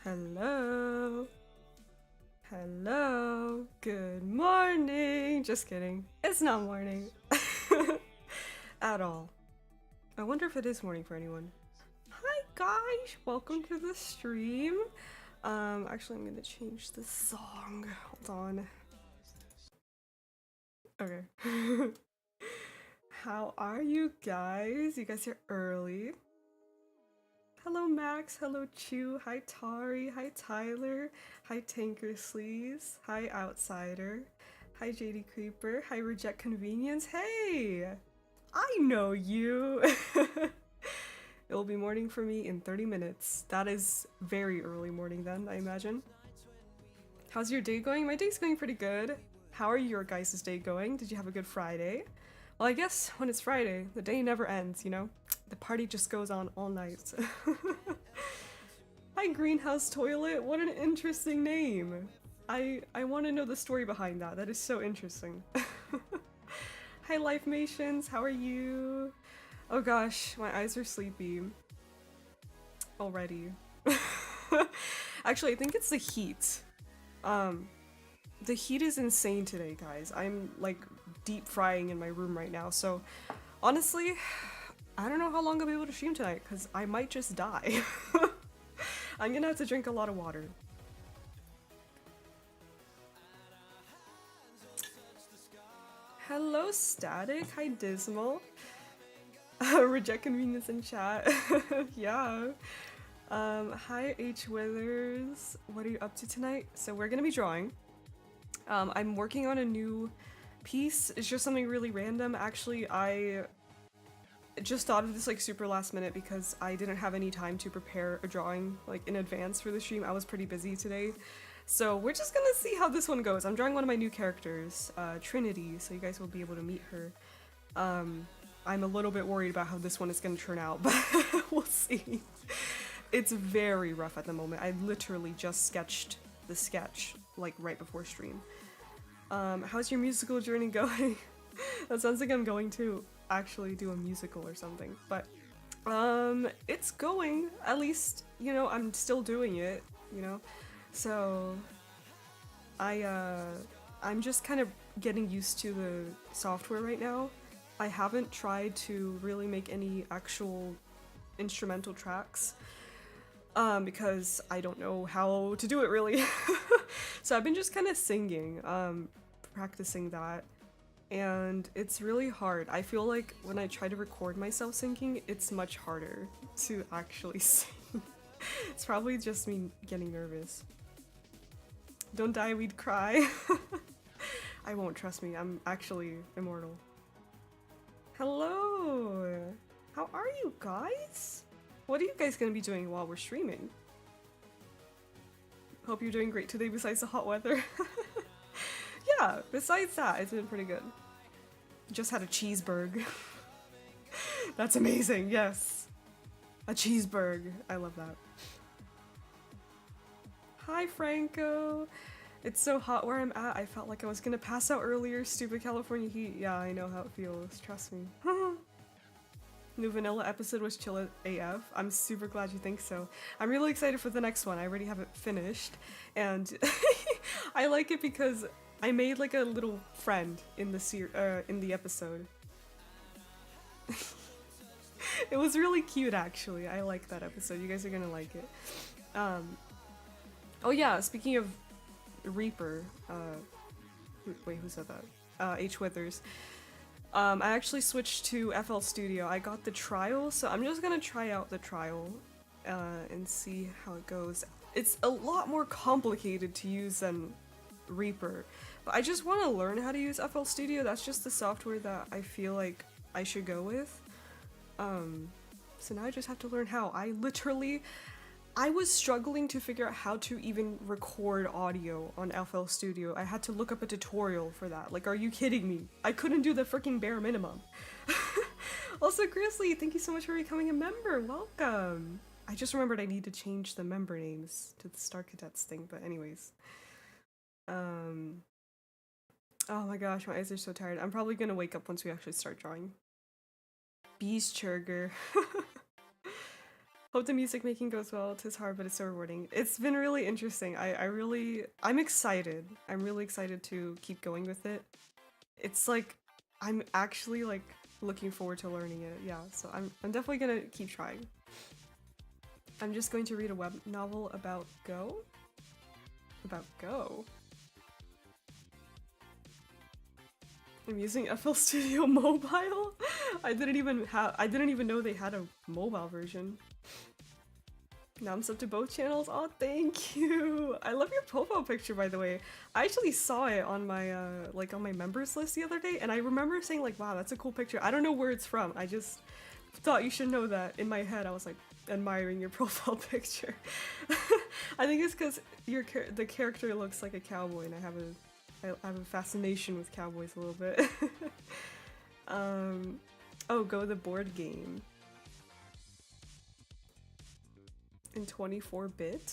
Hello. Hello. Good morning. Just kidding. It's not morning. At all. I wonder if it is morning for anyone. Hi guys. Welcome to the stream. Actually I'm gonna change the song. Hold on. Okay. How are you guys? You guys are early. Hello Max, hello Chew, hi Tari, hi Tyler, hi Tanker Sleeves, hi Outsider, hi JD Creeper, hi Reject Convenience, hey! I know you! It will be morning for me in 30 minutes. That is very early morning then, I imagine. How's your day going? My day's going pretty good. How are your guys' day going? Did you have a good Friday? Well, I guess when it's Friday, the day never ends, you know? The party just goes on all night. Hi, Greenhouse Toilet. What an interesting name. I want to know the story behind that. That is so interesting. Hi, Life Mations. How are you? Oh gosh, my eyes are sleepy already. Actually, I think it's the heat. The heat is insane today, guys. I'm like deep frying in my room right now, so honestly, I don't know how long I'll be able to stream tonight, because I might just die. I'm gonna have to drink a lot of water. Hello, Static. Hi, Dismal. Reject Convenience in chat. Yeah. Hi, H. Withers. What are you up to tonight? So we're gonna be drawing. I'm working on a new piece. It's just something really random. Actually, I just thought of this like super last minute because I didn't have any time to prepare a drawing like in advance for the stream. I was pretty busy today. So we're just gonna see how this one goes. I'm drawing one of my new characters, Trinity, so you guys will be able to meet her. I'm a little bit worried about how this one is gonna turn out, but we'll see. It's very rough at the moment. I literally just sketched the sketch like right before stream. How's your musical journey going? That sounds like I'm going to actually do a musical or something, but it's going. At least, you know, I'm still doing it, you know? So I'm just kind of getting used to the software right now. I haven't tried to really make any actual instrumental tracks because I don't know how to do it really. So I've been just kind of singing, practicing that, and it's really hard. I feel like when I try to record myself singing, it's much harder to actually sing. It's probably just me getting nervous. Don't die, we'd cry. I won't, trust me, I'm actually immortal. Hello! How are you guys? What are you guys gonna be doing while we're streaming? Hope you're doing great today besides the hot weather. Yeah, besides that, it's been pretty good. Just had a cheeseburger. That's amazing, yes. A cheeseburger. I love that. Hi, Franco. It's so hot where I'm at. I felt like I was gonna pass out earlier. Stupid California heat. Yeah, I know how it feels. Trust me. New vanilla episode was chill AF. I'm super glad you think so. I'm really excited for the next one. I already have it finished, and I like it because I made like a little friend in the episode. It was really cute, actually. I like that episode. You guys are gonna like it. Oh yeah, speaking of Reaper, wait, who said that? H. Withers. I actually switched to FL Studio. I got the trial, so I'm just gonna try out the trial and see how it goes. It's a lot more complicated to use than Reaper, but I just want to learn how to use FL Studio. That's just the software that I feel like I should go with. So now I just have to learn how. I was struggling to figure out how to even record audio on FL Studio. I had to look up a tutorial for that. Like, are you kidding me? I couldn't do the freaking bare minimum. Also, Grizzly, thank you so much for becoming a member. Welcome. I just remembered I need to change the member names to the Star Cadets thing, but anyways. Oh my gosh, my eyes are so tired. I'm probably gonna wake up once we actually start drawing. Bees Churger. Hope the music making goes well. Tis hard, but it's so rewarding. It's been really interesting. I'm excited. I'm really excited to keep going with it. It's like, I'm actually like looking forward to learning it. Yeah, so I'm definitely gonna keep trying. I'm just going to read a web novel about Go. About Go. I'm using FL Studio Mobile. I didn't even know they had a mobile version. Now I'm sub to both channels. Oh, thank you. I love your profile picture, by the way. I actually saw it on my like on my members list the other day, and I remember saying like, "Wow, that's a cool picture." I don't know where it's from. I just thought you should know that. In my head, I was like admiring your profile picture. I think it's because the character looks like a cowboy, and I have a fascination with cowboys a little bit. Oh, Go the board game. In 24-bit?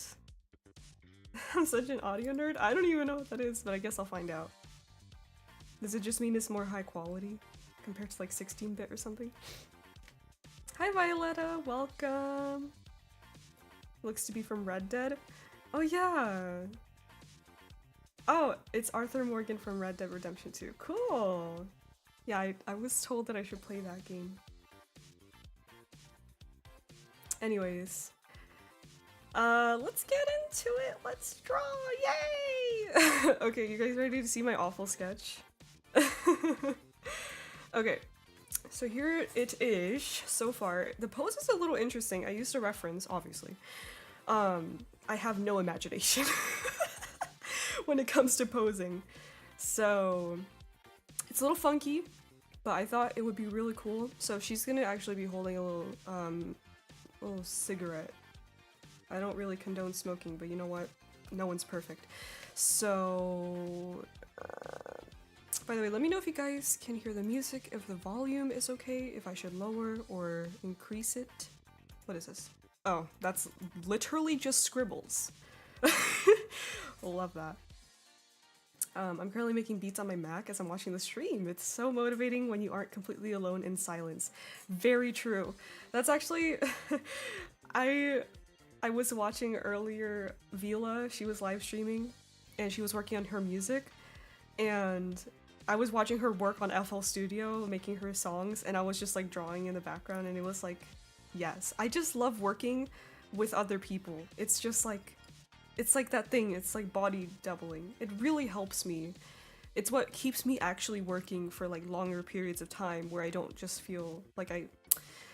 I'm such an audio nerd. I don't even know what that is, but I guess I'll find out. Does it just mean it's more high quality compared to like 16-bit or something? Hi Violetta, welcome! Looks to be from Red Dead. Oh yeah! Oh, it's Arthur Morgan from Red Dead Redemption 2. Cool! Yeah, I was told that I should play that game. Anyways. Let's get into it! Let's draw! Yay! Okay, you guys ready to see my awful sketch? Okay, so here it is so far. The pose is a little interesting. I used a reference, obviously. I have no imagination when it comes to posing. So, it's a little funky, but I thought it would be really cool. So she's gonna actually be holding a little cigarette. I don't really condone smoking, but you know what? No one's perfect. So, by the way, let me know if you guys can hear the music, if the volume is okay, if I should lower or increase it. What is this? Oh, that's literally just scribbles. Love that. I'm currently making beats on my Mac as I'm watching the stream. It's so motivating when you aren't completely alone in silence. Very true. That's actually... I was watching earlier Vila, she was live streaming, and she was working on her music, and I was watching her work on FL Studio, making her songs, and I was just like drawing in the background, and it was like, yes. I just love working with other people. It's just like, it's like that thing, it's like body doubling. It really helps me. It's what keeps me actually working for like longer periods of time where I don't just feel like I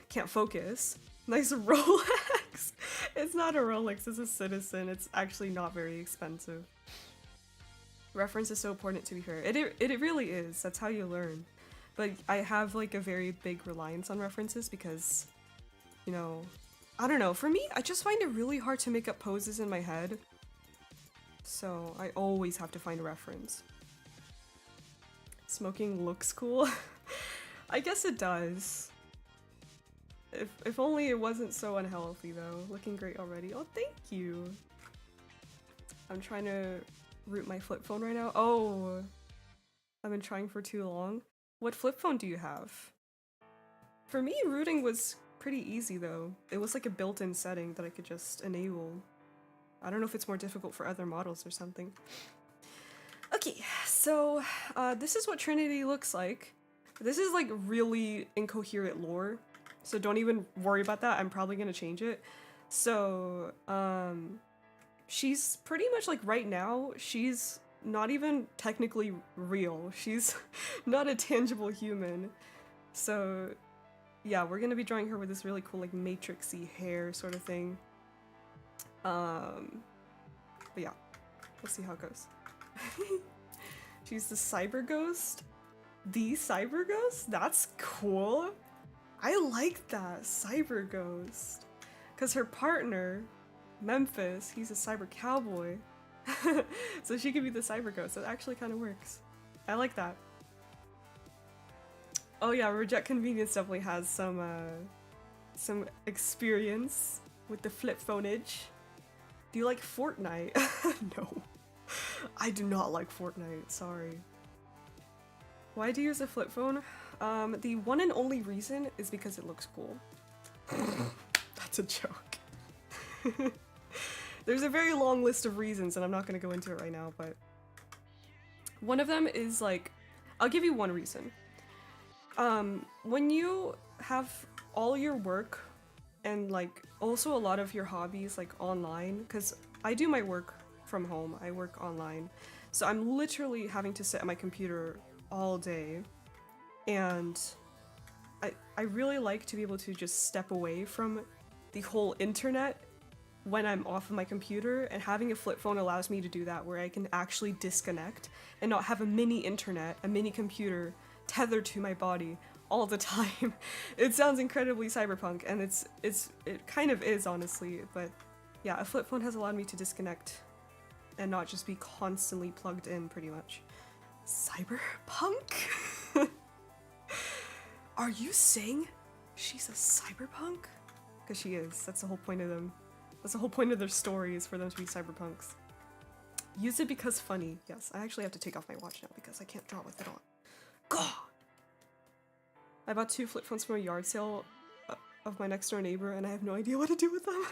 can't focus. Nice Rolex! It's not a Rolex, it's a Citizen. It's actually not very expensive. Reference is so important, to be fair. It really is. That's how you learn. But I have like a very big reliance on references because, you know, I don't know. For me, I just find it really hard to make up poses in my head. So I always have to find a reference. Smoking looks cool. I guess it does. If only it wasn't so unhealthy though. Looking great already. Oh, thank you. I'm trying to root my flip phone right now. Oh, I've been trying for too long. What flip phone do you have? For me, rooting was pretty easy though. It was like a built-in setting that I could just enable. I don't know if it's more difficult for other models or something. Okay, so this is what Trinity looks like. This is like really incoherent lore, so don't even worry about that. I'm probably gonna change it. So, she's pretty much like right now, she's not even technically real. She's not a tangible human. So, yeah, we're gonna be drawing her with this really cool like matrixy hair sort of thing. But yeah, we'll see how it goes. She's the cyber ghost. The cyber ghost? That's cool. I like that, cyber ghost. Cause her partner, Memphis, he's a cyber cowboy. So she could be the cyber ghost. That actually kind of works. I like that. Oh yeah, Reject Convenience definitely has some experience with the flip phoneage. Do you like Fortnite? No. I do not like Fortnite, sorry. Why do you use a flip phone? The one and only reason is because it looks cool. That's a joke. There's a very long list of reasons, and I'm not going to go into it right now, but one of them is like, I'll give you one reason. When you have all your work and like also a lot of your hobbies like online, because I do my work from home, I work online, so I'm literally having to sit at my computer all day, and I really like to be able to just step away from the whole internet when I'm off of my computer, and having a flip phone allows me to do that, where I can actually disconnect and not have a mini internet, a mini computer tethered to my body all the time. It sounds incredibly cyberpunk, and it kind of is, honestly, but yeah, a flip phone has allowed me to disconnect and not just be constantly plugged in, pretty much. Cyberpunk? Are you saying she's a cyberpunk? Because she is. That's the whole point of them. That's the whole point of their story, is for them to be cyberpunks. Use it because funny. Yes, I actually have to take off my watch now because I can't draw with it on. God! I bought 2 flip phones from a yard sale of my next door neighbor, and I have no idea what to do with them.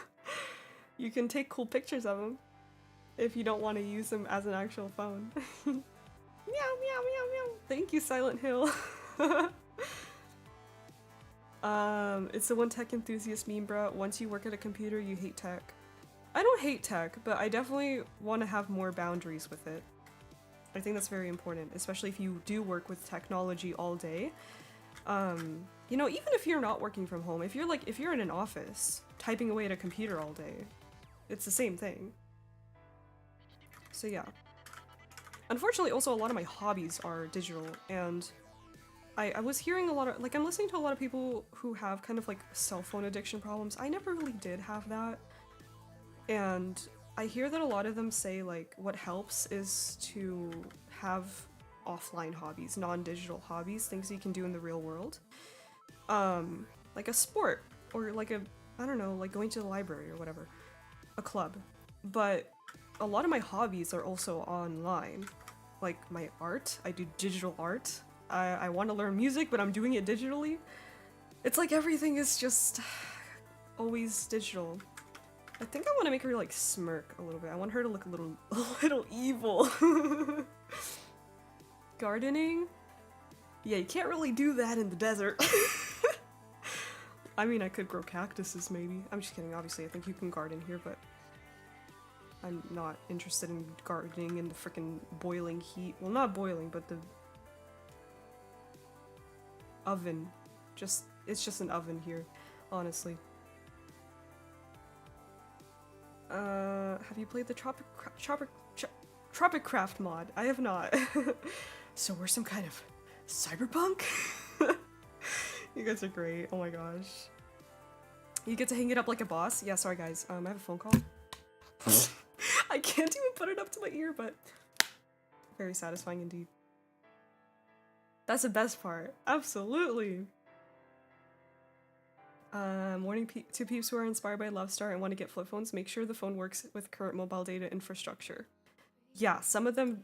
You can take cool pictures of them if you don't want to use them as an actual phone. Meow, meow, meow, meow. Thank you, Silent Hill. It's the one tech enthusiast meme, bro. Once you work at a computer, you hate tech. I don't hate tech, but I definitely want to have more boundaries with it. I think that's very important, especially if you do work with technology all day. You know, even if you're not working from home, if you're in an office, typing away at a computer all day, it's the same thing. So yeah. Unfortunately, also a lot of my hobbies are digital, and I was hearing a lot of, like, I'm listening to a lot of people who have kind of like cell phone addiction problems. I never really did have that. And I hear that a lot of them say like what helps is to have offline hobbies, non-digital hobbies, things you can do in the real world. Like a sport, or like a, I don't know, like going to the library or whatever. A club. But a lot of my hobbies are also online. Like my art, I do digital art. I want to learn music, but I'm doing it digitally. It's like everything is just always digital. I think I want to make her like smirk a little bit. I want her to look a little evil. Gardening? Yeah, you can't really do that in the desert. I mean, I could grow cactuses maybe. I'm just kidding, obviously. I think you can garden here, but I'm not interested in gardening in the frickin' boiling heat. Well, not boiling, but the oven. It's just an oven here, honestly. Have you played the Tropic Craft mod? I have not. So we're some kind of cyberpunk? You guys are great. Oh my gosh. You get to hang it up like a boss? Yeah, sorry guys. I have a phone call. I can't even put it up to my ear, but very satisfying indeed. That's the best part. Absolutely. Warning to peeps who are inspired by Love Star and want to get flip phones, make sure the phone works with current mobile data infrastructure. Yeah, some of them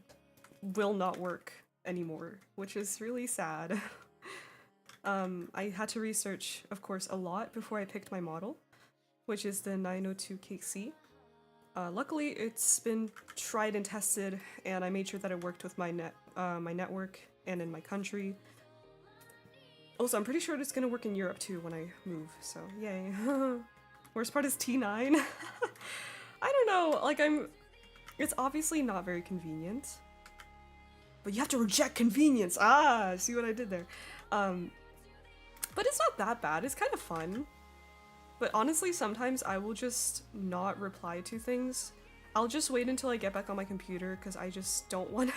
will not work anymore, which is really sad. I had to research, of course, a lot before I picked my model, which is the 902KC. Luckily, it's been tried and tested, and I made sure that it worked with my network and in my country. Also, I'm pretty sure it's gonna work in Europe too when I move, so yay. Worst part is T9. I don't know, like it's obviously not very convenient. But you have to reject convenience! Ah, see what I did there. But it's not that bad, it's kind of fun. But honestly, sometimes I will just not reply to things. I'll just wait until I get back on my computer because I just don't want to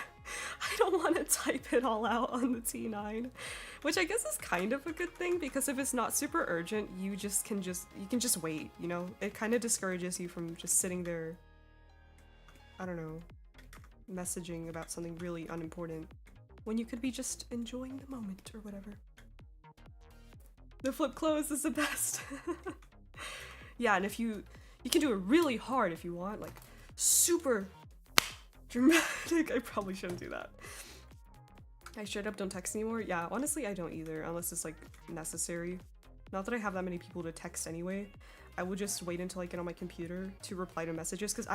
I don't want to type it all out on the T9, which I guess is kind of a good thing because if it's not super urgent, you can just wait, you know? It kind of discourages you from just sitting there, I don't know, messaging about something really unimportant when you could be just enjoying the moment or whatever. The flip close is the best. Yeah, and if you can do it really hard if you want, like super dramatic. I probably shouldn't do that. I straight up don't text anymore. Yeah, honestly, I don't either, unless it's like necessary. Not that I have that many people to text anyway. I will just wait until I get on my computer to reply to messages, because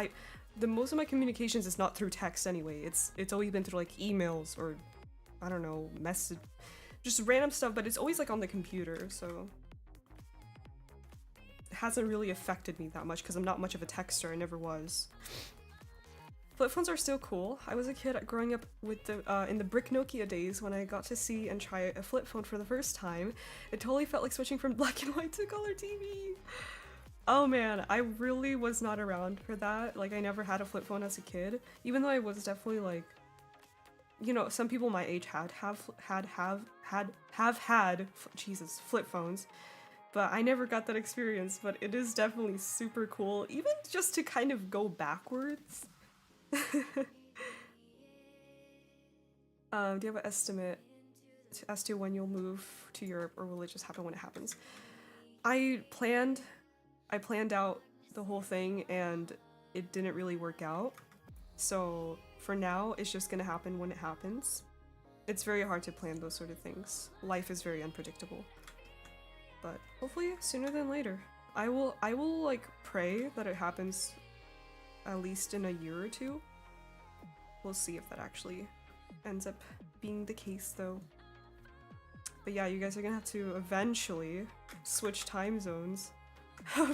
the most of my communications is not through text anyway. It's always been through like emails or I don't know, just random stuff, but it's always like on the computer, so it hasn't really affected me that much because I'm not much of a texter. I never was. Flip phones are still cool. I was a kid growing up with the in the brick Nokia days when I got to see and try a flip phone for the first time. It totally felt like switching from black and white to color TV. Oh man, I really was not around for that. Like I never had a flip phone as a kid, even though I was definitely like, you know, some people my age have had Jesus, flip phones, but I never got that experience. But it is definitely super cool, even just to kind of go backwards. Do you have an estimate as to when you'll move to Europe, or will it just happen when it happens? I planned out the whole thing and it didn't really work out. So for now, it's just gonna happen when it happens. It's very hard to plan those sort of things. Life is very unpredictable. But hopefully sooner than later. I will like pray that it happens at least in a year or two. We'll see if that actually ends up being the case though. But yeah, you guys are gonna have to eventually switch time zones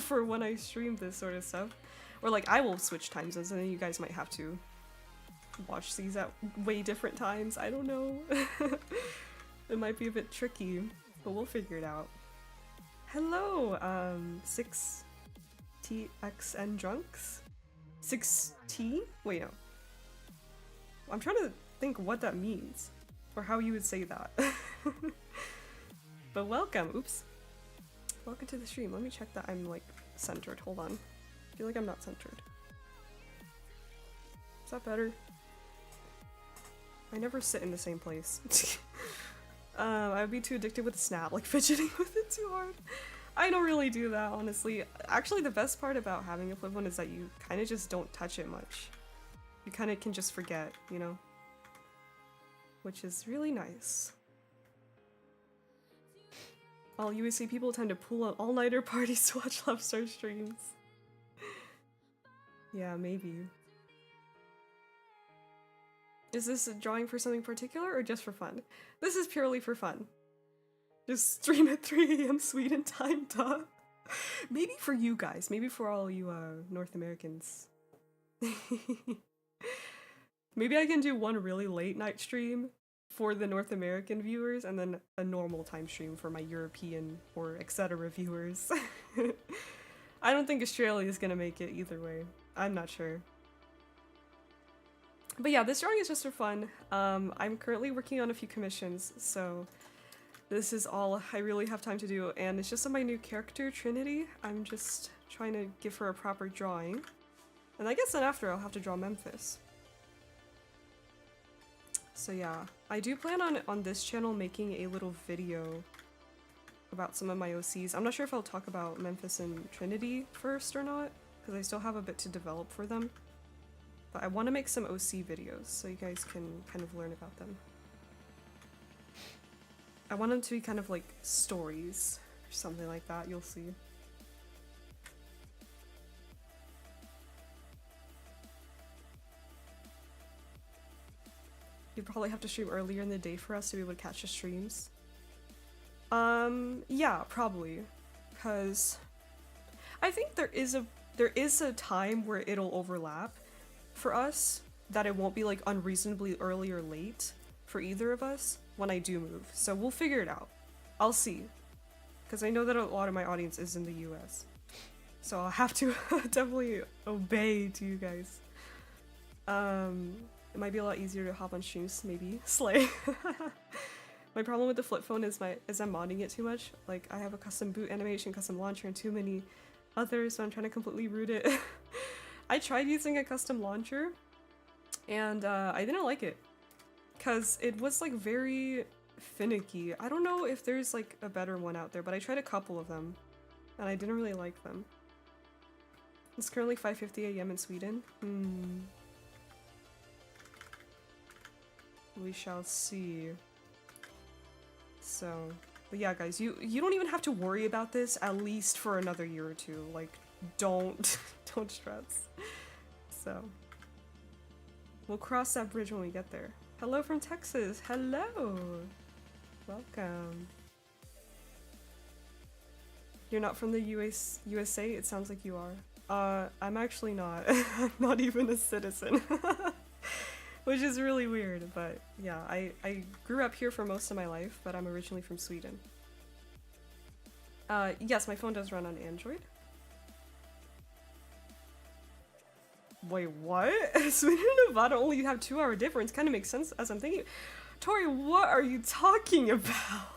for when I stream this sort of stuff. Or like I will switch time zones and then you guys might have to watch these at way different times. I don't know. It might be a bit tricky, but we'll figure it out. Hello, 6TXN Drunks? 6T? Wait, no. I'm trying to think what that means, or how you would say that. But welcome, oops. Welcome to the stream. Let me check that I'm like centered, hold on. I feel like I'm not centered. Is that better? I never sit in the same place. I would be too addicted with Snap, like fidgeting with it too hard. I don't really do that, honestly. Actually, the best part about having a flip phone is that you kind of just don't touch it much. You kind of can just forget, you know? Which is really nice. All USC people tend to pull out all-nighter parties to watch Lobstar streams. Yeah, maybe. Is this a drawing for something particular or just for fun? This is purely for fun. Just stream at 3 AM Sweden time, duh. Maybe for you guys, maybe for all you North Americans. Maybe I can do one really late night stream for the North American viewers and then a normal time stream for my European or etc. viewers. I don't think Australia is gonna make it either way. I'm not sure. But yeah, this drawing is just for fun. I'm currently working on a few commissions, so this is all I really have time to do, and it's just on my new character, Trinity. I'm just trying to give her a proper drawing. And I guess then after I'll have to draw Memphis. So yeah, I do plan on this channel making a little video about some of my OCs. I'm not sure if I'll talk about Memphis and Trinity first or not, because I still have a bit to develop for them. But I want to make some OC videos so you guys can kind of learn about them. I want them to be kind of like stories or something like that, you'll see. You'd probably have to stream earlier in the day for us to be able to catch the streams. Yeah, probably. Because I think there is a time where it'll overlap for us, that it won't be like unreasonably early or late for either of us when I do move. So we'll figure it out. I'll see. Because I know that a lot of my audience is in the US. So I'll have to definitely obey to you guys. It might be a lot easier to hop on streams, maybe. Slay. My problem with the flip phone is I'm modding it too much. Like, I have a custom boot animation, custom launcher, and too many others, so I'm trying to completely root it. I tried using a custom launcher, and I didn't like it. Because it was like very finicky. I don't know if there's like a better one out there, but I tried a couple of them, and I didn't really like them. It's currently 5:50 AM in Sweden. We shall see. So, But yeah, guys, you don't even have to worry about this at least for another year or two. Like, don't don't stress. So we'll cross that bridge when we get there. Hello from Texas. Hello. Welcome. You're not from the USA? It sounds like you are. I'm actually not. I'm not even a citizen. Which is really weird, but yeah, I grew up here for most of my life, but I'm originally from Sweden. Yes, my phone does run on Android. Wait, what? Sweden and Nevada only have 2-hour difference. Kind of makes sense as I'm thinking. Tori, what are you talking about?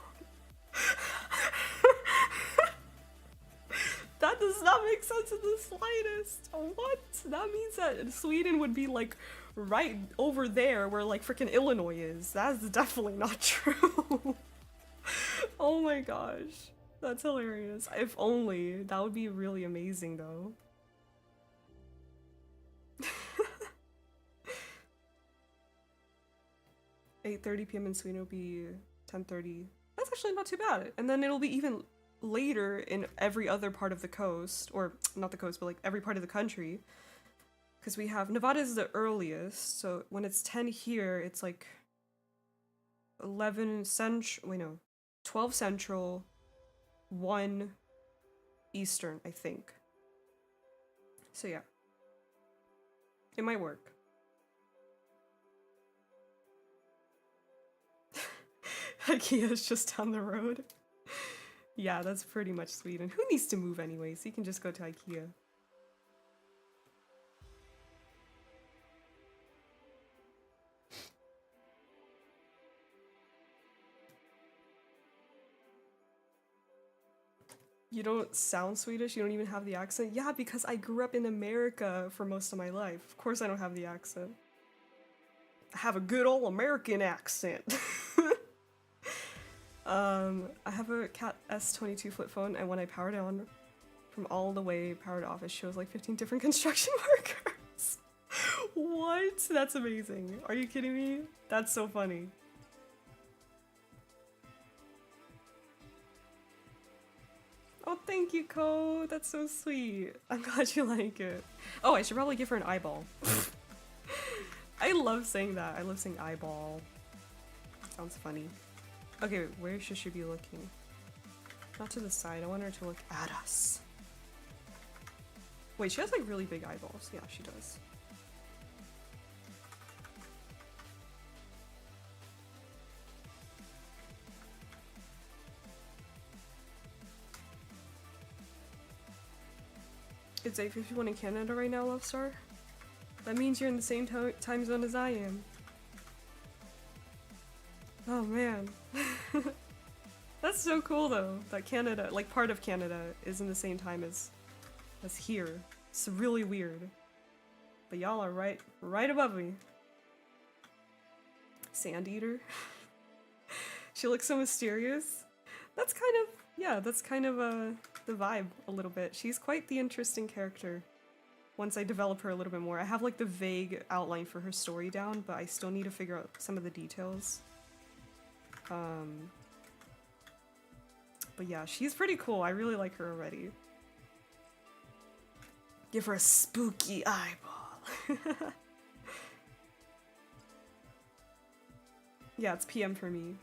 That does not make sense in the slightest. What? That means that Sweden would be like right over there where like freaking Illinois is. That's definitely not true. Oh my gosh. That's hilarious. If only. That would be really amazing though. 8:30 p.m. in Sweden will be 10:30. That's actually not too bad. And then it'll be even later in every other part of the coast, or not the coast, but like every part of the country. Because we have, Nevada is the earliest, so when it's 10 here, it's like 11 central, wait no, 12 central, 1 eastern, I think. So yeah. It might work. IKEA is just down the road. Yeah, that's pretty much Sweden. Who needs to move anyways? You can just go to IKEA. You don't sound Swedish? You don't even have the accent? Yeah, because I grew up in America for most of my life. Of course I don't have the accent. I have a good old American accent. I have a Cat S22 flip phone, and when I power it on from all the way powered off, it shows like 15 different construction workers. What? That's amazing. Are you kidding me? That's so funny. Oh, thank you, Ko. That's so sweet. I'm glad you like it. Oh, I should probably give her an eyeball. I love saying that. I love saying eyeball. Sounds funny. Okay, wait, where should she be looking? Not to the side. I want her to look at us. Wait, she has like really big eyeballs. Yeah, she does. It's 8:51 in Canada right now, Love Star. That means you're in the same time zone as I am. Oh man. That's so cool though, that Canada, like part of Canada, is in the same time as here. It's really weird. But y'all are right above me. Sand Eater. She looks so mysterious. That's kind of, yeah, that's kind of the vibe a little bit. She's quite the interesting character. Once I develop her a little bit more. I have like the vague outline for her story down, but I still need to figure out some of the details. But yeah, she's pretty cool. I really like her already. Give her a spooky eyeball. Yeah, it's PM for me.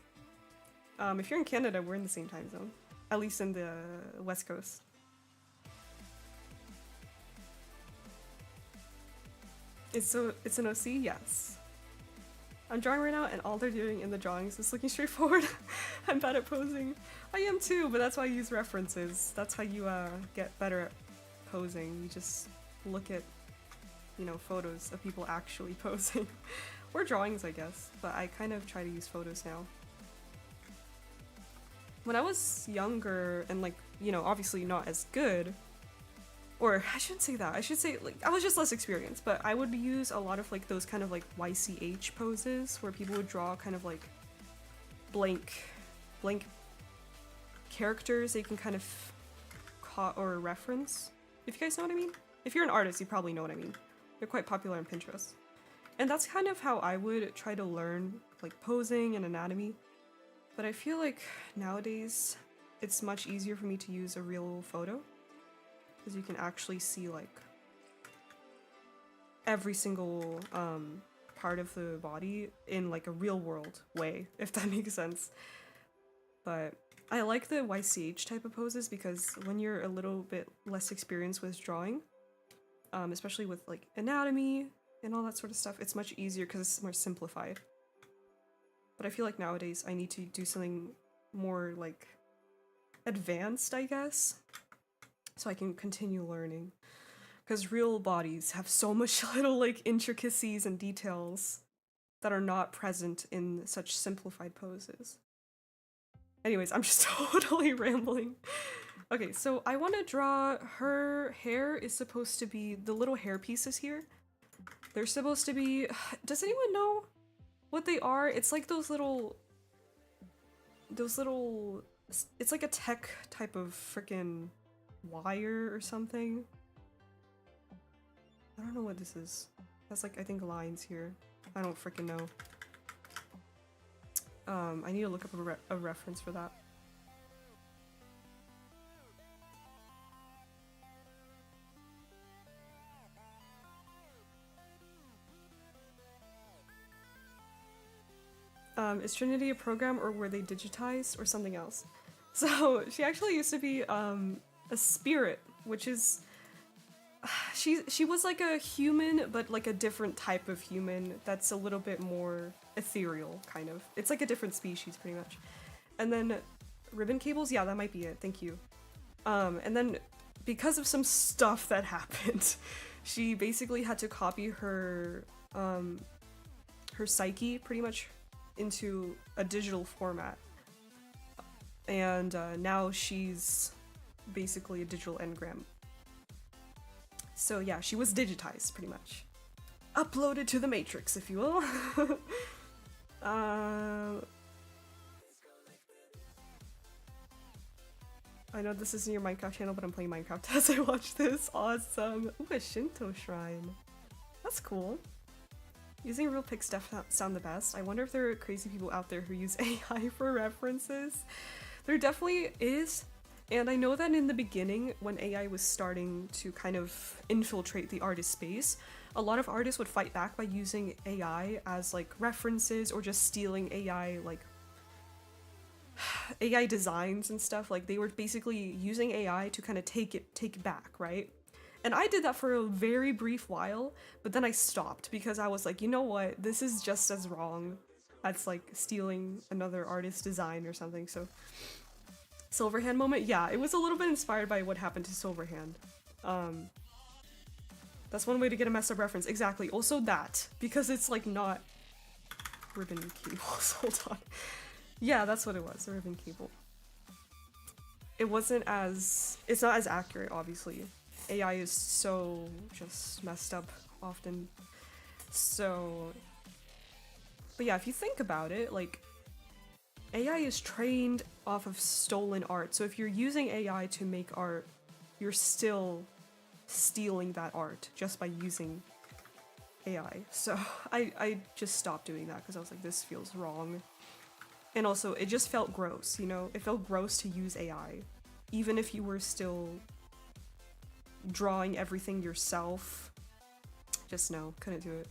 If you're in Canada, we're in the same time zone. At least in the West Coast. It's an OC? Yes. I'm drawing right now, and all they're doing in the drawings is looking straightforward. I'm bad at posing. I am too, but that's why I use references. That's how you get better at posing. You just look at, you know, photos of people actually posing. Or drawings, I guess, but I kind of try to use photos now. When I was younger and like, you know, obviously not as good, or I shouldn't say that, I should say like I was just less experienced, but I would use a lot of like those kind of like YCH poses where people would draw kind of like blank characters they can kind of or reference, if you guys know what I mean. If you're an artist, you probably know what I mean. They're quite popular on Pinterest. And that's kind of how I would try to learn like posing and anatomy. But I feel like nowadays it's much easier for me to use a real photo because you can actually see like every single part of the body in like a real world way, if that makes sense. But I like the YCH type of poses because when you're a little bit less experienced with drawing, especially with like anatomy and all that sort of stuff, it's much easier because it's more simplified. But I feel like nowadays I need to do something more like advanced, I guess, so I can continue learning. Because real bodies have so much little like intricacies and details that are not present in such simplified poses. Anyways, I'm just totally rambling. Okay, so I want to draw her hair is supposed to be the little hair pieces here. They're supposed to be, does anyone know what they are? It's like those little, it's like a tech type of freaking wire or something. I don't know what this is. That's like, I think lines here. I don't freaking know. I need to look up a reference for that. Is Trinity a program or were they digitized or something else? So she actually used to be a spirit, which is she was like a human, but like a different type of human that's a little bit more ethereal, kind of. It's like a different species, pretty much. And then ribbon cables, yeah, that might be it. Thank you. And then because of some stuff that happened, she basically had to copy her her psyche pretty much into a digital format. And now she's basically a digital engram. So yeah, she was digitized pretty much. Uploaded to the Matrix, if you will. I know this isn't your Minecraft channel, but I'm playing Minecraft as I watch this. Awesome. Ooh, a Shinto shrine. That's cool. Using real pics sound the best. I wonder if there are crazy people out there who use AI for references. There definitely is. And I know that in the beginning, when AI was starting to kind of infiltrate the artist space, a lot of artists would fight back by using AI as like references or just stealing AI like AI designs and stuff. Like they were basically using AI to kind of take it back, right? And I did that for a very brief while, but then I stopped because I was like, you know what? This is just as wrong as like stealing another artist's design or something. So Silverhand moment? Yeah, it was a little bit inspired by what happened to Silverhand. That's one way to get a messed up reference. Exactly. Also that, because it's like not ribbon cables. Hold on. Yeah, that's what it was, the ribbon cable. It wasn't as, it's not as accurate, obviously. AI is so just messed up often. So, but yeah, if you think about it, like, AI is trained off of stolen art. So if you're using AI to make art, you're still stealing that art just by using AI. So I just stopped doing that because I was like, this feels wrong. And also, it just felt gross, you know? It felt gross to use AI. Even if you were still drawing everything yourself. Just no, couldn't do it.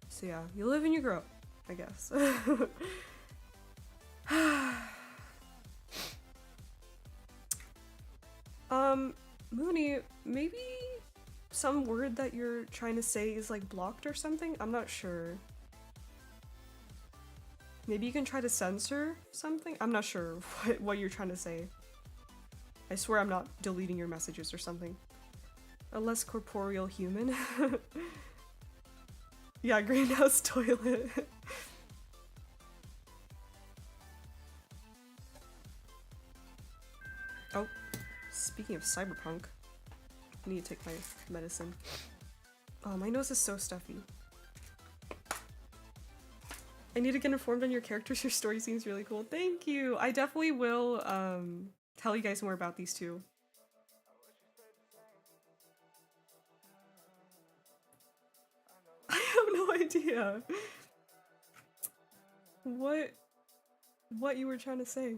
So yeah, you live and you grow, I guess. Mooney, maybe some word that you're trying to say is like blocked or something? I'm not sure. Maybe you can try to censor something? I'm not sure what you're trying to say. I swear I'm not deleting your messages or something. A less corporeal human? Yeah, greenhouse toilet. Oh, speaking of cyberpunk, I need to take my medicine. Oh, my nose is so stuffy. I need to get informed on your characters. Your story seems really cool. Thank you! I definitely will tell you guys more about these two. I have no idea. What? what you were trying to say.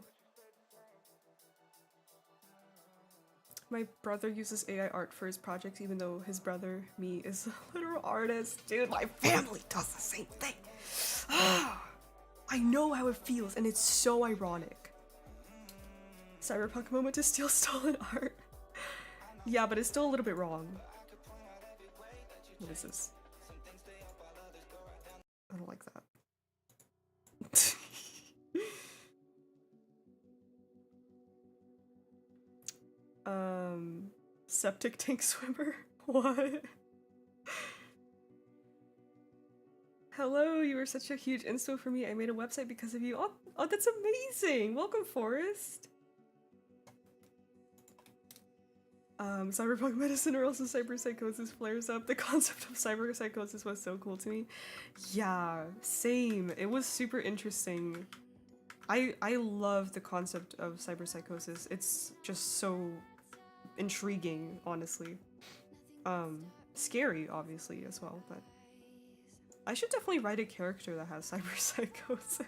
My brother uses AI art for his projects, even though his brother, me, is a literal artist. Dude, my family does the same thing. I know how it feels, and it's so ironic. Cyberpunk moment to steal stolen art. Yeah, but it's still a little bit wrong. What is this? I don't like that. Septic tank swimmer? What? Hello, you were such a huge inspo for me. I made a website because of you. Oh, that's amazing! Welcome, Forrest! Cyberpunk medicine or else cyberpsychosis flares up. The concept of cyberpsychosis was so cool to me. Yeah, same. It was super interesting. I love the concept of cyberpsychosis. It's just so intriguing, honestly. Scary, obviously, as well, but I should definitely write a character that has cyberpsychosis.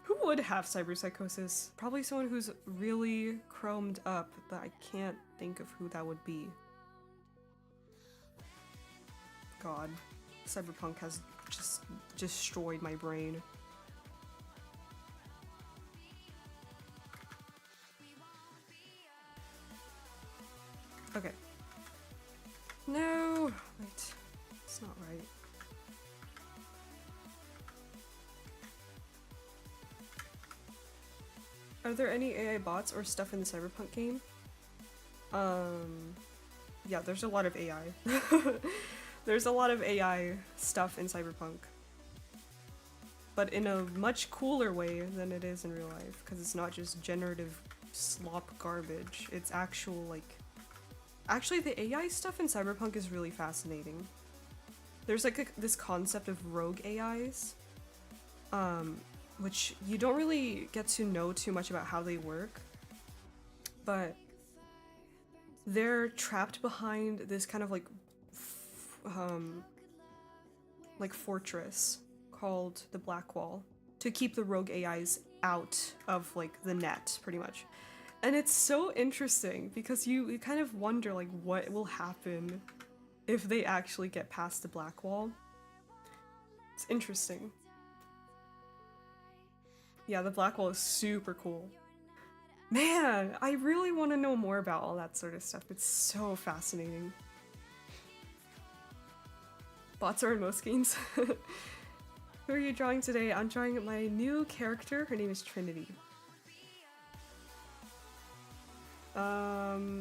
Who would have cyberpsychosis? Probably someone who's really chromed up, but I can't think of who that would be. God, Cyberpunk has just destroyed my brain. Okay. No! Wait. It's not right. Are there any AI bots or stuff in the Cyberpunk game? Yeah, there's a lot of AI. There's a lot of AI stuff in Cyberpunk. But in a much cooler way than it is in real life, because it's not just generative slop garbage. It's actual, like... Actually, the AI stuff in Cyberpunk is really fascinating. There's like this concept of rogue AIs, which you don't really get to know too much about how they work, but they're trapped behind this kind of like fortress called the Black Wall to keep the rogue AIs out of like the net, pretty much. And it's so interesting because you kind of wonder like what will happen if they actually get past the Black Wall. It's interesting. Yeah, the Black Wall is super cool. Man, I really want to know more about all that sort of stuff. It's so fascinating. Bots are in most games. Who are you drawing today? I'm drawing my new character. Her name is Trinity.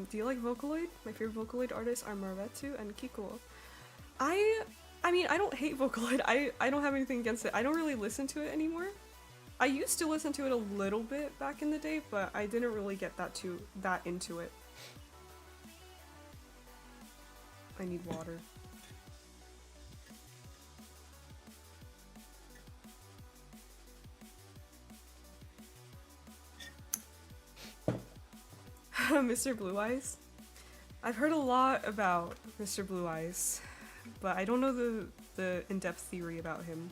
Do you like Vocaloid? My favorite Vocaloid artists are Marvetsu and Kikuo. I mean, I don't hate Vocaloid. I don't have anything against it. I don't really listen to it anymore. I used to listen to it a little bit back in the day, but I didn't really get that into it. I need water. Mr. Blue Eyes? I've heard a lot about Mr. Blue Eyes, but I don't know the in-depth theory about him.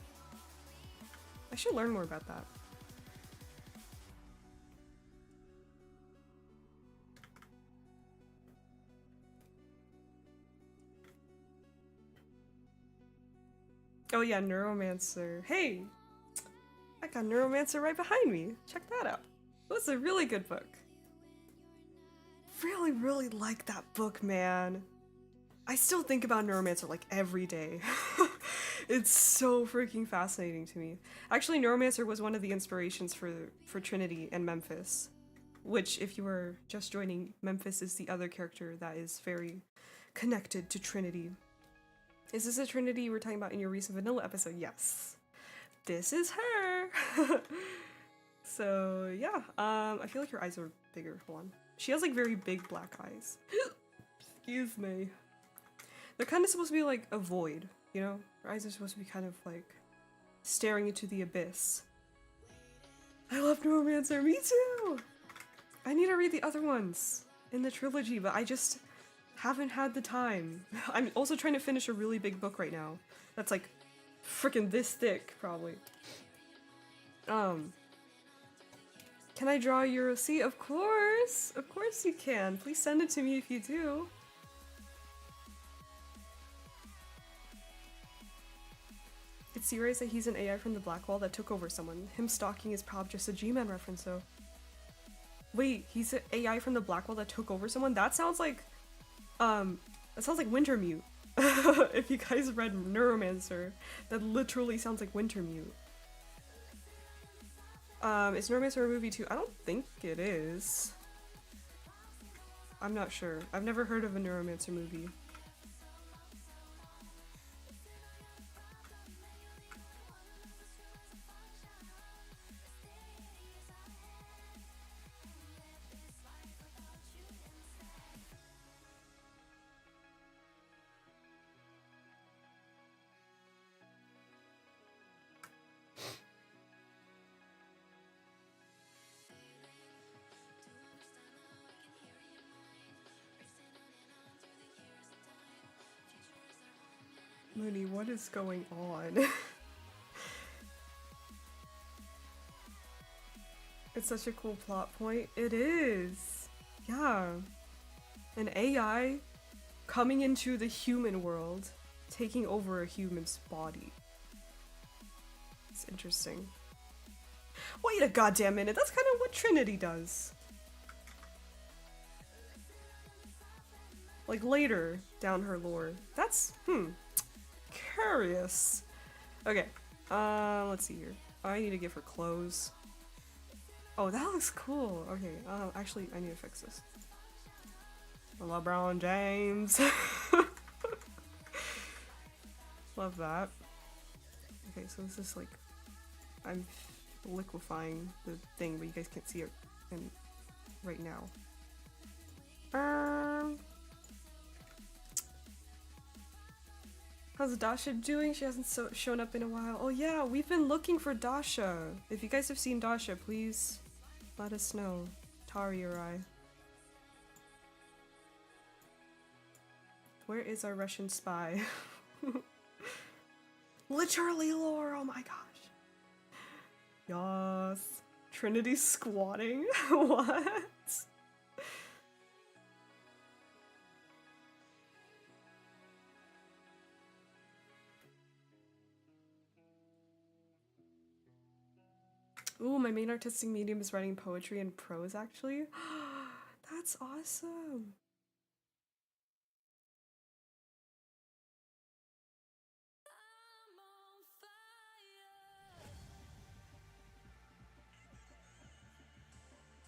I should learn more about that. Oh yeah, Neuromancer. Hey! I got Neuromancer right behind me. Check that out. It was a really good book. Really like that book, man. I still think about Neuromancer like every day. It's so freaking fascinating to me. Actually, Neuromancer was one of the inspirations for Trinity and Memphis, which, if you are just joining, Memphis is the other character that is very connected to Trinity. Is this a Trinity you were talking about in your recent Vanilla episode? Yes. This is her! So, yeah. I feel like her eyes are bigger. Hold on. She has, like, very big black eyes. Excuse me. They're kind of supposed to be, like, a void, you know? Her eyes are supposed to be kind of, like, staring into the abyss. I love Neuromancer! Me too! I need to read the other ones in the trilogy, but I just haven't had the time. I'm also trying to finish a really big book right now. That's, like, freaking this thick, probably. Can I draw a Euro? See, of course! Of course you can. Please send it to me if you do. It's serious that he's an AI from the Blackwall that took over someone. Him stalking is probably just a G-Man reference though. Wait, he's an AI from the Blackwall that took over someone? That sounds like Wintermute. If you guys read Neuromancer, that literally sounds like Wintermute. Is Neuromancer a movie too? I don't think it is. I'm not sure. I've never heard of a Neuromancer movie. Mooney, what is going on? It's such a cool plot point. It is. Yeah. An AI coming into the human world, taking over a human's body. It's interesting. Wait a goddamn minute, that's kind of what Trinity does. Like later down her lore. That's, curious. Okay, let's see here. I need to give her clothes. Oh, that looks cool. Okay, actually, I need to fix this. LeBron James. Love that. Okay, so this is like, I'm liquefying the thing, but you guys can't see it right now. How's Dasha doing? She hasn't shown up in a while. Oh yeah, we've been looking for Dasha. If you guys have seen Dasha, please let us know. Tari or I. Where is our Russian spy? Literally lore, oh my gosh. Yes. Trinity squatting? What? Ooh, my main artistic medium is writing poetry and prose, actually. That's awesome.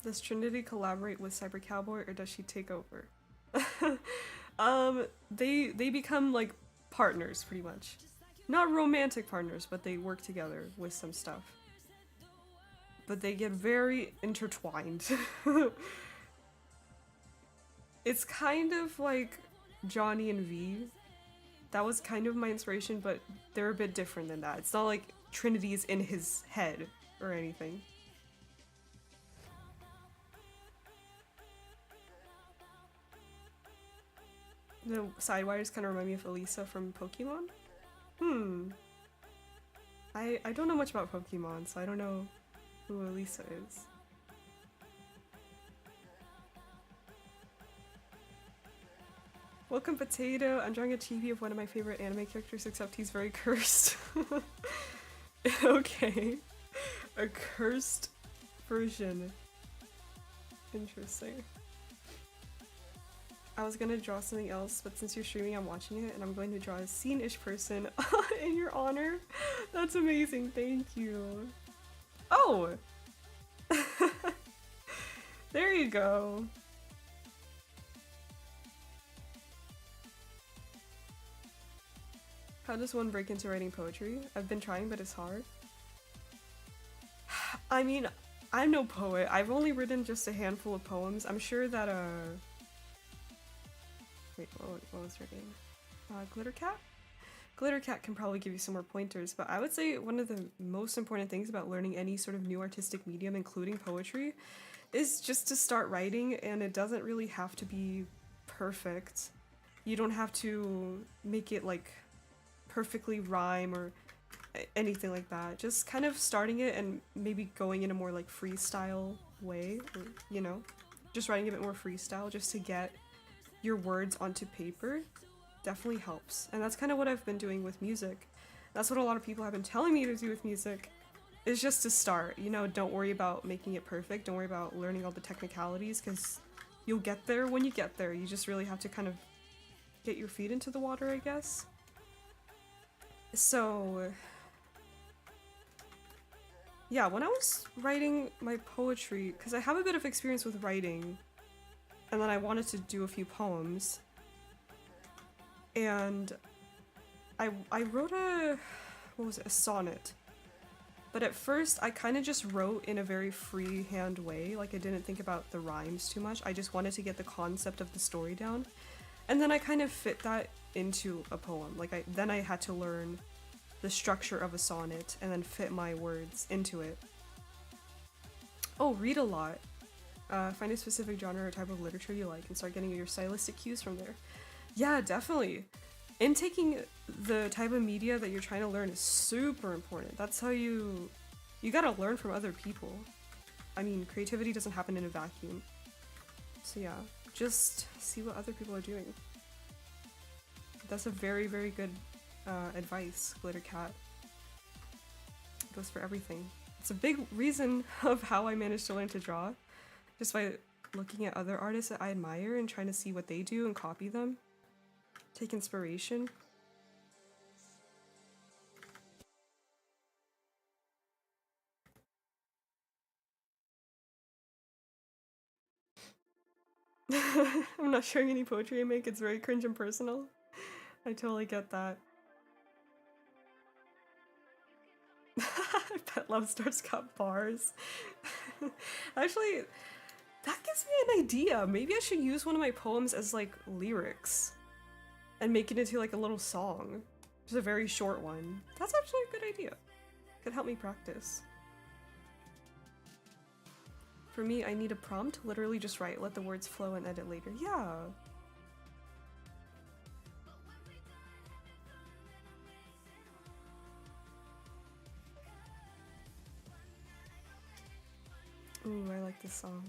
Does Trinity collaborate with Cyber Cowboy or does she take over? They become like partners pretty much. Not romantic partners, but they work together with some stuff. But they get very intertwined. It's kind of like Johnny and V. That was kind of my inspiration, but they're a bit different than that. It's not like Trinity is in his head or anything. The sidewires kind of remind me of Elisa from Pokemon? I don't know much about Pokemon, so I don't know who Elisa is. Welcome, Potato! I'm drawing a chibi of one of my favorite anime characters, except he's very cursed. Okay. A cursed version. Interesting. I was gonna draw something else, but since you're streaming, I'm watching it, and I'm going to draw a scene-ish person in your honor. That's amazing, thank you. Oh! There you go. How does one break into writing poetry? I've been trying, but it's hard. I mean, I'm no poet. I've only written just a handful of poems. I'm sure that, wait, what was her name? Glittercat? Glittercat can probably give you some more pointers, but I would say one of the most important things about learning any sort of new artistic medium, including poetry, is just to start writing, and it doesn't really have to be perfect. You don't have to make it, like, perfectly rhyme or anything like that. Just kind of starting it and maybe going in a more like freestyle way, or, you know, just writing a bit more freestyle just to get your words onto paper definitely helps. And that's kind of what I've been doing with music. That's what a lot of people have been telling me to do with music, is just to start. You know, don't worry about making it perfect, don't worry about learning all the technicalities, because you'll get there when you get there. You just really have to kind of get your feet into the water, I guess. So yeah, when I was writing my poetry, because I have a bit of experience with writing, and then I wanted to do a few poems, and I wrote a sonnet. But at first, I kind of just wrote in a very freehand way, like I didn't think about the rhymes too much. I just wanted to get the concept of the story down. And then I kind of fit that into a poem. Like then I had to learn the structure of a sonnet and then fit my words into it. Oh, read a lot. Find a specific genre or type of literature you like and start getting your stylistic cues from there. Yeah, definitely. Intaking the type of media that you're trying to learn is super important. That's how you gotta learn from other people. I mean, creativity doesn't happen in a vacuum. So yeah, just see what other people are doing. That's a very, very good advice, Glitter Cat. It goes for everything. It's a big reason of how I managed to learn to draw, just by looking at other artists that I admire and trying to see what they do and copy them. Take inspiration. I'm not sharing any poetry I make, it's very cringe and personal. I totally get that. I bet Love Star's got bars. Actually, that gives me an idea. Maybe I should use one of my poems as like lyrics and make it into like a little song. Just a very short one. That's actually a good idea. Could help me practice. For me, I need a prompt, literally just write, let the words flow and edit later. Yeah. Ooh, I like this song.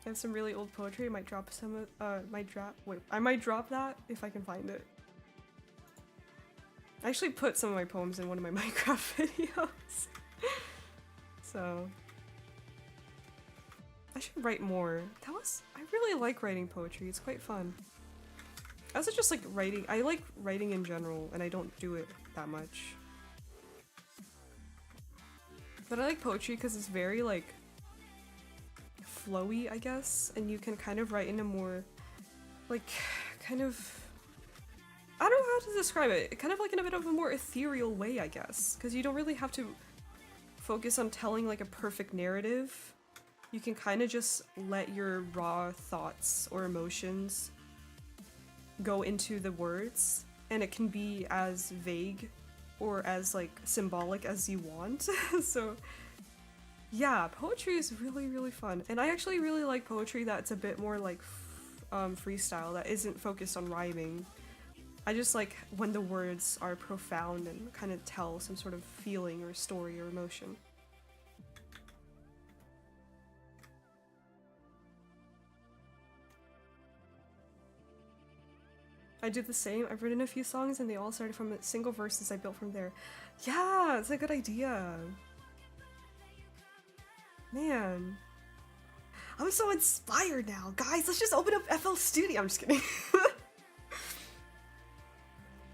I have some really old poetry. I might drop some I might drop that if I can find it. I actually put some of my poems in one of my Minecraft videos. So I should write more. I really like writing poetry. It's quite fun. I also just like writing. I like writing in general, and I don't do it that much. But I like poetry because it's very like flowy, I guess, and you can kind of write in a more like kind of, I don't know how to describe it, kind of like in a bit of a more ethereal way, I guess, because you don't really have to focus on telling like a perfect narrative. You can kind of just let your raw thoughts or emotions go into the words, and it can be as vague or as like symbolic as you want. So yeah, poetry is really, really fun. And I actually really like poetry that's a bit more like freestyle, that isn't focused on rhyming. I just like when the words are profound and kind of tell some sort of feeling or story or emotion. I do the same. I've written a few songs and they all started from single verses I built from there. Yeah, it's a good idea. Man. I'm so inspired now. Guys, let's just open up FL Studio. I'm just kidding.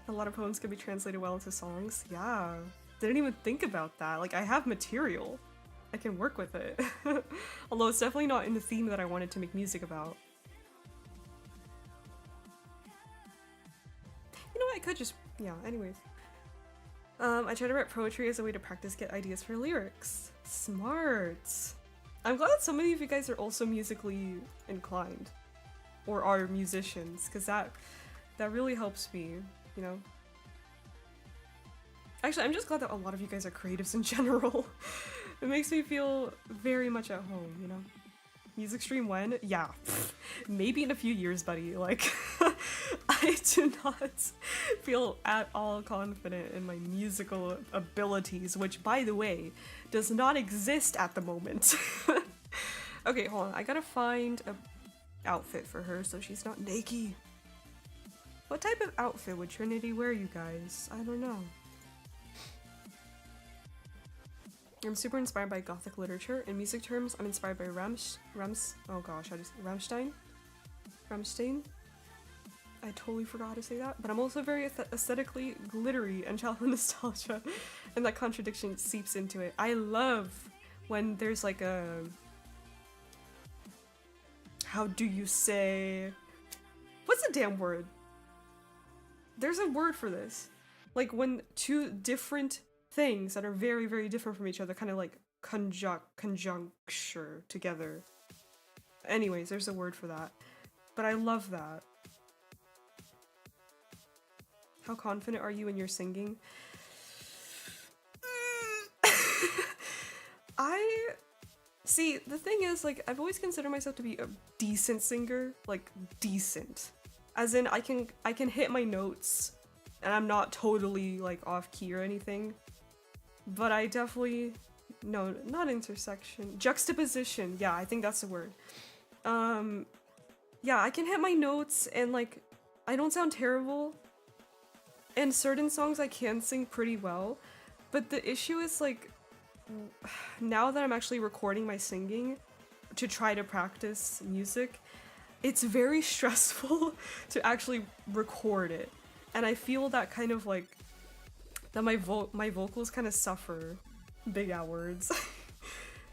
A lot of poems can be translated well into songs. Yeah. Didn't even think about that. Like, I have material. I can work with it. Although it's definitely not in the theme that I wanted to make music about. You know what? I could just... yeah, anyways. I try to write poetry as a way to practice, get ideas for lyrics. Smart. I'm glad that so many of you guys are also musically inclined. Or are musicians, because that really helps me, you know? Actually, I'm just glad that a lot of you guys are creatives in general. It makes me feel very much at home, you know? Music stream when? Yeah, maybe in a few years, buddy. Like, I do not feel at all confident in my musical abilities, which, by the way, does not exist at the moment. Okay, hold on. I gotta find a outfit for her so she's not naked. What type of outfit would Trinity wear, you guys? I don't know. I'm super inspired by Gothic literature. In music terms, I'm inspired by Rammstein? Rammstein? I totally forgot how to say that. But I'm also very aesthetically glittery and childhood nostalgia. And that contradiction seeps into it. I love when there's like a... How do you say... What's the damn word? There's a word for this. Like when two different things that are very, very different from each other kind of like conjuncture together. Anyways, there's a word for that. But I love that. How confident are you in your singing? See, the thing is, like, I've always considered myself to be a decent singer. Like, decent. As in, I can hit my notes, and I'm not totally, like, off key or anything. But I definitely... No, not intersection. Juxtaposition. Yeah, I think that's the word. Yeah, I can hit my notes, and, like, I don't sound terrible. And certain songs I can sing pretty well. But the issue is, like... Now that I'm actually recording my singing to try to practice music, it's very stressful to actually record it. And I feel that kind of like, that my vocals kind of suffer, big out words,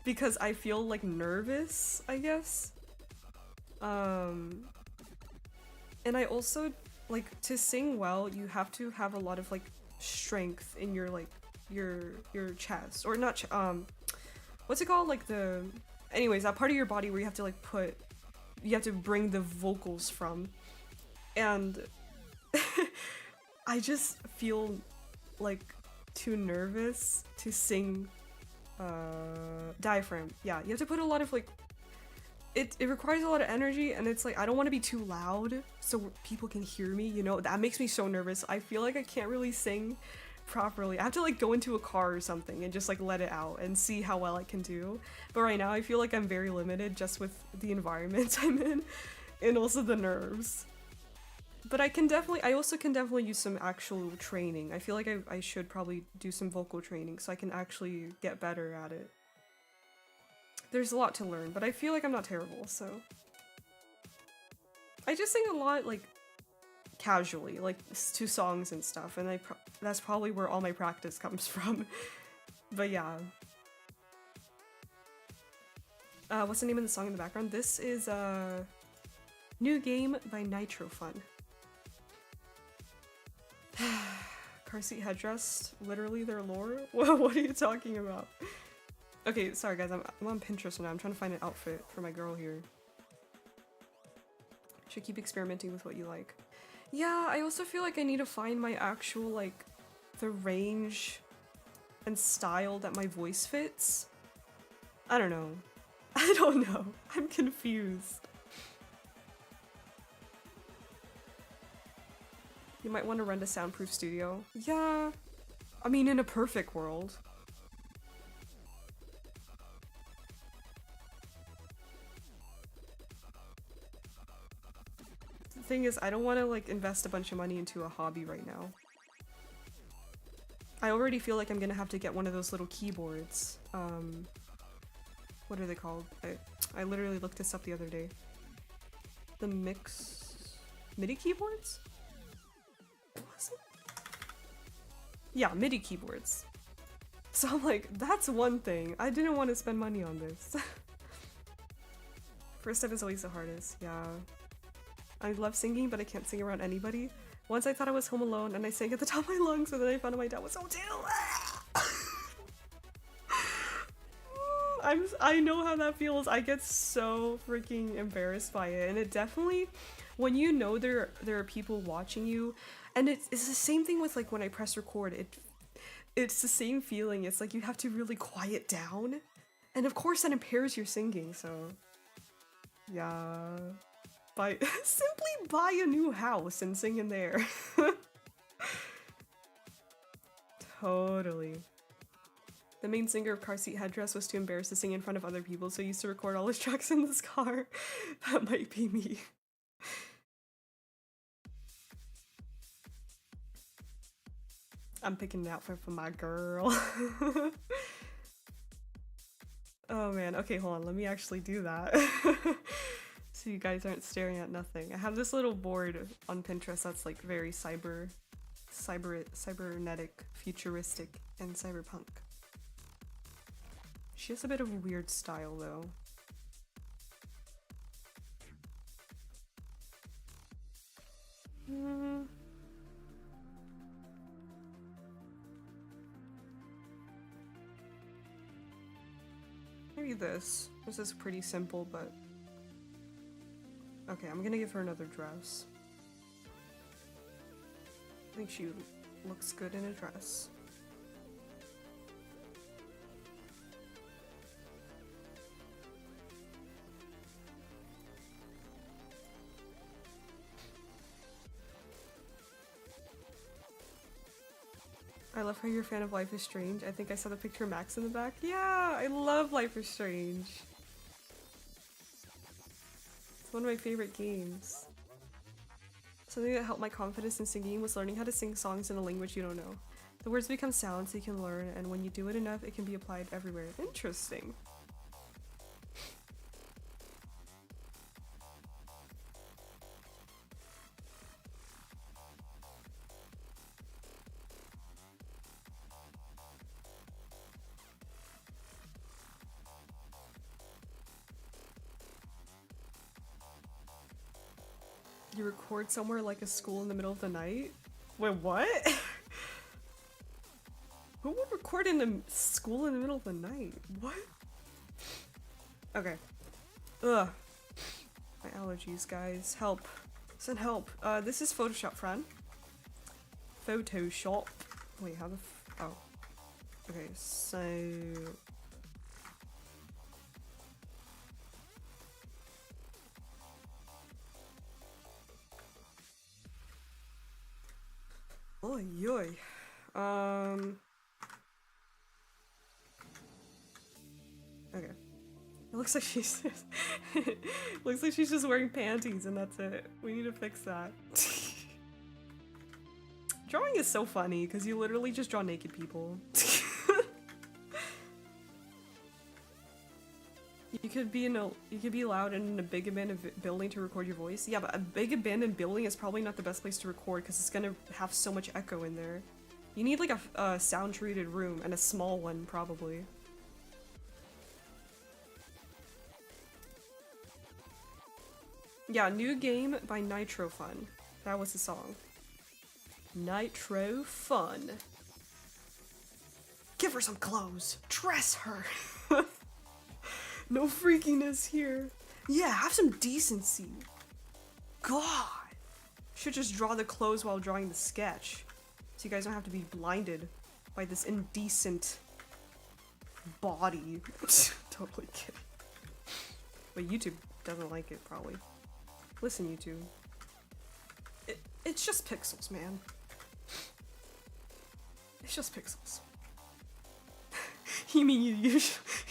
because I feel like nervous, I guess. And I also, like, to sing well, you have to have a lot of like strength in your like, your chest, or not what's it called, like the, anyways, that part of your body where you have to like you have to bring the vocals from, and I just feel like too nervous to sing diaphragm. Yeah, you have to put a lot of like, it requires a lot of energy, and it's like I don't want to be too loud so people can hear me, you know. That makes me so nervous. I feel like I can't really sing properly. I have to like go into a car or something and just like let it out and see how well I can do. But right now I feel like I'm very limited just with the environment I'm in and also the nerves. But I also can definitely use some actual training. I feel like I should probably do some vocal training so I can actually get better at it. There's a lot to learn, but I feel like I'm not terrible, so. I just sing a lot like casually, like to songs and stuff, and that's probably where all my practice comes from. But yeah. What's the name of the song in the background? This is New Game by Nitro Fun. Car seat headrest, literally their lore? What are you talking about? Okay, sorry guys, I'm on Pinterest now. I'm trying to find an outfit for my girl here. Should keep experimenting with what you like. Yeah, I also feel like I need to find my actual, like, the range and style that my voice fits. I don't know. I don't know. I'm confused. You might want to rent a soundproof studio. Yeah. I mean, in a perfect world. The thing is, I don't want to like invest a bunch of money into a hobby right now. I already feel like I'm gonna have to get one of those little keyboards. What are they called? I literally looked this up the other day. The MIDI keyboards? Was it? Yeah, MIDI keyboards. So I'm like, that's one thing. I didn't want to spend money on this. First step is always the hardest, yeah. I love singing, but I can't sing around anybody. Once I thought I was home alone and I sang at the top of my lungs, and then I found out my dad was home too. I know how that feels. I get so freaking embarrassed by it, and it definitely, when you know there are people watching you, and it's the same thing with like when I press record. It's the same feeling. It's like you have to really quiet down, and of course that impairs your singing. So Yeah. Buy simply buy a new house and sing in there. Totally. The main singer of Car Seat Headdress was too embarrassed to sing in front of other people, so he used to record all his tracks in this car. That might be me. I'm picking an outfit for my girl. Oh man, okay, hold on, let me actually do that. So you guys aren't staring at nothing. I have this little board on Pinterest that's like very cybernetic, futuristic, and cyberpunk. She has a bit of a weird style though. Maybe this. This is pretty simple, but... Okay, I'm gonna give her another dress. I think she looks good in a dress. I love how you're a fan of Life is Strange. I think I saw the picture of Max in the back. Yeah, I love Life is Strange. It's one of my favorite games. Something that helped my confidence in singing was learning how to sing songs in a language you don't know. The words become sounds you can learn, and when you do it enough, it can be applied everywhere. Interesting. You record somewhere like a school in the middle of the night? Wait, what? Who would record in a school in the middle of the night? What? Okay. Ugh. My allergies, guys. Help. Send help. This is Photoshop, friend. Photoshop. Wait, how the oh. Okay, so... Oy, oy. Okay. It looks like she's just looks like she's just wearing panties and that's it. We need to fix that. Drawing is so funny because you literally just draw naked people. You could be loud and in a big abandoned building to record your voice. Yeah, but a big abandoned building is probably not the best place to record because it's gonna have so much echo in there. You need like a sound treated room and a small one probably. Yeah, New Game by Nitro Fun. That was the song. Nitro Fun. Give her some clothes. Dress her. No freakiness here. Yeah, have some decency. God. Should just draw the clothes while drawing the sketch. So you guys don't have to be blinded by this indecent body. Totally kidding. But YouTube doesn't like it, probably. Listen, YouTube. It's just pixels, man. It's just pixels. You mean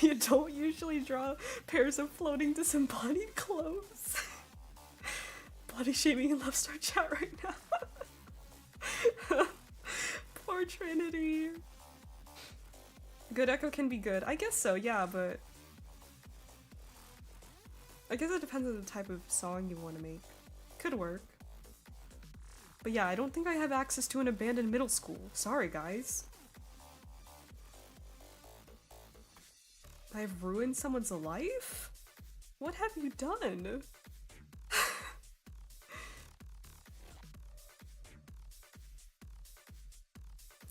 you don't usually draw pairs of floating disembodied clothes? Body shaming in Love Star chat right now. Poor Trinity. Good echo can be good. I guess so, yeah, but... I guess it depends on the type of song you want to make. Could work. But yeah, I don't think I have access to an abandoned middle school. Sorry, guys. I've ruined someone's life? What have you done?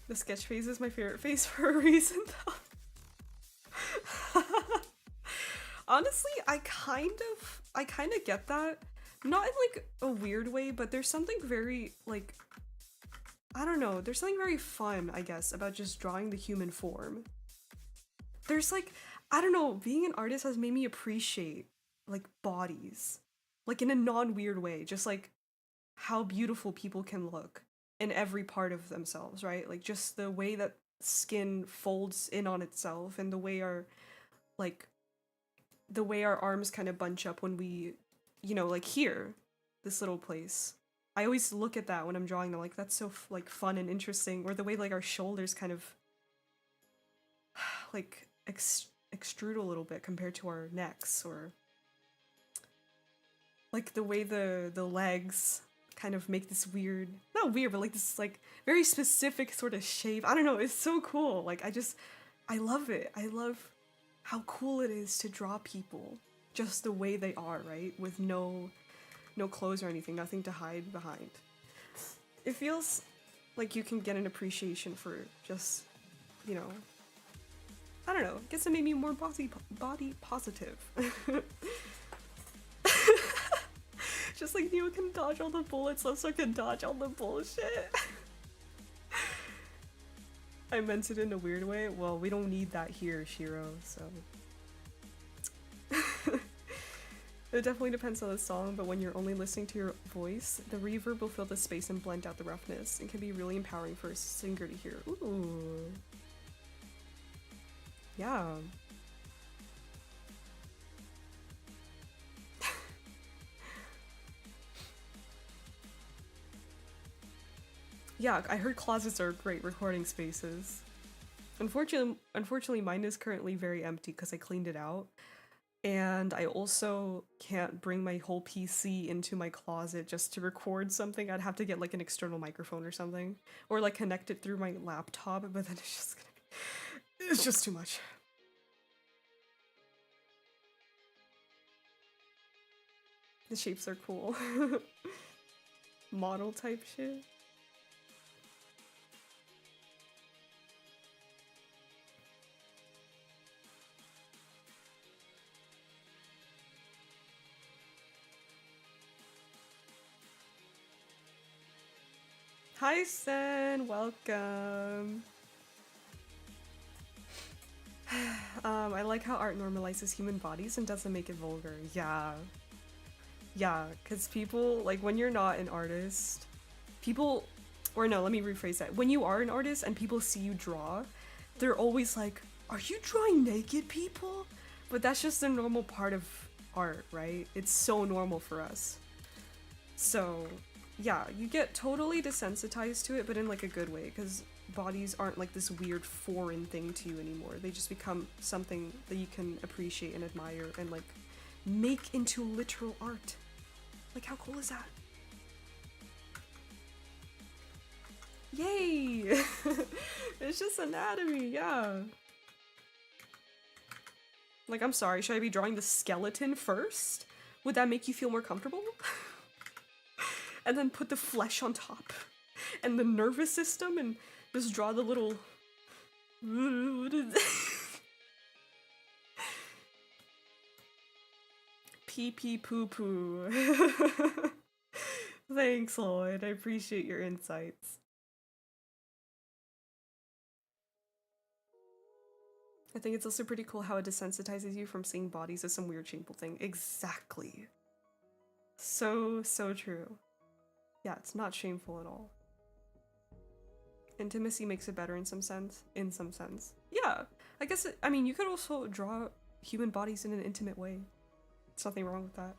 The sketch phase is my favorite phase for a reason, though. Honestly, I kind of get that. Not in like a weird way, but there's something very like, I don't know, there's something very fun, I guess, about just drawing the human form. There's like, I don't know, being an artist has made me appreciate like bodies, like in a non-weird way, just like how beautiful people can look in every part of themselves, right? Like just the way that skin folds in on itself and like the way our arms kind of bunch up when we, you know, like here, this little place. I always look at that when I'm drawing them, like that's so like fun and interesting. Or the way like our shoulders kind of like extrude a little bit compared to our necks, or like the way the legs kind of make this weird, not weird, but like this like very specific sort of shape. I don't know, it's so cool. Like I love it. I love how cool it is to draw people just the way they are, right? With no clothes or anything, nothing to hide behind. It feels like you can get an appreciation for just, you know, I don't know, I guess it made me more body positive. Just like Neo can dodge all the bullets, Lobster can dodge all the bullshit. I meant it in a weird way. Well, we don't need that here, Shiro, so. It definitely depends on the song, but when you're only listening to your voice, the reverb will fill the space and blend out the roughness, and can be really empowering for a singer to hear. Ooh. Yeah. Yeah, I heard closets are great recording spaces. Unfortunately, mine is currently very empty because I cleaned it out. And I also can't bring my whole PC into my closet just to record something. I'd have to get like an external microphone or something. Or like connect it through my laptop, but then it's just too much. The shapes are cool. Model type shit. Hi Sen, welcome. I like how art normalizes human bodies and doesn't make it vulgar. Yeah. Yeah, because people, like when you're not an artist, people, or no, let me rephrase that. When you are an artist and people see you draw, they're always like, are you drawing naked people? But that's just a normal part of art, right? It's so normal for us. So, yeah, you get totally desensitized to it, but in like a good way, because bodies aren't like this weird foreign thing to you anymore. They just become something that you can appreciate and admire and like make into literal art. Like, how cool is that? Yay! It's just anatomy, yeah. Like, I'm sorry, should I be drawing the skeleton first? Would that make you feel more comfortable? And then put the flesh on top? And the nervous system and just draw the little... What is Pee pee poo poo. Thanks, Lloyd. I appreciate your insights. I think it's also pretty cool how it desensitizes you from seeing bodies as some weird shameful thing. Exactly. So true. Yeah, it's not shameful at all. Intimacy makes it better in some sense. Yeah, I guess, I mean, you could also draw human bodies in an intimate way. There's nothing wrong with that.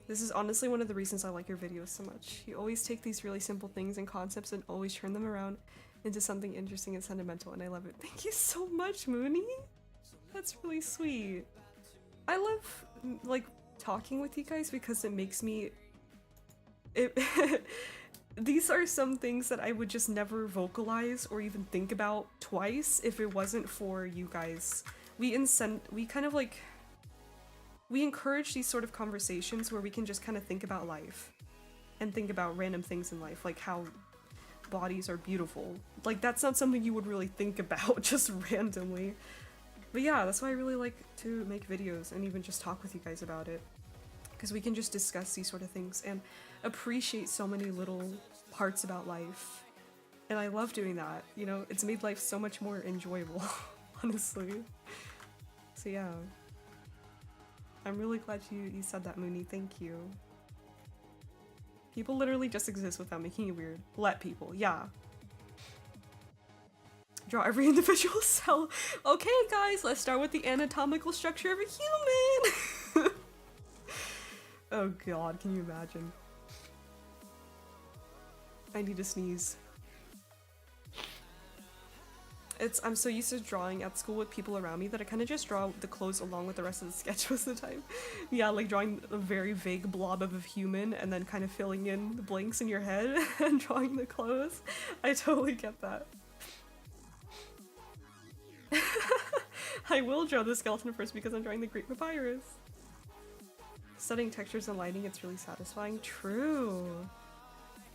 This is honestly one of the reasons I like your videos so much. You always take these really simple things and concepts and always turn them around into something interesting and sentimental, and I love it. Thank you so much, Mooney! That's really sweet. I love, like, talking with you guys because it makes me... These are some things that I would just never vocalize or even think about twice if it wasn't for you guys. We kind of like... We encourage these sort of conversations where we can just kind of think about life. And think about random things in life, like how bodies are beautiful. Like, that's not something you would really think about just randomly. But yeah, that's why I really like to make videos and even just talk with you guys about it. Because we can just discuss these sort of things and appreciate so many little parts about life. And I love doing that, you know? It's made life so much more enjoyable, honestly. So yeah. I'm really glad you said that, Mooney. Thank you. People literally just exist without making it weird. Let people, yeah. Draw every individual cell. Okay, guys, let's start with the anatomical structure of a human. Oh god, can you imagine? I need to sneeze. I'm so used to drawing at school with people around me that I kind of just draw the clothes along with the rest of the sketch most of the time. Yeah, like drawing a very vague blob of a human and then kind of filling in the blanks in your head and drawing the clothes. I totally get that. I will draw the skeleton first because I'm drawing the Great Papyrus. Studying textures and lighting, it's really satisfying. True.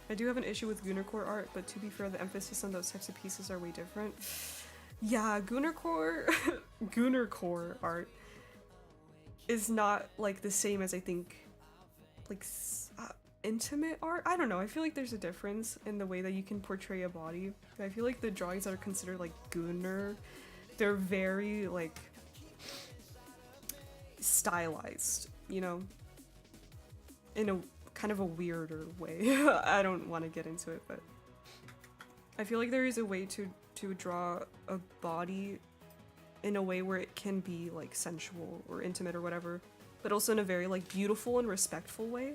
I do have an issue with Gunnercore art, but to be fair, the emphasis on those types of pieces are way different. Yeah, Gunnercore art is not like the same as I think like intimate art. I don't know, I feel like there's a difference in the way that you can portray a body. I feel like the drawings that are considered like Gunner, they're very like stylized, you know, in a kind of a weirder way. I don't want to get into it, but I feel like there is a way to draw a body in a way where it can be like sensual or intimate or whatever, but also in a very like beautiful and respectful way.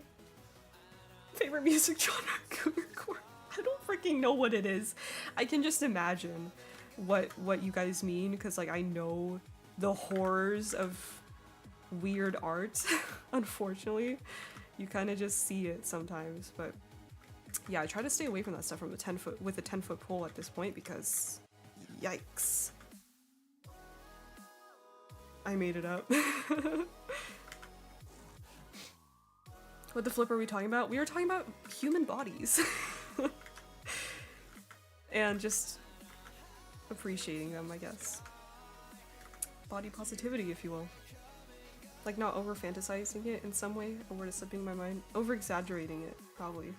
Favorite music genre? Gunnercore. I don't freaking know what it is. I can just imagine what you guys mean, because like I know the horrors of weird art. Unfortunately, you kind of just see it sometimes, but yeah, I try to stay away from that stuff from a 10-foot pole at this point because yikes. I made it up. What the flip are we talking about? We were talking about human bodies. And just appreciating them, I guess. Body positivity, if you will. Like, not over-fantasizing it in some way, or word is slipping my mind. Over-exaggerating it, probably.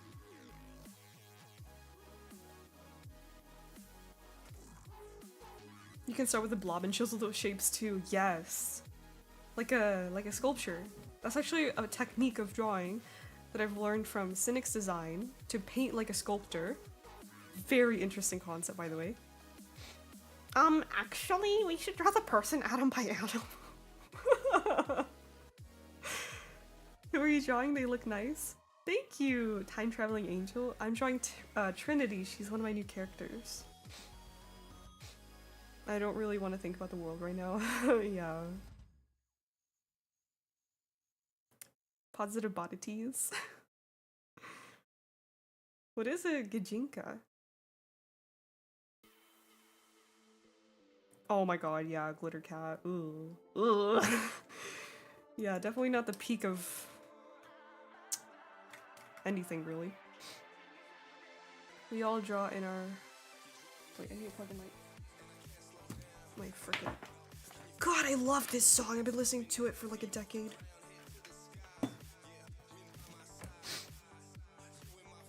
You can start with a blob and chisel those shapes too, yes! Like a sculpture. That's actually a technique of drawing that I've learned from Cynic's design, to paint like a sculptor. Very interesting concept, by the way. Actually, we should draw the person atom by atom. Who are you drawing? They look nice. Thank you, Time Traveling Angel. I'm drawing Trinity. She's one of my new characters. I don't really want to think about the world right now. Yeah. Positive bodities. What is a Gajinka? Oh my god, yeah, glitter cat. Ooh. Ugh. Yeah, definitely not the peak of anything, really. We all draw in our... Wait, I need to plug in my frickin'... God, I love this song! I've been listening to it for like a decade.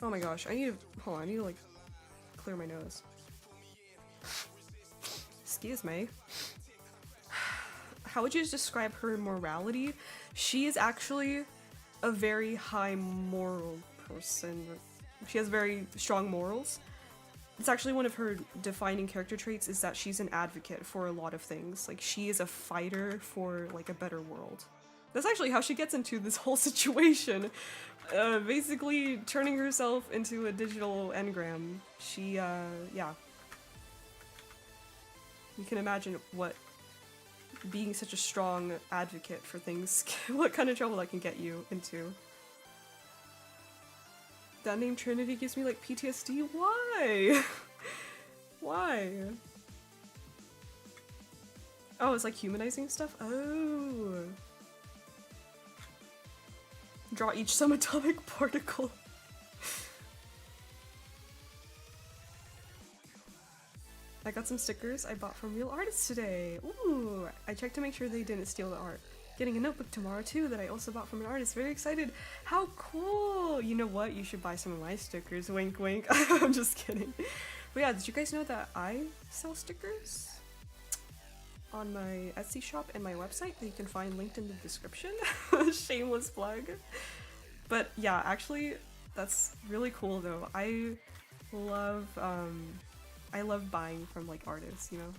Oh my gosh, I need to... Hold on, I need to like clear my nose. Excuse me. How would you describe her morality? She is actually a very high moral person. She has very strong morals. It's actually one of her defining character traits is that she's an advocate for a lot of things. Like, she is a fighter for like a better world. That's actually how she gets into this whole situation. Basically turning herself into a digital engram. She, yeah. You can imagine what being such a strong advocate for things, what kind of trouble that can get you into. That name Trinity gives me like PTSD? Why? Why? Oh, it's like humanizing stuff? Oh. Draw each subatomic particle. I got some stickers I bought from real artists today. Ooh, I checked to make sure they didn't steal the art. Getting a notebook tomorrow too that I also bought from an artist. Very excited. How cool! You know what? You should buy some of my stickers. Wink wink. I'm just kidding. But yeah, did you guys know that I sell stickers? on my Etsy shop and my website that you can find linked in the description. Shameless plug. But yeah, actually, that's really cool though. I love buying from like artists, you know?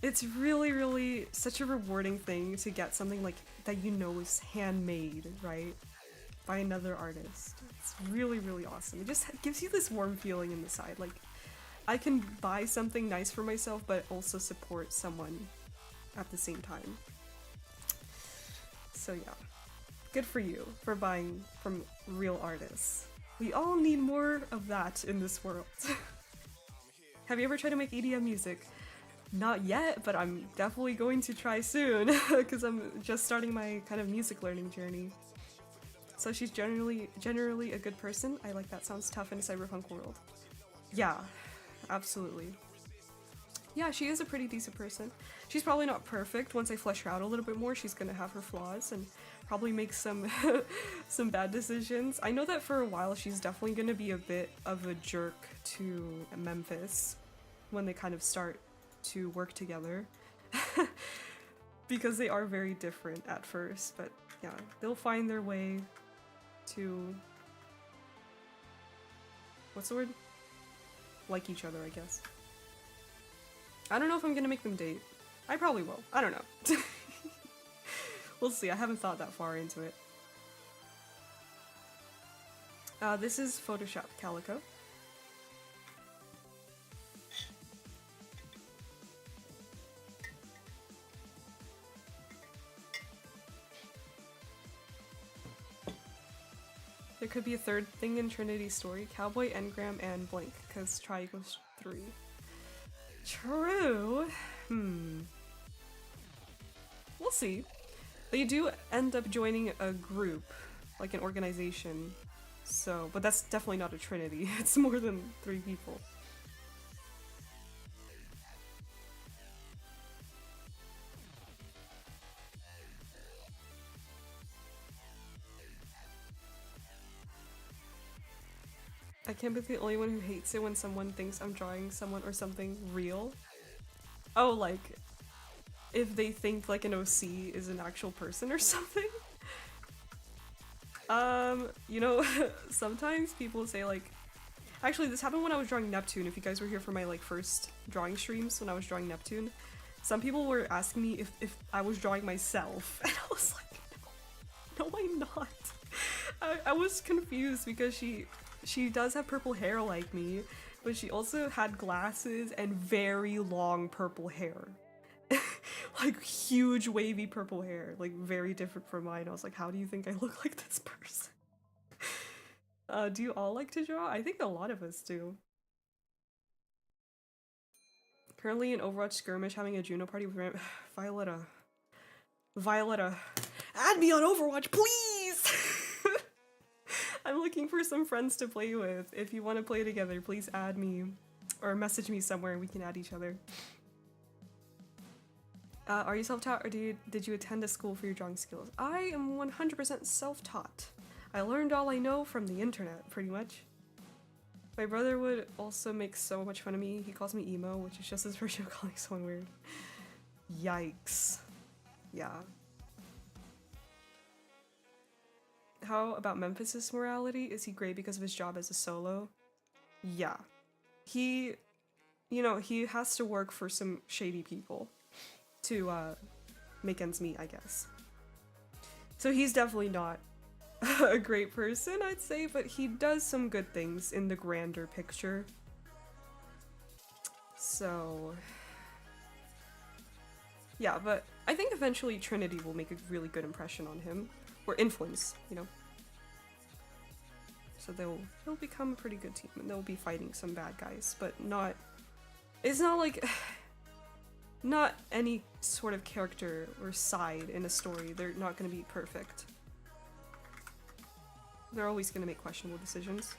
It's really such a rewarding thing to get something like that you know is handmade, right? By another artist. It's really awesome. It just gives you this warm feeling in the side. Like, I can buy something nice for myself, but also support someone at the same time. So yeah, good for you for buying from real artists. We all need more of that in this world. Have you ever tried to make EDM music? Not yet, but I'm definitely going to try soon, because I'm just starting my kind of music learning journey. So she's generally a good person. I like that. Sounds tough in a cyberpunk world. Yeah, absolutely. Yeah, she is a pretty decent person. She's probably not perfect. Once I flesh her out a little bit more, she's gonna have her flaws and probably make some some bad decisions. I know that for a while she's definitely gonna be a bit of a jerk to Memphis when they kind of start to work together. Because they are very different at first, but yeah, they'll find their way to, what's the word? Like each other, I guess. I don't know if I'm gonna make them date. I probably will. I don't know. We'll see. I haven't thought that far into it. This is Photoshop Calico. There could be a third thing in Trinity's story. Cowboy, engram, and blank, because try equals 3. True. We'll see. They do end up joining a group, like an organization. So, but that's definitely not a Trinity. It's more than 3 people. I can't be the only one who hates it when someone thinks I'm drawing someone or something real. Oh, like, if they think like an OC is an actual person or something? You know, sometimes people say like, actually this happened when I was drawing Neptune. If you guys were here for my like first drawing streams when I was drawing Neptune, some people were asking me if I was drawing myself, and I was like, no I'm not. I was confused because she does have purple hair like me, but she also had glasses and very long purple hair. Like huge wavy purple hair, like very different from mine. I was like, how do you think I look like this person? Do you all like to draw? I think a lot of us do. Currently in Overwatch skirmish having a Juno party with Violetta. Violetta. Add me on Overwatch, please! I'm looking for some friends to play with. If you want to play together, please add me. Or message me somewhere and we can add each other. Are you self-taught or did you attend a school for your drawing skills? I am 100% self-taught. I learned all I know from the internet, pretty much. My brother would also make so much fun of me. He calls me emo, which is just his version of calling someone weird. Yikes. Yeah. How about Memphis's morality? Is he great because of his job as a solo? Yeah. He, you know, he has to work for some shady people to make ends meet, I guess. So he's definitely not a great person, I'd say, but he does some good things in the grander picture. So yeah, but I think eventually Trinity will make a really good impression on him. Or influence, you know. So they'll become a pretty good team and they'll be fighting some bad guys, but not, it's not like, not any sort of character or side in a story. They're not going to be perfect. They're always going to make questionable decisions.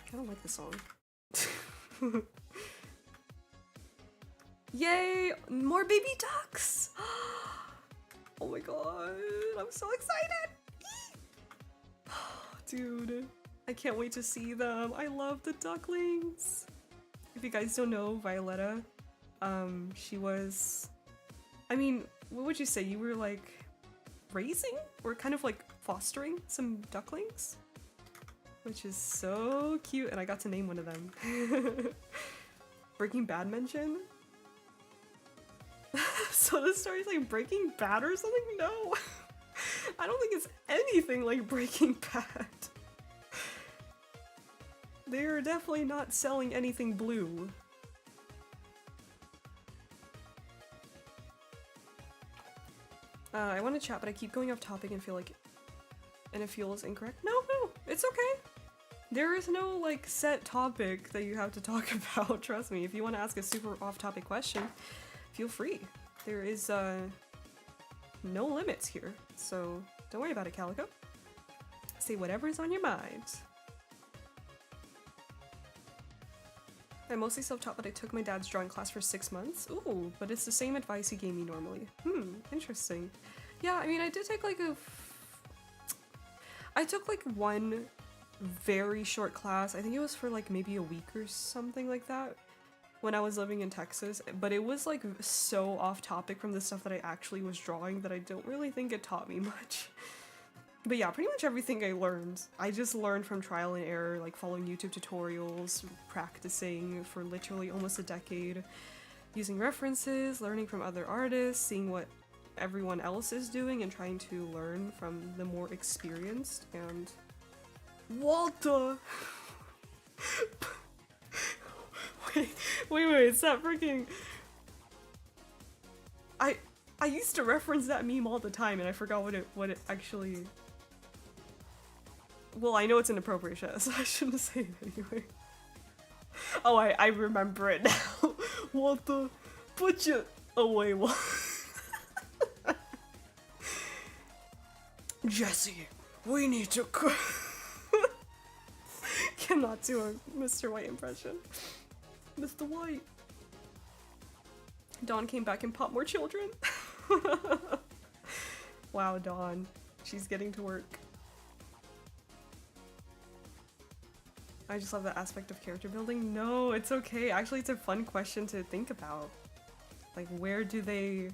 I don't like the song. Yay! More baby ducks! Oh my god, I'm so excited! Dude, I can't wait to see them. I love the ducklings. If you guys don't know, Violetta, She was, I mean, what would you say? You were like raising or kind of like fostering some ducklings? Which is so cute, and I got to name one of them. Breaking Bad mention? So the story's like Breaking Bad or something? No. I don't think it's anything like Breaking Bad. They're definitely not selling anything blue. I want to chat, but I keep going off topic and it feels incorrect. No, it's okay. There is no like set topic that you have to talk about. Trust me. If you want to ask a super off-topic question, feel free. There is no limits here, so don't worry about it, Calico. Say whatever is on your mind. I'm mostly self-taught, but I took my dad's drawing class for 6 months. Ooh, but it's the same advice he gave me normally. Interesting. Yeah, I mean, I did take like I took like one very short class. I think it was for like maybe a week or something like that when I was living in Texas, but it was like so off topic from the stuff that I actually was drawing that I don't really think it taught me much. But yeah, pretty much everything I learned, I just learned from trial and error, like following YouTube tutorials, practicing for literally almost a decade, using references, learning from other artists, seeing what everyone else is doing and trying to learn from the more experienced. And Walter! wait, it's that freaking... I used to reference that meme all the time and I forgot what it actually... Well, I know it's inappropriate shit, so I shouldn't say it anyway. Oh, I remember it now. Walter, put your away. Jesse, we need to cannot do a Mr. White impression. Mr. White. Dawn came back and popped more children. Wow, Dawn. She's getting to work. I just love that aspect of character building. No, it's okay. Actually, it's a fun question to think about. Like, where do they...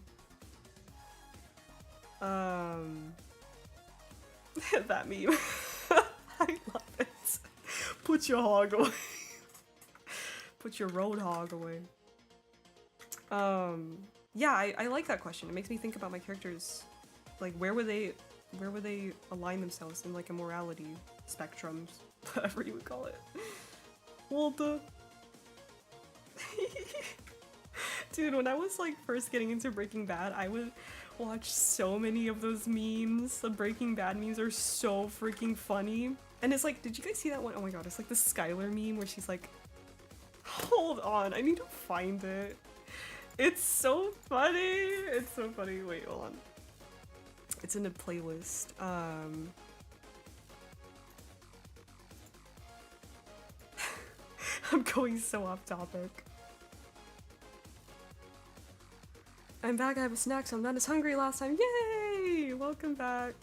that meme. I love it. Put your hog away. Put your road hog away. Yeah, I like that question. It makes me think about my characters. Like, where would they align themselves in like a morality spectrum, whatever you would call it. Walter. Dude, when I was like first getting into Breaking Bad, I would watch so many of those memes. The Breaking Bad memes are so freaking funny. And it's like, did you guys see that one? Oh my god, it's like the Skylar meme where she's like, hold on, I need to find it. It's so funny. It's so funny. Wait, hold on. It's in a playlist. I'm going so off topic. I'm back, I have a snack, so I'm not as hungry last time. Yay! Welcome back.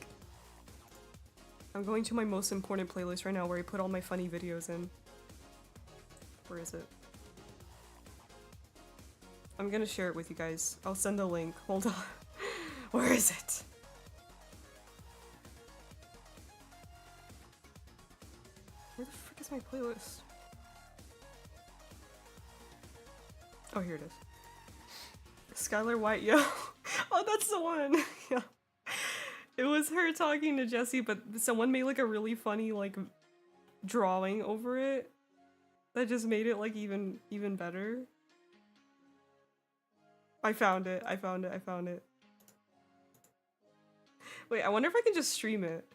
I'm going to my most important playlist right now where I put all my funny videos in. Where is it? I'm gonna share it with you guys. I'll send a link. Hold on. Where is it? Where the frick is my playlist? Oh, here it is. Skylar White, yo. Oh, that's the one. Yeah. It was her talking to Jesse, but someone made like a really funny like drawing over it that just made it like even better. I found it. Wait, I wonder if I can just stream it.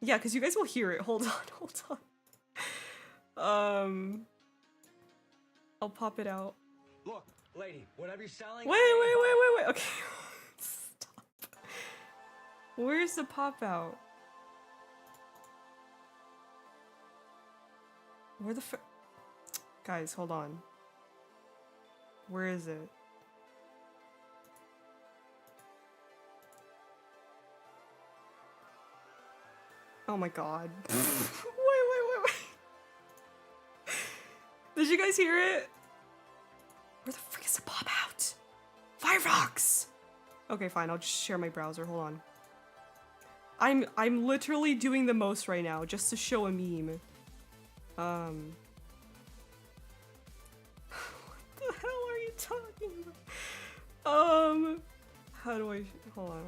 Yeah, because you guys will hear it. Hold on. I'll pop it out. Look, lady, whatever you're selling. Wait. Okay. Stop. Where's the pop out? Where the Guys, hold on. Where is it? Oh my god. Wait. Did you guys hear it? Where the frick is the Firefox! Okay, fine, I'll just share my browser, hold on. I'm literally doing the most right now, just to show a meme. What the hell are you talking about? How do I, hold on.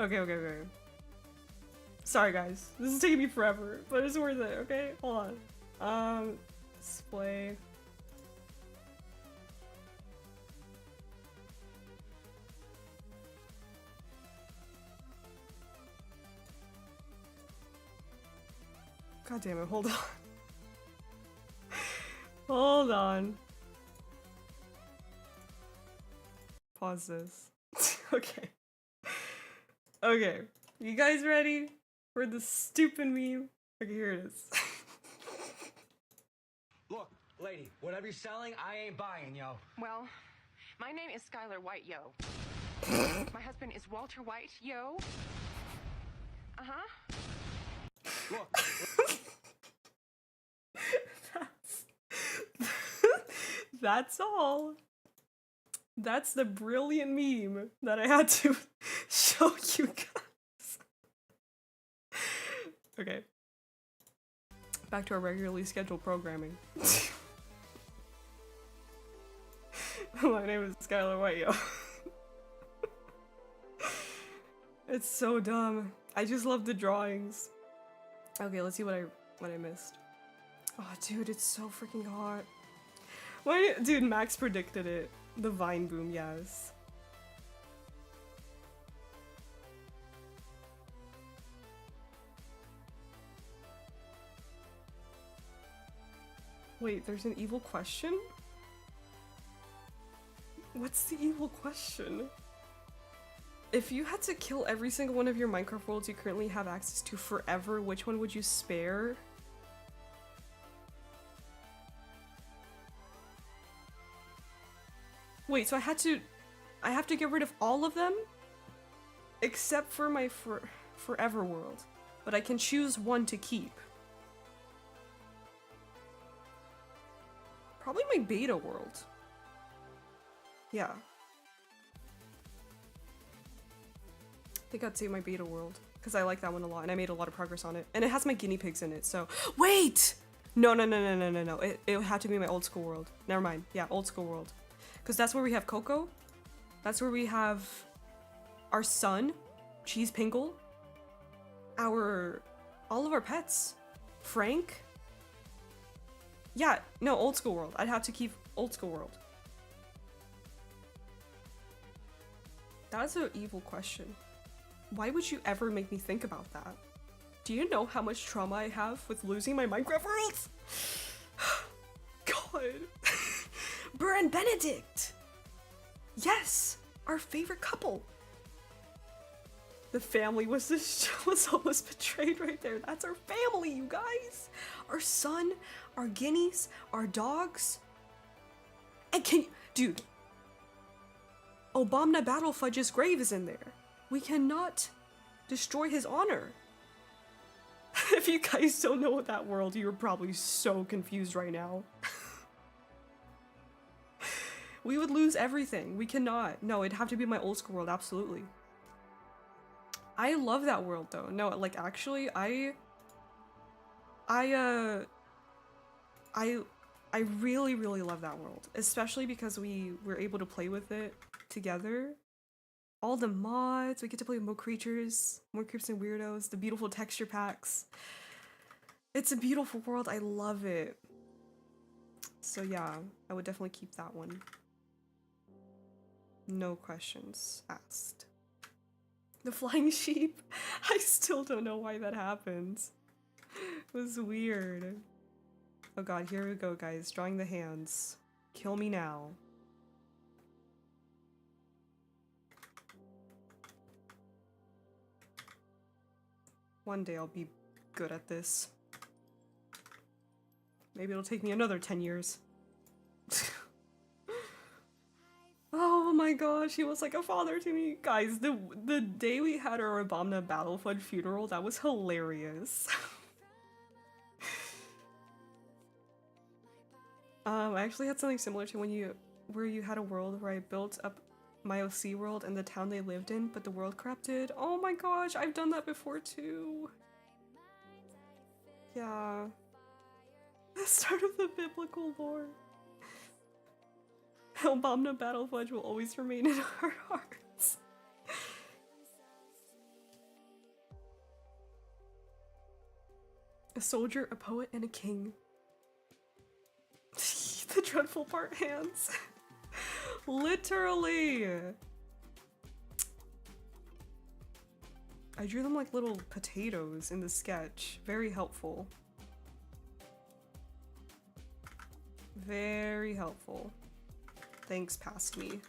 Okay. Sorry guys, this is taking me forever, but it's worth it, okay? Hold on. Display. God damn it, hold on. Hold on. Pause this. Okay. Okay. You guys ready for the stupid meme? Okay, here it is. Look, lady, whatever you're selling, I ain't buying, yo. Well, my name is Skylar White, yo. My husband is Walter White, yo. Uh-huh. Look. That's all. That's the brilliant meme that I had to show you guys. Okay. Back to our regularly scheduled programming. My name is Skylar White, yo. It's so dumb. I just love the drawings. Okay, let's see what I missed. Oh, dude, it's so freaking hot. Why, dude, Max predicted it. The Vine boom, yes. Wait, there's an evil question? What's the evil question? If you had to kill every single one of your Minecraft worlds you currently have access to forever, which one would you spare? Wait, so I have to get rid of all of them? Except for my forever world. But I can choose one to keep. Probably my beta world. Yeah. I think I'd say my beta world. Because I like that one a lot and I made a lot of progress on it. And it has my guinea pigs in it, so... Wait! No. It would have to be my old school world. Never mind. Yeah, old school world. Because that's where we have Coco. That's where we have our son, Cheese Pingle. All of our pets. Frank. Yeah, no, old school world. I'd have to keep old school world. That's an evil question. Why would you ever make me think about that? Do you know how much trauma I have with losing my Minecraft worlds? God. Burr and Benedict! Yes! Our favorite couple! The family was almost betrayed right there. That's our family, you guys! Our son, our guineas, our dogs. And dude. Obama Battlefudge's grave is in there. We cannot destroy his honor. If you guys don't know that world, you're probably so confused right now. We would lose everything. We cannot. No, it'd have to be my old school world, absolutely. I love that world though. No, like actually, I really, really love that world. Especially because we were able to play with it together. All the mods, we get to play with more creatures, more creeps and weirdos, the beautiful texture packs. It's a beautiful world, I love it. So yeah, I would definitely keep that one. No questions asked. The flying sheep? I still don't know why that happens. It was weird. Oh god, here we go guys, drawing the hands. Kill me now. One day I'll be good at this. Maybe it'll take me another 10 years. Oh my gosh, he was like a father to me. Guys, the day we had our Obama Battlefudge funeral, that was hilarious. I actually had something similar to where you had a world where I built up my OC world and the town they lived in, but the world corrupted. Oh my gosh, I've done that before too. Yeah. The start of the biblical lore. Albomna Battle Fudge will always remain in our hearts. A soldier, a poet, and a king. The dreadful part, hands. Literally! I drew them like little potatoes in the sketch. Very helpful. Very helpful. Thanks, past me.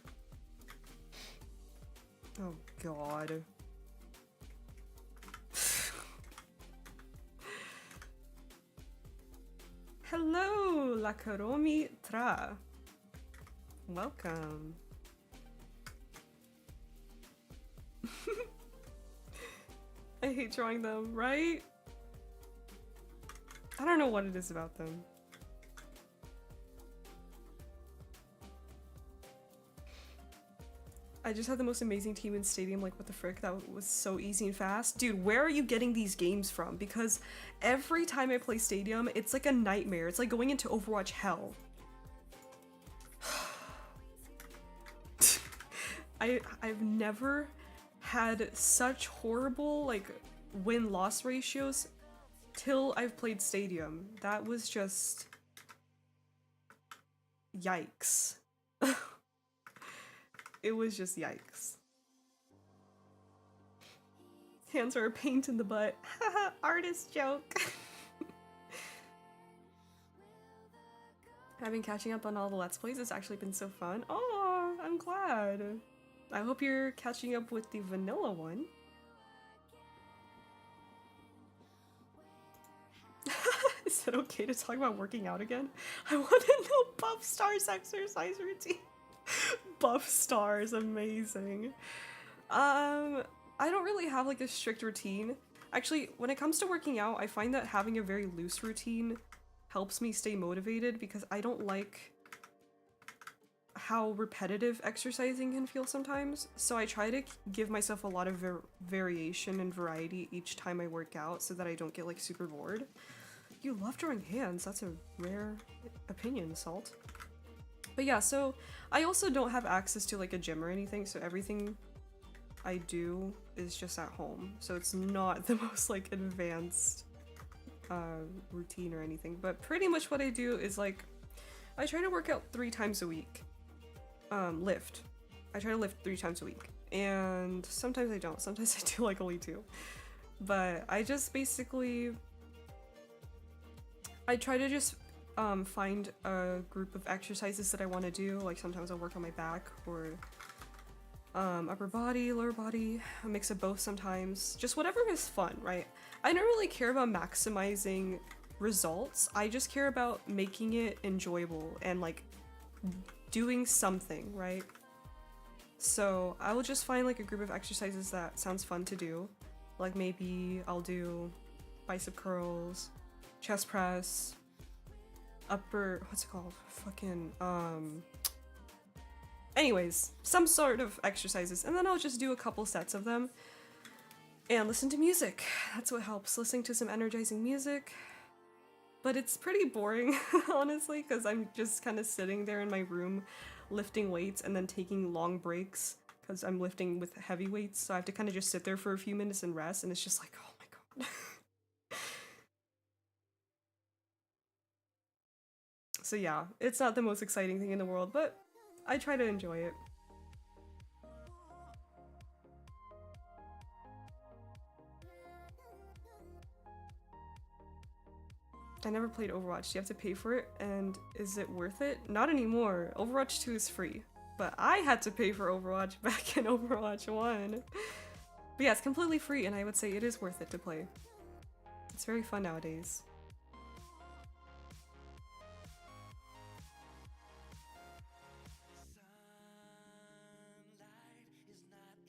Oh god. Hello, La Karomi Tra. Welcome. I hate drawing them, right? I don't know what it is about them. I just had the most amazing team in Stadium, like what the frick, that was so easy and fast. Dude, where are you getting these games from? Because every time I play Stadium, it's like a nightmare. It's like going into Overwatch hell. I've never had such horrible like win-loss ratios till I've played Stadium. That was just yikes. It was just yikes. Hands are a paint in the butt. Haha, artist joke. I've been catching up on all the Let's Plays. It's actually been so fun. Oh, I'm glad. I hope you're catching up with the vanilla one. Is it okay to talk about working out again? I want to know Buff Star's exercise routine. Buff Stars, amazing. I don't really have like a strict routine. Actually, when it comes to working out, I find that having a very loose routine helps me stay motivated because I don't like how repetitive exercising can feel sometimes. So I try to give myself a lot of variation and variety each time I work out so that I don't get like super bored. You love drawing hands, that's a rare opinion, Salt. But yeah, so I also don't have access to like a gym or anything, so everything I do is just at home. So it's not the most like advanced routine or anything, but pretty much what I do is like, I try to work out 3 times a week. Lift. I try to lift 3 times a week. And sometimes I don't, sometimes I do like only 2. But I just basically, I try to just find a group of exercises that I want to do. Like sometimes I'll work on my back or upper body, lower body, a mix of both sometimes. Just whatever is fun, right? I don't really care about maximizing results. I just care about making it enjoyable and like doing something, right? So I will just find like a group of exercises that sounds fun to do. Like maybe I'll do bicep curls, chest press, upper, what's it called? Fucking, anyways, some sort of exercises, and then I'll just do a couple sets of them and listen to music. That's what helps, listening to some energizing music. But it's pretty boring, honestly, because I'm just kind of sitting there in my room lifting weights and then taking long breaks because I'm lifting with heavy weights, so I have to kind of just sit there for a few minutes and rest, and it's just like, oh my god. So yeah, it's not the most exciting thing in the world, but I try to enjoy it. I never played Overwatch. Do you have to pay for it? And is it worth it? Not anymore. Overwatch 2 is free. But I had to pay for Overwatch back in Overwatch 1. But yeah, it's completely free, and I would say it is worth it to play. It's very fun nowadays.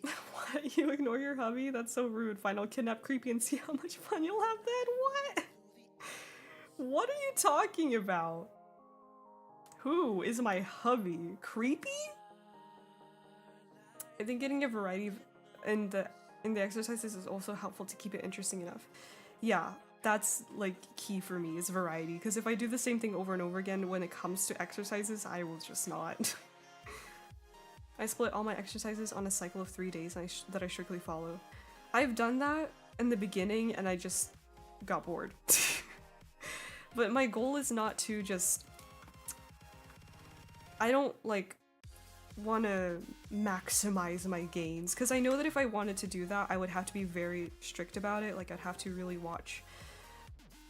What? You ignore your hubby? That's so rude. Fine, I'll kidnap Creepy and see how much fun you'll have then. What? What are you talking about? Who is my hubby? Creepy? I think getting a variety in the exercises is also helpful to keep it interesting enough. Yeah, that's like key for me is variety, because if I do the same thing over and over again when it comes to exercises, I will just not. I split all my exercises on a cycle of 3 days that I strictly follow. I've done that in the beginning and I just got bored. But my goal is not to just... I don't like want to maximize my gains, because I know that if I wanted to do that, I would have to be very strict about it. Like I'd have to really watch.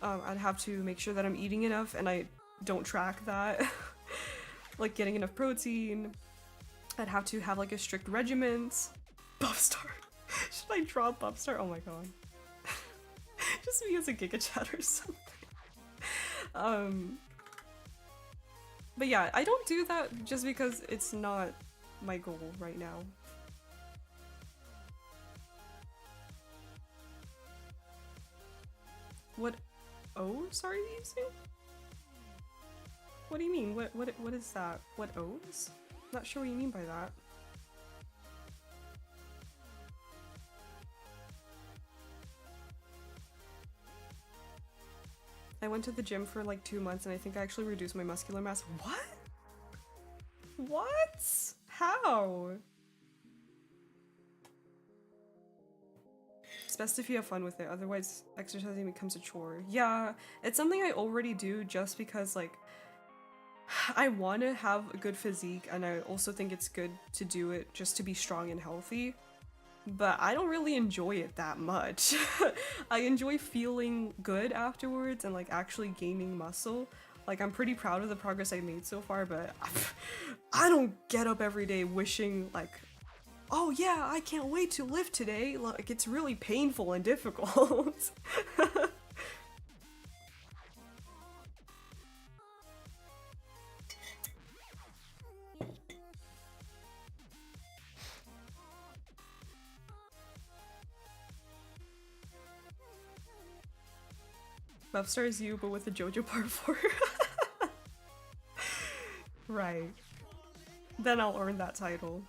I'd have to make sure that I'm eating enough and I don't track that. Like getting enough protein. I'd have to have like a strict regiment. Buffstar. Should I draw Buffstar? Oh my god. Just because of Giga Chat or something. But yeah, I don't do that just because it's not my goal right now. What O's are you using? What do you mean? What is that? What O's? Not sure what you mean by that. I went to the gym for like 2 months and I think I actually reduced my muscular mass. What? What? How? It's best if you have fun with it, otherwise exercising becomes a chore. Yeah, it's something I already do just because like I want to have a good physique, and I also think it's good to do it just to be strong and healthy. But I don't really enjoy it that much. I enjoy feeling good afterwards and like actually gaining muscle. Like I'm pretty proud of the progress I made so far, but I don't get up every day wishing like, oh yeah, I can't wait to lift today. Like it's really painful and difficult. Buffstar is you, but with the JoJo part 4. Right. Then I'll earn that title.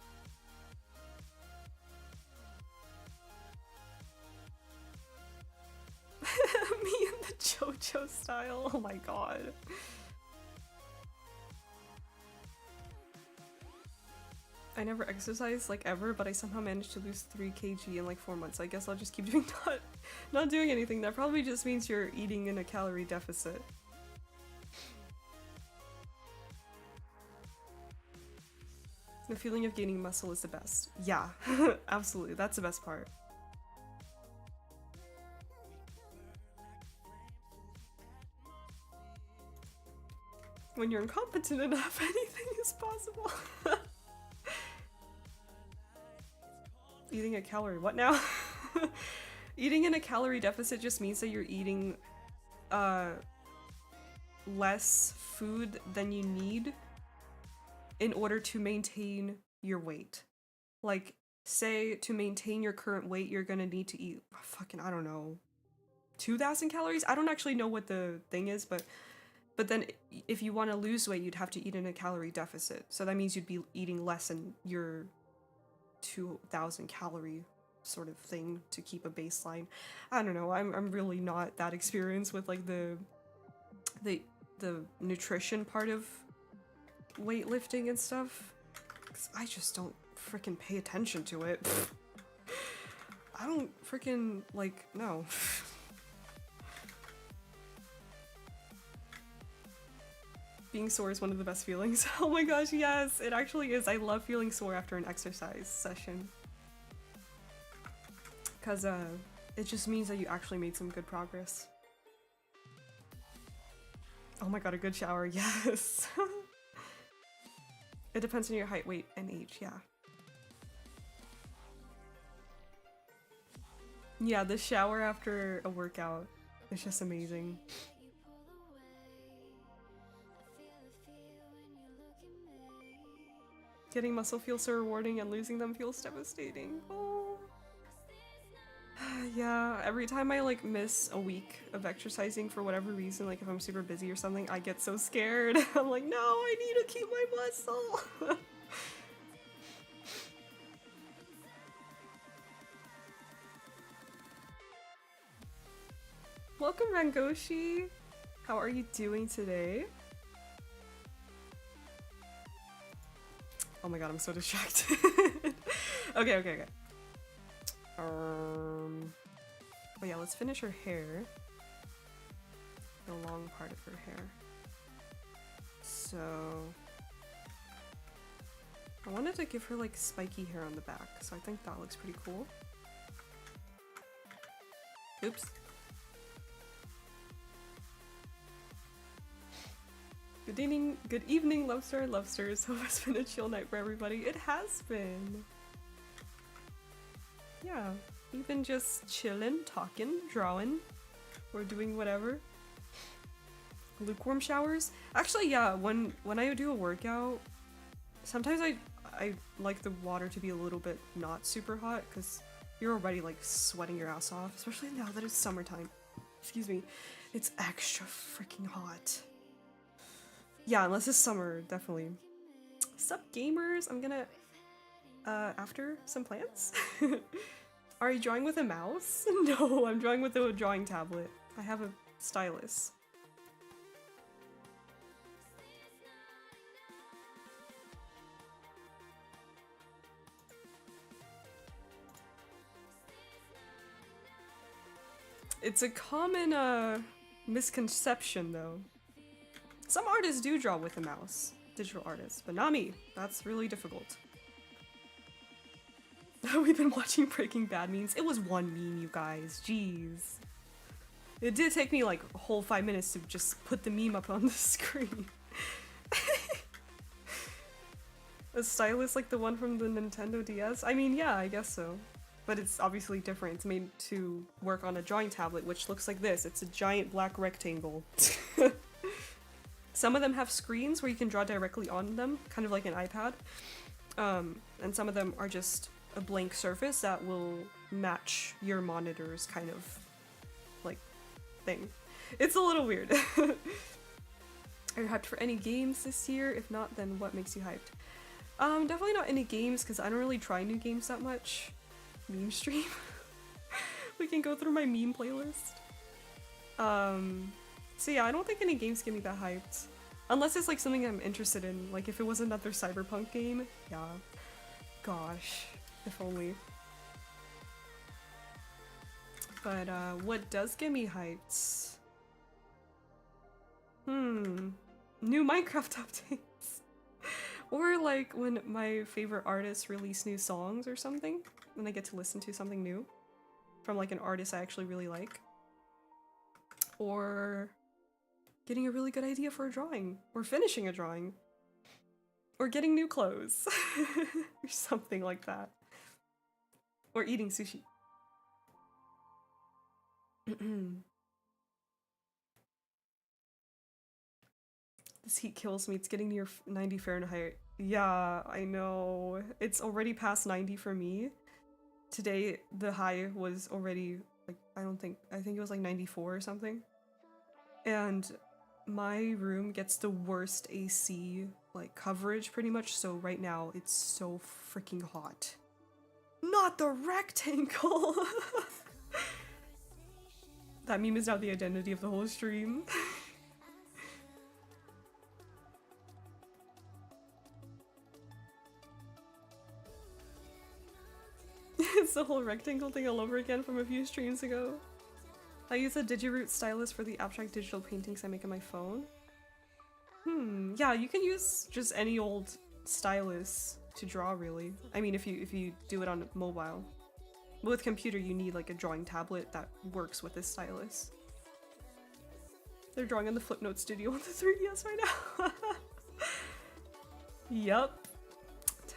Me in the JoJo style. Oh my god. I never exercised like ever, but I somehow managed to lose 3 kg in like 4 months. I guess I'll just keep doing not doing anything. That probably just means you're eating in a calorie deficit. The feeling of gaining muscle is the best. Yeah, absolutely. That's the best part. When you're incompetent enough, anything is possible. Eating a calorie, what now? Eating in a calorie deficit just means that you're eating less food than you need in order to maintain your weight. Like, say to maintain your current weight, you're gonna need to eat fucking, I don't know, 2,000 calories? I don't actually know what the thing is, but then if you want to lose weight, you'd have to eat in a calorie deficit. So that means you'd be eating less than your 2,000 calorie sort of thing to keep a baseline. I don't know. I'm really not that experienced with like the nutrition part of weightlifting and stuff. 'Cause I just don't freaking pay attention to it. I don't freaking like no. Being sore is one of the best feelings. Oh my gosh, yes, it actually is. I love feeling sore after an exercise session. Because it just means that you actually made some good progress. Oh my god, a good shower, yes. It depends on your height, weight, and age, yeah. Yeah, the shower after a workout is just amazing. Getting muscle feels so rewarding and losing them feels devastating. Oh. Yeah, every time I like miss a week of exercising for whatever reason, like if I'm super busy or something, I get so scared. I'm like, no, I need to keep my muscle. Welcome, Rangoshi. How are you doing today? Oh my god, I'm so distracted. Okay. Oh yeah, let's finish her hair. The long part of her hair. So I wanted to give her like spiky hair on the back, so I think that looks pretty cool. Oops. Good evening, Lovestar and Lovesters. Hope it's been a chill night for everybody. It has been. Yeah, we've been just chilling, talking, drawing, or doing whatever. Lukewarm showers? Actually, yeah, when I do a workout, sometimes I like the water to be a little bit not super hot, because you're already like sweating your ass off, especially now that it's summertime. Excuse me. It's extra freaking hot. Yeah, unless it's summer, definitely. Sup, gamers? I'm gonna, after some plants? Are you drawing with a mouse? No, I'm drawing with a drawing tablet. I have a stylus. It's a common, misconception, though. Some artists do draw with a mouse, digital artists, but not me. That's really difficult. We've been watching Breaking Bad memes. It was one meme, you guys. Jeez. It did take me like a whole 5 minutes to just put the meme up on the screen. A stylus like the one from the Nintendo DS? I mean, yeah, I guess so. But it's obviously different. It's made to work on a drawing tablet, which looks like this. It's a giant black rectangle. Some of them have screens where you can draw directly on them, kind of like an iPad. And some of them are just a blank surface that will match your monitor's kind of like thing. It's a little weird. Are you hyped for any games this year? If not, then what makes you hyped? Definitely not any games, because I don't really try new games that much. Meme stream? We can go through my meme playlist. So yeah, I don't think any games get me that hyped. Unless it's like something I'm interested in, like if it was another Cyberpunk game, yeah. Gosh, if only. But what does get me hyped? New Minecraft updates. Or like when my favorite artists release new songs or something, when I get to listen to something new from like an artist I actually really like. Or getting a really good idea for a drawing, or finishing a drawing, or getting new clothes, or something like that. Or eating sushi. This heat kills me. It's getting near 90 Fahrenheit. Yeah, I know. It's already past 90 for me. Today, the high was already, like, I think it was like 94 or something. And my room gets the worst AC, like, coverage pretty much, so right now it's so freaking hot. Not the rectangle! That meme is now the identity of the whole stream. It's the whole rectangle thing all over again from a few streams ago. I use a Digiroot stylus for the abstract digital paintings I make on my phone. Yeah, you can use just any old stylus to draw, really. I mean, if you do it on mobile. But with computer, you need like a drawing tablet that works with this stylus. They're drawing on the Flipnote Studio on the 3DS right now. Yup.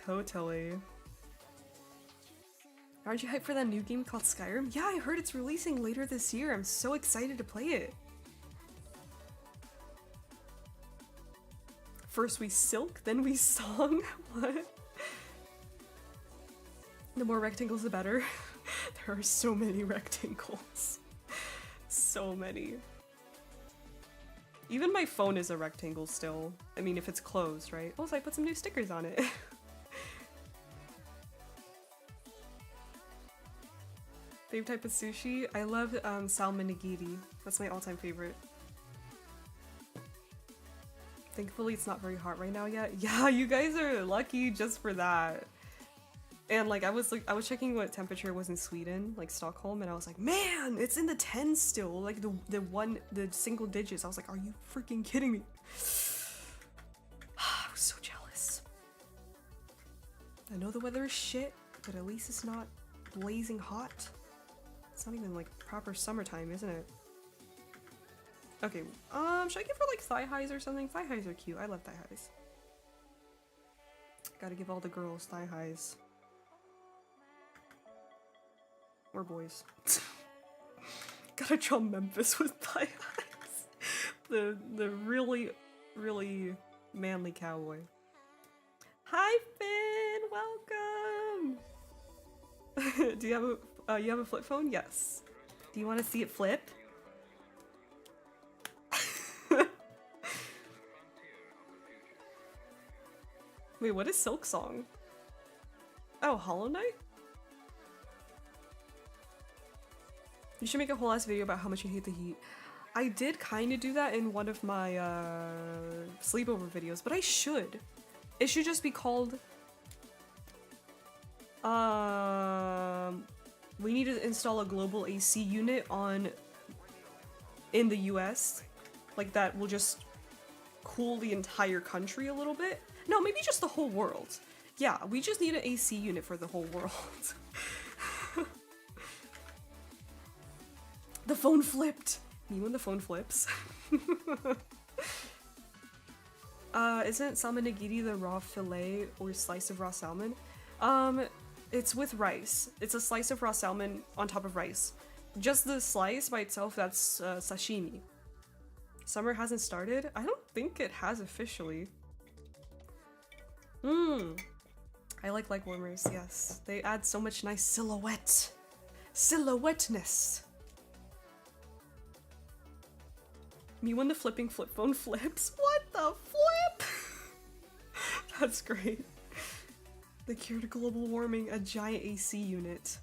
Totally. Aren't you hyped for that new game called Skyrim? Yeah, I heard it's releasing later this year. I'm so excited to play it. First we silk, then we song? What? The more rectangles, the better. There are so many rectangles. So many. Even my phone is a rectangle still. I mean, if it's closed, right? Oh, so I put some new stickers on it. Favorite type of sushi? I love salmon nigiri. That's my all-time favorite. Thankfully, it's not very hot right now yet. Yeah, you guys are lucky just for that. And like I was checking what temperature was in Sweden, like Stockholm, and I was like, man, it's in the 10s still, like the single digits. I was like, are you freaking kidding me? I was so jealous. I know the weather is shit, but at least it's not blazing hot. It's not even like proper summertime, isn't it? Okay, should I give her like thigh highs or something? Thigh highs are cute. I love thigh highs. Gotta give all the girls thigh highs. Or boys. Gotta draw Memphis with thigh highs. The really, really manly cowboy. Hi Finn! Welcome! Do you have a flip phone? Yes. Do you want to see it flip? Wait, what is Silk Song? Oh, Hollow Knight? You should make a whole ass video about how much you hate the heat. I did kind of do that in one of my sleepover videos, but I should. It should just be called we need to install a global AC unit in the US. Like that will just cool the entire country a little bit. No, maybe just the whole world. Yeah, we just need an AC unit for the whole world. The phone flipped! Me when the phone flips. Isn't salmon nigiri the raw fillet or slice of raw salmon? It's with rice. It's a slice of raw salmon on top of rice. Just the slice by itself, that's sashimi. Summer hasn't started? I don't think it has officially. I like leg warmers, yes. They add so much nice silhouette. Silhouetteness. Me when the flipping flip phone flips. What the flip? That's great. The cure to global warming, a giant AC unit.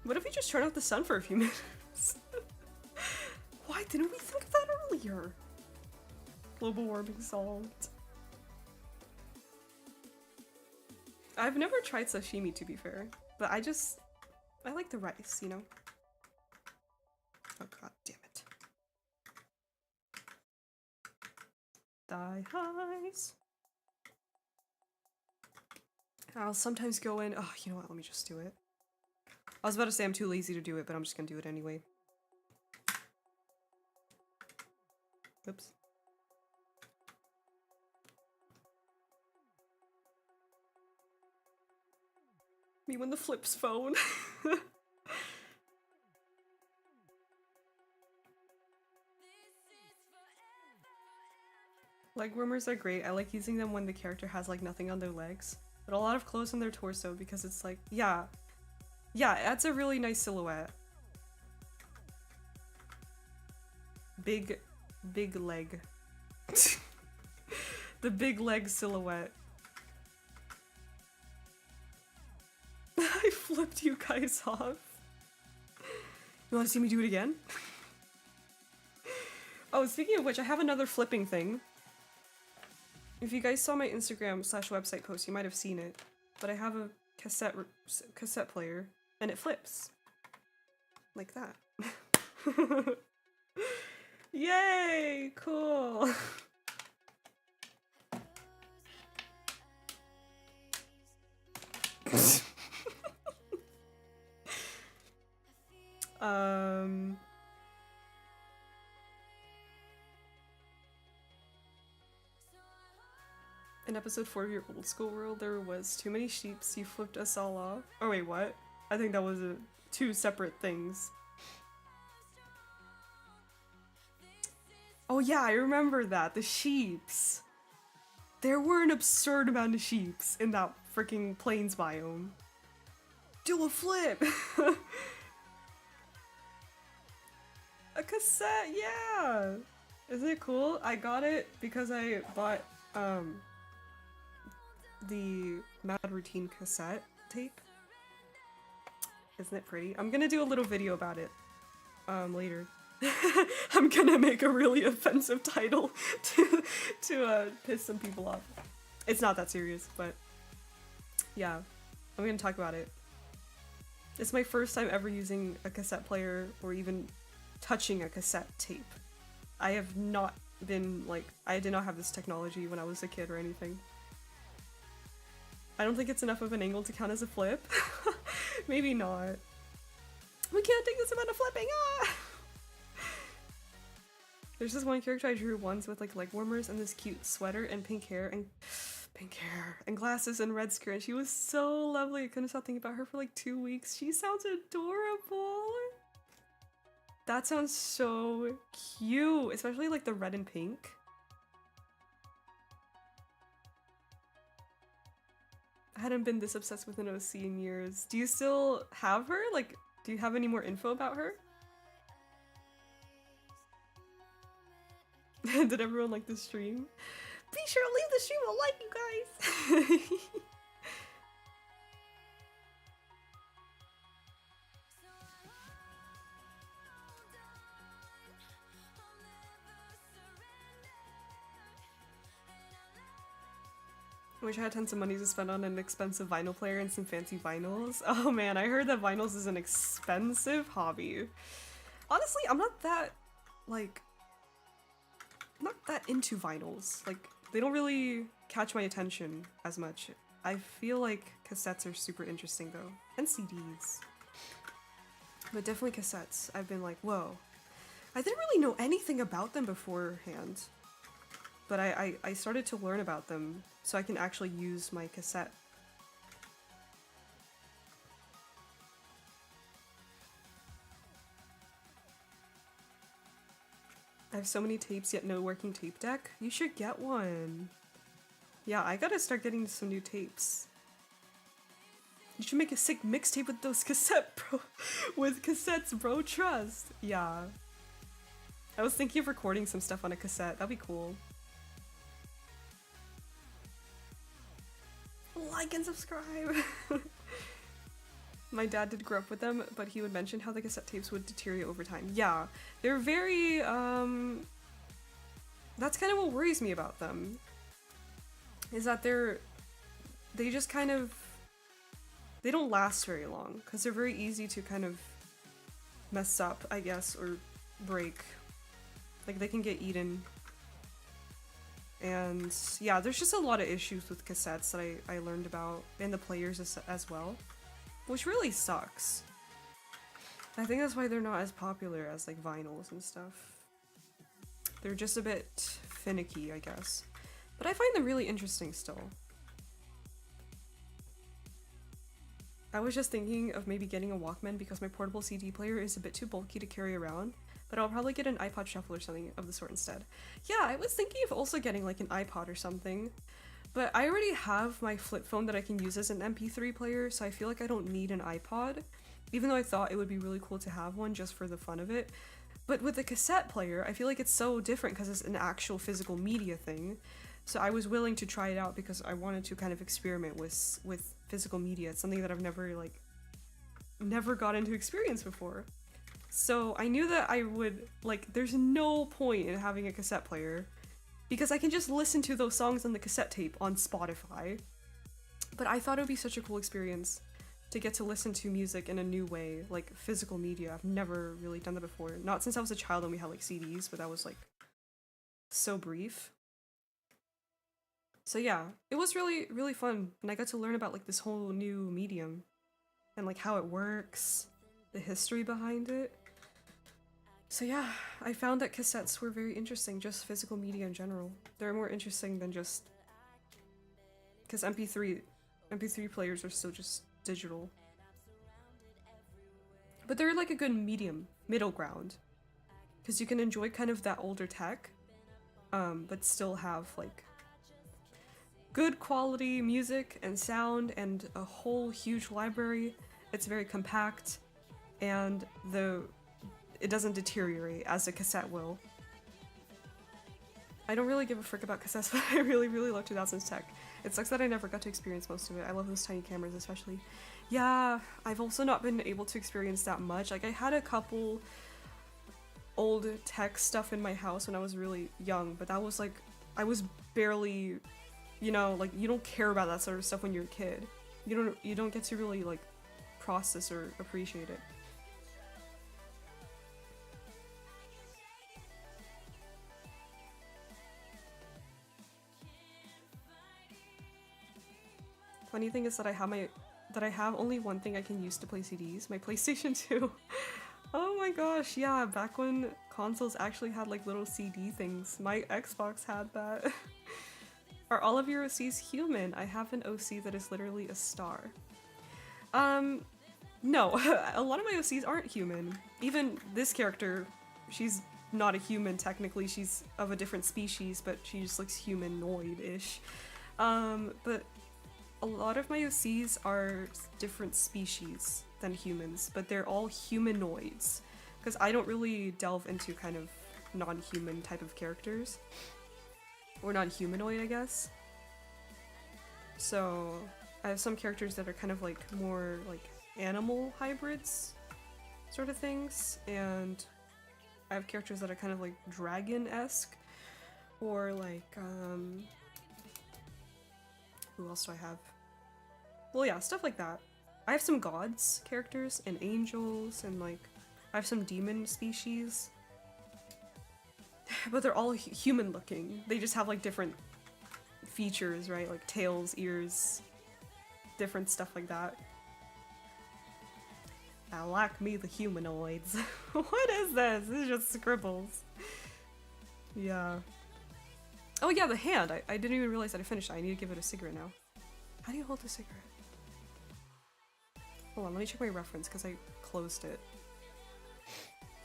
What if we just turn off the sun for a few minutes? Why didn't we think of that earlier? Global warming solved. I've never tried sashimi, to be fair, but I like the rice, you know? Oh god damn it. Thigh highs. I'll sometimes go in, oh, you know what, let me just do it. I was about to say I'm too lazy to do it, but I'm just gonna do it anyway. Oops. Me when the flips phone. Leg warmers are great. I like using them when the character has like nothing on their legs, but a lot of clothes on their torso because it's like, yeah, it adds a really nice silhouette. Big leg. The big leg silhouette. I flipped you guys off. You want to see me do it again? Oh, speaking of which, I have another flipping thing. If you guys saw my Instagram/website post, you might have seen it. But I have a cassette player, and it flips. Like that. Yay! Cool! In episode 4 of your old school world, there was too many sheeps, you flipped us all off. Oh wait, what? I think that was two separate things. Oh yeah, I remember that, the sheeps. There were an absurd amount of sheeps in that freaking plains biome. Do a flip! A cassette, yeah! Isn't it cool? I got it because I bought the Mad Routine cassette tape. Isn't it pretty? I'm gonna do a little video about it later. I'm gonna make a really offensive title to piss some people off. It's not that serious, but yeah, I'm gonna talk about it. It's my first time ever using a cassette player or even touching a cassette tape. I have not been like, I did not have this technology when I was a kid or anything. I don't think it's enough of an angle to count as a flip. Maybe not. We can't take this amount of flipping! Ah! There's this one character I drew once with like leg warmers and this cute sweater and pink hair and glasses and red skirt, and she was so lovely. I couldn't stop thinking about her for like 2 weeks. She sounds adorable. That sounds so cute, especially like the red and pink. I hadn't been this obsessed with an OC in years. Do you still have her? Like, do you have any more info about her? Did everyone like the stream? Be sure to leave the stream a like, you guys! I wish I had tons of money to spend on an expensive vinyl player and some fancy vinyls. Oh man, I heard that vinyls is an expensive hobby. Honestly, I'm not that, like, not that into vinyls. Like, they don't really catch my attention as much. I feel like cassettes are super interesting though, and CDs. But definitely cassettes. I've been like, whoa. I didn't really know anything about them beforehand. But I started to learn about them so I can actually use my cassette. I have so many tapes yet no working tape deck. You should get one. Yeah, I gotta start getting some new tapes. You should make a sick mixtape with those cassettes, bro. Trust. Yeah. I was thinking of recording some stuff on a cassette. That'd be cool. Like and subscribe! My dad did grow up with them, but he would mention how the cassette tapes would deteriorate over time. Yeah, they're very, that's kind of what worries me about them. Is that they just kind of, they don't last very long, because they're very easy to kind of mess up, I guess, or break. Like, they can get eaten. And yeah, there's just a lot of issues with cassettes that I learned about, and the players as well, which really sucks. I think that's why they're not as popular as like vinyls and stuff. They're just a bit finicky, I guess. But I find them really interesting still. I was just thinking of maybe getting a Walkman because my portable CD player is a bit too bulky to carry around. But I'll probably get an iPod Shuffle or something of the sort instead. Yeah, I was thinking of also getting like an iPod or something. But I already have my flip phone that I can use as an MP3 player, so I feel like I don't need an iPod. Even though I thought it would be really cool to have one just for the fun of it. But with the cassette player, I feel like it's so different because it's an actual physical media thing. So I was willing to try it out because I wanted to kind of experiment with physical media. It's something that I've never got into experience before. So I knew that I would, like, there's no point in having a cassette player because I can just listen to those songs on the cassette tape on Spotify. But I thought it would be such a cool experience to get to listen to music in a new way, like physical media. I've never really done that before. Not since I was a child and we had like CDs, but that was like so brief. So yeah, it was really, really fun. And I got to learn about like this whole new medium and like how it works, the history behind it. So yeah, I found that cassettes were very interesting, just physical media in general. They're more interesting than just... because MP3 players are still just digital. But they're like a good middle ground. Because you can enjoy kind of that older tech, but still have like good quality music and sound and a whole huge library. It's very compact, and it doesn't deteriorate as a cassette will. I don't really give a frick about cassettes, but I really, really love 2000s tech. It sucks that I never got to experience most of it. I love those tiny cameras especially. Yeah, I've also not been able to experience that much. Like, I had a couple old tech stuff in my house when I was really young, but that was like, I was barely, you know, like, you don't care about that sort of stuff when you're a kid. You don't get to really, like, process or appreciate it. Funny thing is that I have only one thing I can use to play CDs, my PlayStation 2. Oh my gosh, yeah, back when consoles actually had like little CD things. My Xbox had that. Are all of your OCs human? I have an OC that is literally a star. No, a lot of my OCs aren't human. Even this character, she's not a human technically, she's of a different species, but she just looks humanoid-ish. But a lot of my OCs are different species than humans, but they're all humanoids, because I don't really delve into kind of non-human type of characters. Or non-humanoid, I guess. So I have some characters that are kind of like more like animal hybrids sort of things, and I have characters that are kind of like dragon-esque, or like, who else do I have? Well, yeah, stuff like that. I have some gods characters and angels, and like I have some demon species, but they're all human looking. They just have like different features, right? Like tails, ears, different stuff like that. I like me the humanoids. What is this? This is just scribbles. Yeah. Oh yeah, the hand. I didn't even realize that I finished it. I need to give it a cigarette now. How do you hold a cigarette? Hold on, let me check my reference because I closed it.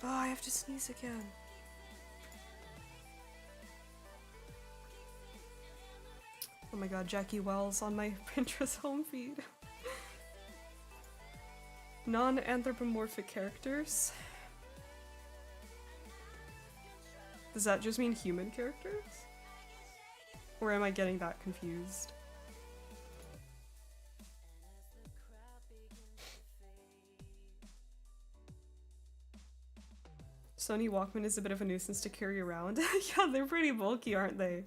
Oh, I have to sneeze again. Oh my god, Jackie Wells on my Pinterest home feed. Non-anthropomorphic characters? Does that just mean human characters? Or am I getting that confused? Sony Walkman is a bit of a nuisance to carry around. Yeah, they're pretty bulky, aren't they?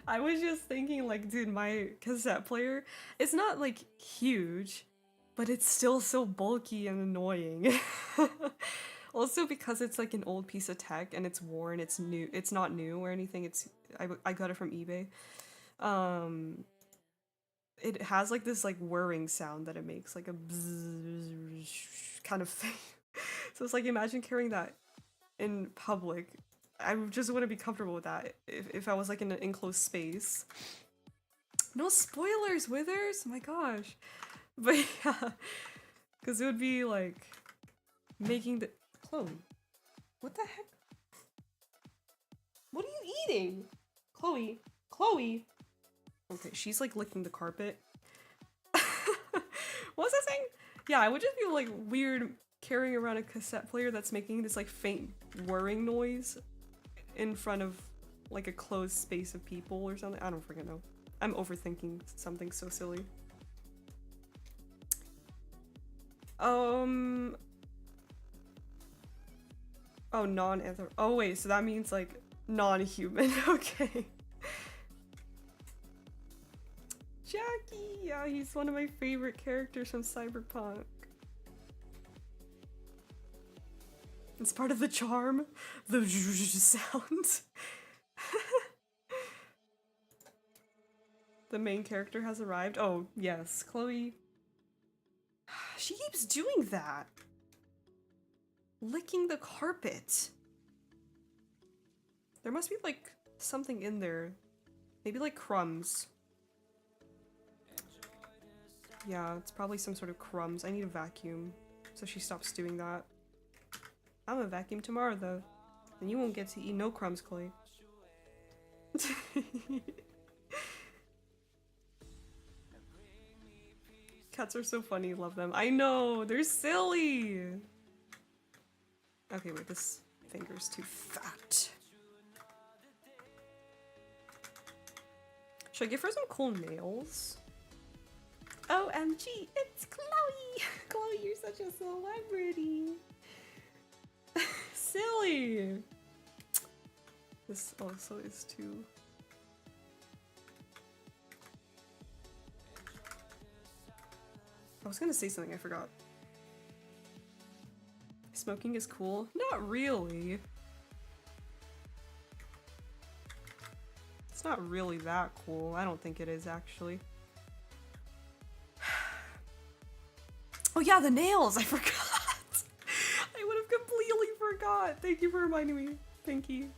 I was just thinking, like, dude, my cassette player, it's not, like, huge, but it's still so bulky and annoying. Also, because it's, like, an old piece of tech and it's worn, it's new, it's not new or anything, I got it from eBay. It has, like, this, like, whirring sound that it makes, like a bzzz kind of thing. So it's like, imagine carrying that in public. I just wouldn't be comfortable with that if I was like in an enclosed space. No spoilers, Withers! My gosh. But yeah, because it would be like making the Chloe. What the heck? What are you eating? Chloe. Chloe. Okay, she's like licking the carpet. What was I saying? Yeah, I would just feel like weird carrying around a cassette player that's making this like faint whirring noise in front of like a closed space of people or something. I don't freaking know. I'm overthinking something so silly. Oh, non-anthrop. Oh wait, so that means like non-human. Okay. Jackie! Yeah, he's one of my favorite characters from Cyberpunk. It's part of the charm. The sound. The main character has arrived. Oh, yes. Chloe. She keeps doing that. Licking the carpet. There must be like something in there. Maybe like crumbs. Yeah, it's probably some sort of crumbs. I need a vacuum so she stops doing that. I'm gonna vacuum tomorrow though, and you won't get to eat no crumbs, Chloe. Cats are so funny, love them. I know, they're silly! Okay, wait, this finger's too fat. Should I give her some cool nails? OMG, it's Chloe! Chloe, you're such a celebrity! Silly! This also is too... I was gonna say something, I forgot. Smoking is cool? Not really. It's not really that cool. I don't think it is, actually. Oh yeah, the nails! I forgot! I would have completely forgot! Thank you for reminding me, Pinky.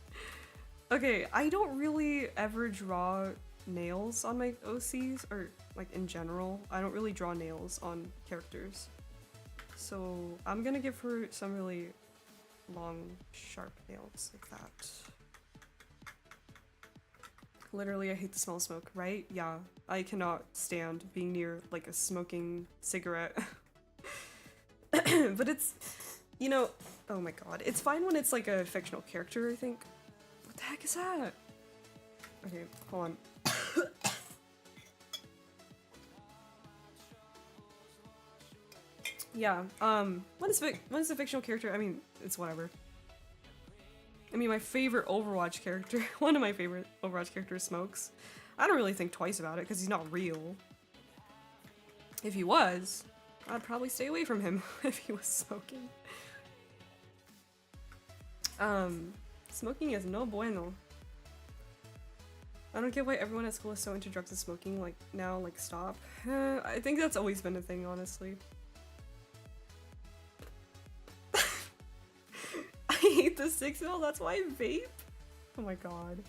Okay, I don't really ever draw nails on my OCs, or like in general. I don't really draw nails on characters. So I'm gonna give her some really long, sharp nails like that. Literally, I hate the smell of smoke, right? Yeah, I cannot stand being near like a smoking cigarette. But it's, you know, oh my god. It's fine when it's like a fictional character, I think. What the heck is that? Okay, hold on. Yeah, when it's a fictional character, I mean, it's whatever. I mean, my favorite Overwatch character, one of my favorite Overwatch characters smokes. I don't really think twice about it, because he's not real. If he was, I'd probably stay away from him if he was smoking. Smoking is no bueno. I don't get why everyone at school is so into drugs and smoking, like, now, like, stop. I think that's always been a thing, honestly. I hate the 6-mil, that's why I vape? Oh my god.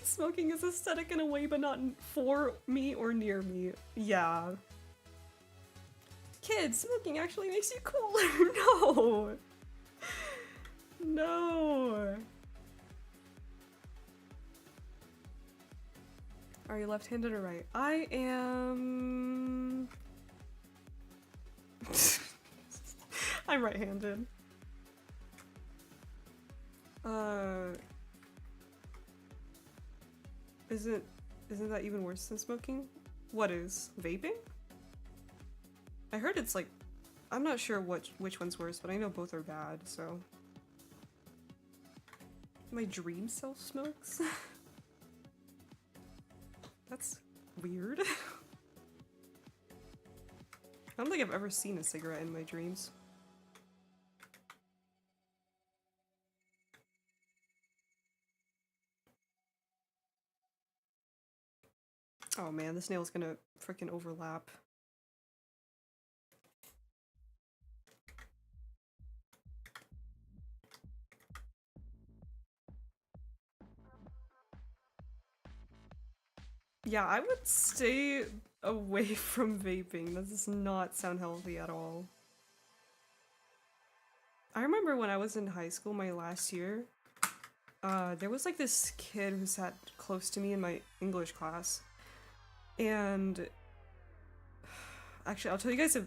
Smoking is aesthetic in a way, but not for me or near me. Yeah. Kids, smoking actually makes you cooler. No! No! Are you left-handed or right? I am... I'm right-handed. Isn't that even worse than smoking? What is? Vaping? I heard it's like, I'm not sure which one's worse, but I know both are bad, so. My dream self smokes? That's weird. I don't think I've ever seen a cigarette in my dreams. Oh man, this nail's gonna frickin' overlap. Yeah, I would stay away from vaping. That does not sound healthy at all. I remember when I was in high school, my last year, there was like this kid who sat close to me in my English class. And actually, I'll tell you guys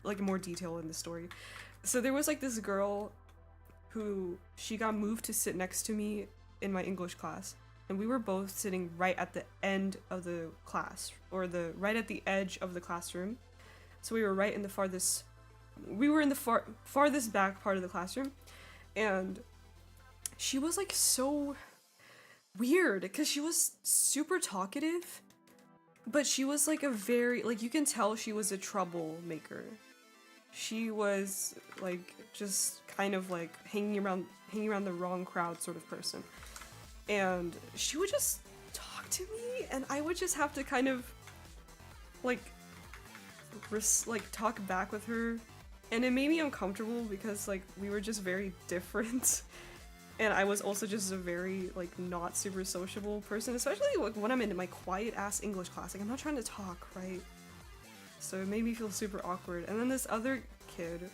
like more detail in the story. So there was like this girl who she got moved to sit next to me in my English class, and we were both sitting right at the end of the class, or right at the edge of the classroom. So we were right in the farthest, we were in the farthest back part of the classroom, and she was like so weird because she was super talkative. But she was like a very, like, you can tell she was a troublemaker. She was like just kind of like hanging around the wrong crowd sort of person. And she would just talk to me, and I would just have to kind of like talk back with her. And it made me uncomfortable because like we were just very different. And I was also just a very, like, not super sociable person, especially like, when I'm in my quiet-ass English class. Like, I'm not trying to talk, right? So it made me feel super awkward. And then this other kid,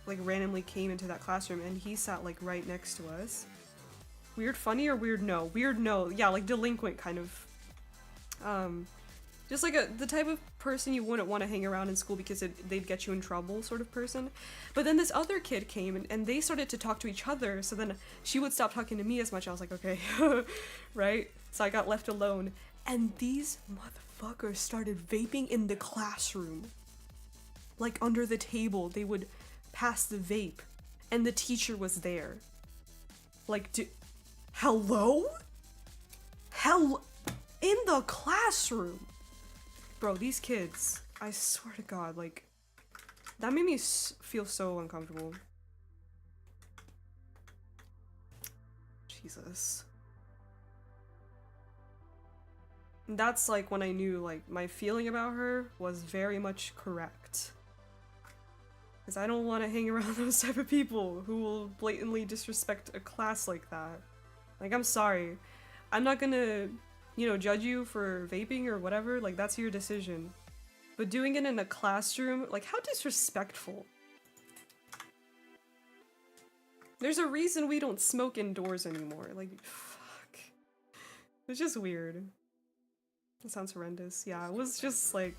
like, randomly came into that classroom, and he sat, like, right next to us. Weird funny or weird no? Weird no. Yeah, like, delinquent kind of Just like the type of person you wouldn't want to hang around in school because they'd get you in trouble sort of person. But then this other kid came and they started to talk to each other, so then she would stop talking to me as much. I was like, okay, right? So I got left alone. And these motherfuckers started vaping in the classroom. Like under the table, they would pass the vape. And the teacher was there. Like, hello? In the classroom? Bro, these kids, I swear to God, like, that made me feel so uncomfortable. Jesus. That's like when I knew, like, my feeling about her was very much correct. Because I don't want to hang around those type of people who will blatantly disrespect a class like that. Like, I'm sorry. I'm not gonna, you know, judge you for vaping or whatever, like, that's your decision. But doing it in a classroom, like, how disrespectful. There's a reason we don't smoke indoors anymore, like, fuck. It's just weird. That sounds horrendous. Yeah, it was just like...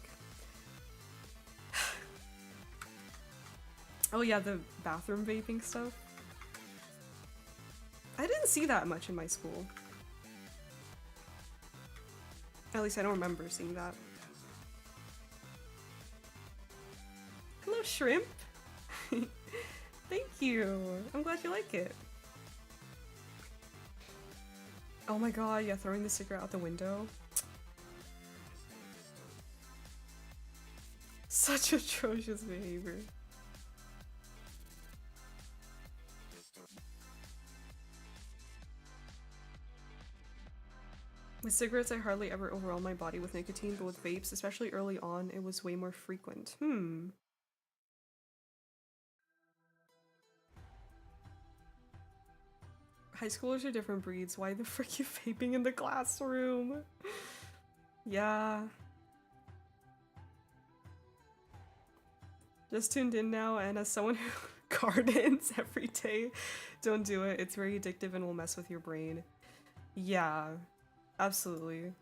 Oh yeah, the bathroom vaping stuff. I didn't see that much in my school. At least I don't remember seeing that. Hello, shrimp! Thank you! I'm glad you like it. Oh my god, yeah, throwing the cigarette out the window. Such atrocious behavior. With cigarettes, I hardly ever overwhelm my body with nicotine, but with vapes, especially early on, it was way more frequent. High schoolers are different breeds. Why the frick you vaping in the classroom? Yeah. Just tuned in now, and as someone who gardens every day, don't do it. It's very addictive and will mess with your brain. Yeah. Absolutely.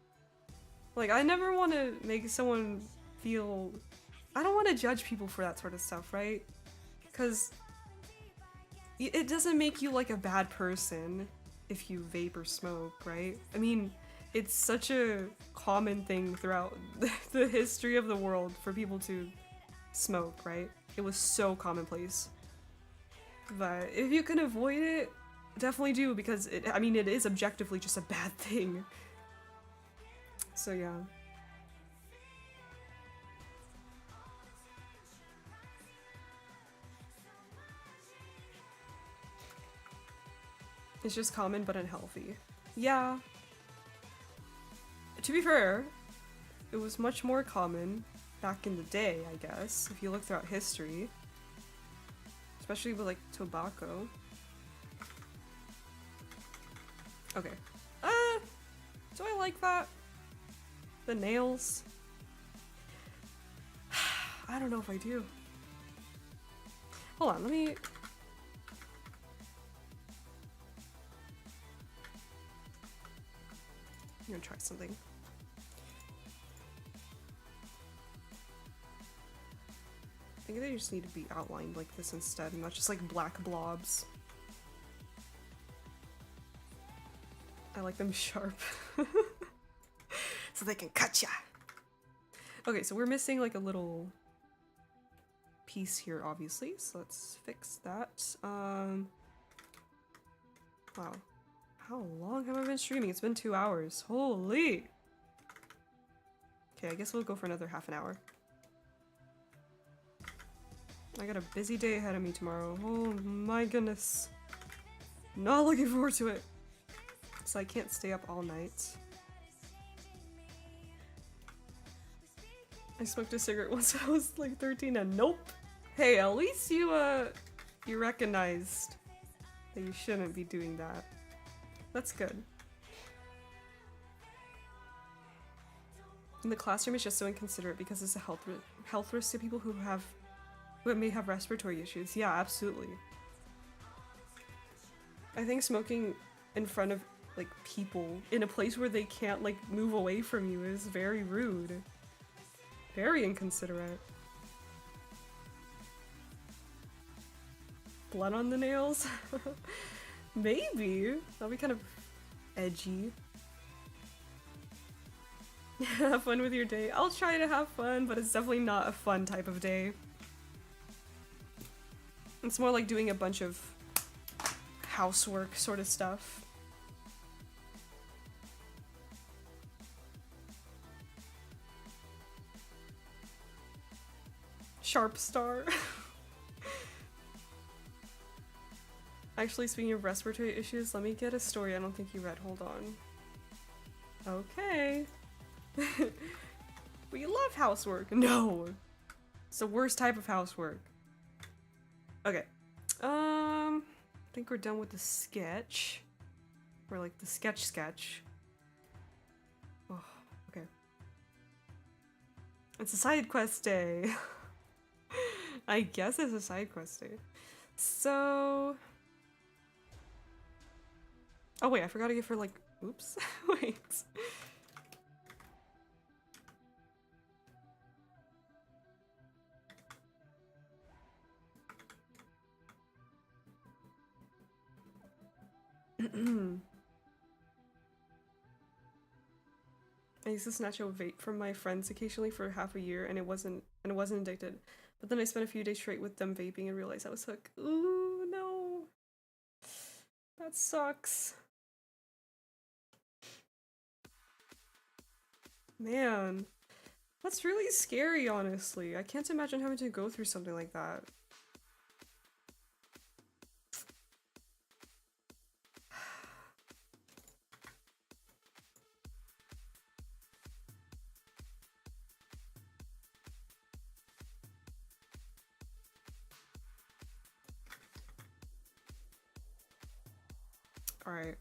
Like, I never want to make someone feel... I don't want to judge people for that sort of stuff, right? Because it doesn't make you, like, a bad person if you vape or smoke, right? I mean, it's such a common thing throughout the history of the world for people to smoke, right? It was so commonplace. But if you can avoid it, definitely do, because I mean, it is objectively just a bad thing. So yeah. It's just common but unhealthy. Yeah. To be fair, it was much more common back in the day, I guess, if you look throughout history. Especially with, like, tobacco. Okay. Do I like that? The nails? I don't know if I do. Hold on, let me... I'm gonna try something. I think they just need to be outlined like this instead, and not just like black blobs. I like them sharp. So they can cut ya! Okay, so we're missing like a little piece here, obviously, so let's fix that. Wow. How long have I been streaming? It's been 2 hours. Holy! Okay, I guess we'll go for another half an hour. I got a busy day ahead of me tomorrow. Oh my goodness. Not looking forward to it. So I can't stay up all night. I smoked a cigarette once I was like 13 and nope. Hey, at least you recognized that you shouldn't be doing that. That's good. In the classroom, it's just so inconsiderate because it's a health risk to people who may have respiratory issues. Yeah, absolutely. I think smoking in front of like people in a place where they can't like move away from you is very rude. Very inconsiderate. Blood on the nails? Maybe. That'll be kind of edgy. Have fun with your day. I'll try to have fun, but it's definitely not a fun type of day. It's more like doing a bunch of housework sort of stuff. Sharp star. Actually, speaking of respiratory issues, let me get a story I don't think you read. Hold on. Okay. We love housework. No. It's the worst type of housework. Okay. I think we're done with the sketch. Or like the sketch. Oh, okay. It's a side quest day. I guess it's a side quest day. So... Oh wait, I forgot to give her like... Oops. Wait. I used to snatch a vape from my friends occasionally for half a year and it wasn't addicted. But then I spent a few days straight with them vaping and realized I was hooked. Ooh, no. That sucks. Man. That's really scary, honestly. I can't imagine having to go through something like that. Alright,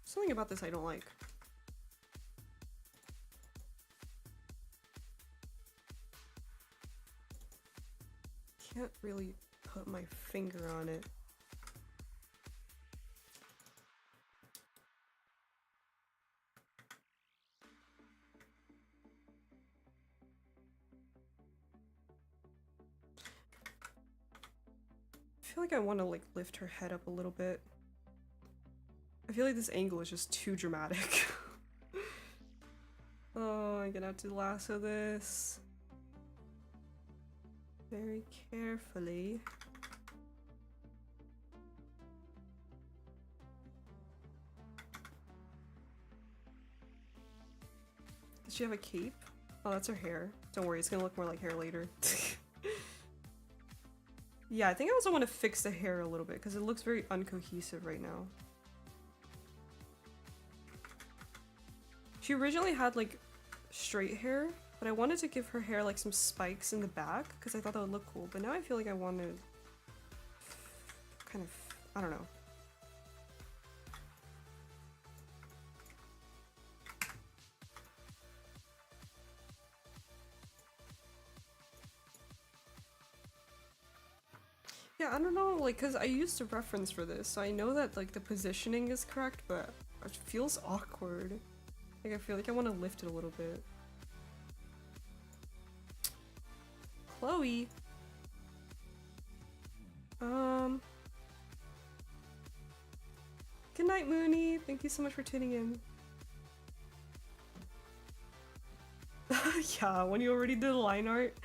something about this I don't like. Can't really put my finger on it. I feel like I want to like lift her head up a little bit. I feel like this angle is just too dramatic. Oh, I'm gonna have to lasso this very carefully. Does she have a cape? Oh, that's her hair. Don't worry, it's gonna look more like hair later. Yeah, I think I also want to fix the hair a little bit because it looks very uncohesive right now. She originally had like straight hair, but I wanted to give her hair like some spikes in the back because I thought that would look cool, but now I feel like I want to kind of, I don't know. Yeah, I don't know, like, because I used a reference for this, so I know that, like, the positioning is correct, but it feels awkward. Like, I feel like I want to lift it a little bit. Chloe! Good night, Mooney! Thank you so much for tuning in. Yeah, when you already did line art,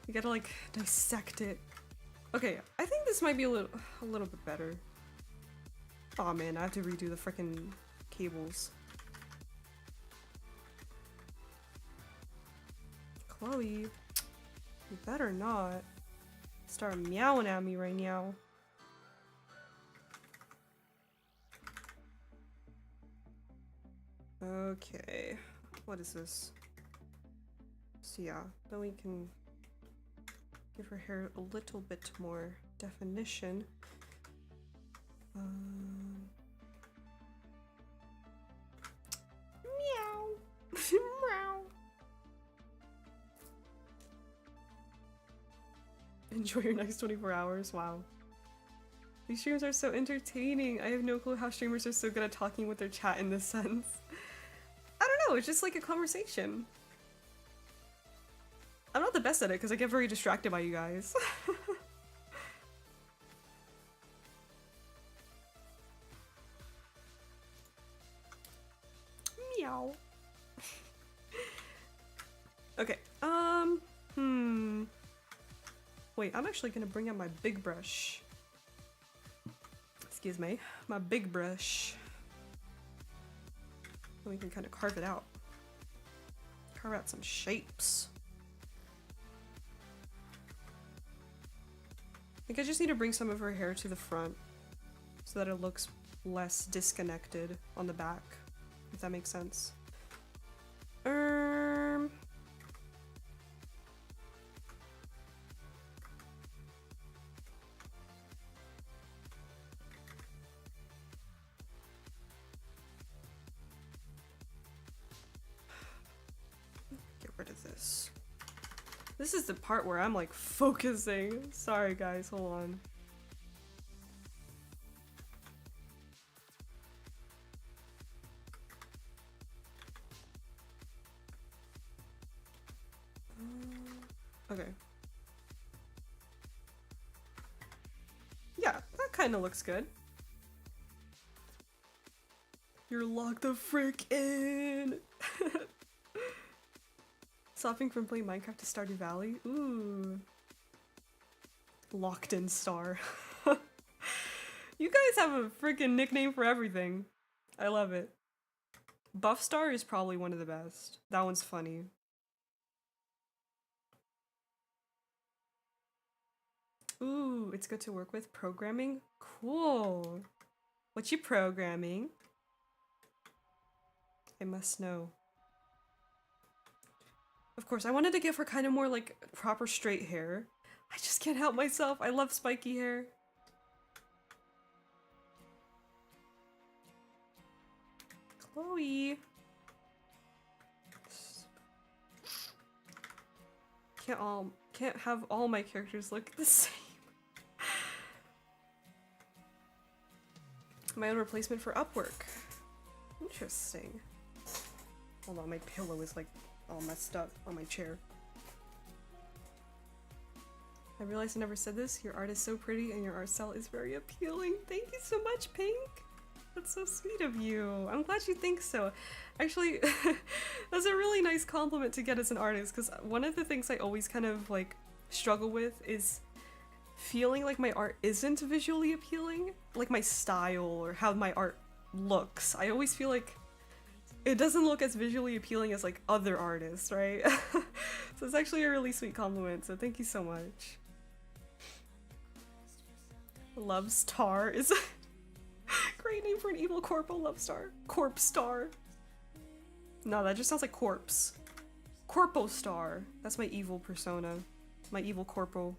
you gotta, like, dissect it. Okay, I think this might be a little bit better. Aw man, I have to redo the frickin' cables. Chloe, you better not start meowing at me right now. Okay, what is this? So yeah, then we can give her hair a little bit more definition. Meow. Meow. Enjoy your next 24 hours. Wow. These streams are so entertaining. I have no clue how streamers are so good at talking with their chat in this sense. I don't know, it's just like a conversation. I'm not the best at it because I get very distracted by you guys. Meow. Okay, wait, I'm actually gonna bring out my big brush. Excuse me, my big brush. And we can kind of carve it out. Carve out some shapes. I think I just need to bring some of her hair to the front so that it looks less disconnected on the back, if that makes sense. Get rid of this. This is the part where I'm like focusing. Sorry guys, hold on. Okay. Yeah, that kind of looks good. You're locked the frick in. Stopping from playing Minecraft to Stardew Valley? Ooh. Locked in Star. You guys have a freaking nickname for everything. I love it. Buff Star is probably one of the best. That one's funny. Ooh, it's good to work with. Programming? Cool. What you programming? I must know. Of course, I wanted to give her kind of more like proper straight hair. I just can't help myself. I love spiky hair. Chloe. Can't have all my characters look the same. My own replacement for Upwork. Interesting. Hold on, my pillow is like all messed up on my chair. I realized I never said this. Your art is so pretty and your art style is very appealing. Thank you so much, Pink. That's so sweet of you. I'm glad you think so. Actually, that's a really nice compliment to get as an artist, because one of the things I always kind of like struggle with is feeling like my art isn't visually appealing, like my style or how my art looks. I always feel like it doesn't look as visually appealing as like other artists, right? So it's actually a really sweet compliment, so thank you so much. Love Star is a great name for an evil corpo. Love Star. Corpse Star. No, that just sounds like corpse. Corpo Star. That's my evil persona. My evil corpo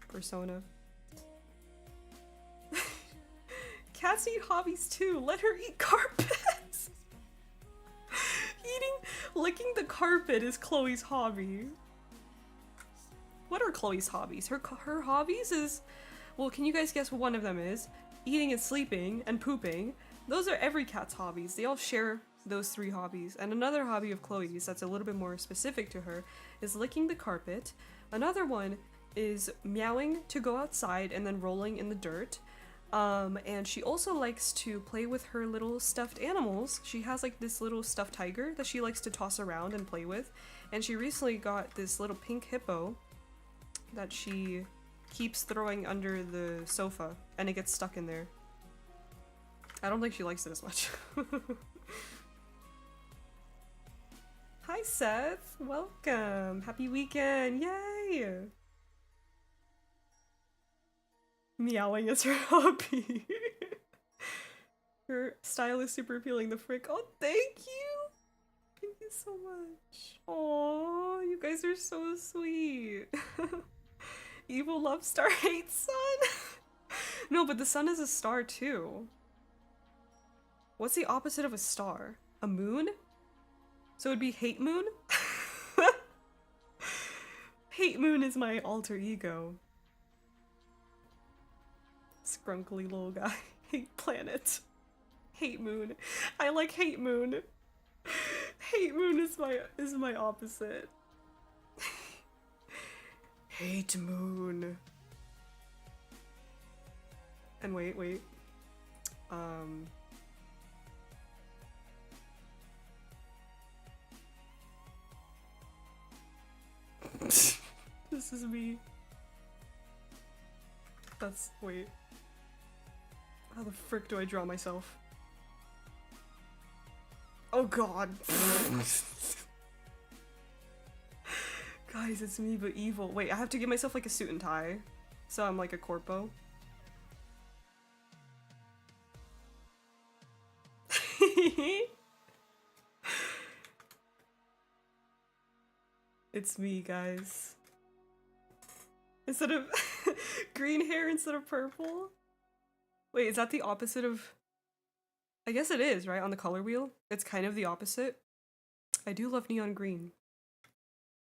persona. Cats need hobbies too. Let her eat carpets. Licking the carpet is Chloe's hobby. What are Chloe's hobbies? Her hobbies is, well, can you guys guess what one of them is? Eating and sleeping and pooping. Those are every cat's hobbies. They all share those three hobbies. And another hobby of Chloe's that's a little bit more specific to her is licking the carpet. Another one is meowing to go outside and then rolling in the dirt. And she also likes to play with her little stuffed animals. She has like this little stuffed tiger that she likes to toss around and play with. And she recently got this little pink hippo that she keeps throwing under the sofa and it gets stuck in there. I don't think she likes it as much. Hi Seth, welcome. Happy weekend, yay! Meowing is her hobby. Her style is super appealing, the frick. Oh, thank you! Thank you so much. Aww, you guys are so sweet. Evil love star hates sun. No, but the sun is a star too. What's the opposite of a star? A moon? So it'd be hate moon? Hate moon is my alter ego. Scrunkly little guy. Hate planet. Hate moon. I like hate moon. Hate moon is my opposite. Hate moon. And wait. This is me. Wait. How the frick do I draw myself? Oh god. Guys, it's me but evil. Wait, I have to give myself like a suit and tie. So I'm like a corpo. It's me, guys. Instead of green hair instead of purple? Wait, is that the opposite of... I guess it is, right? On the color wheel? It's kind of the opposite. I do love neon green.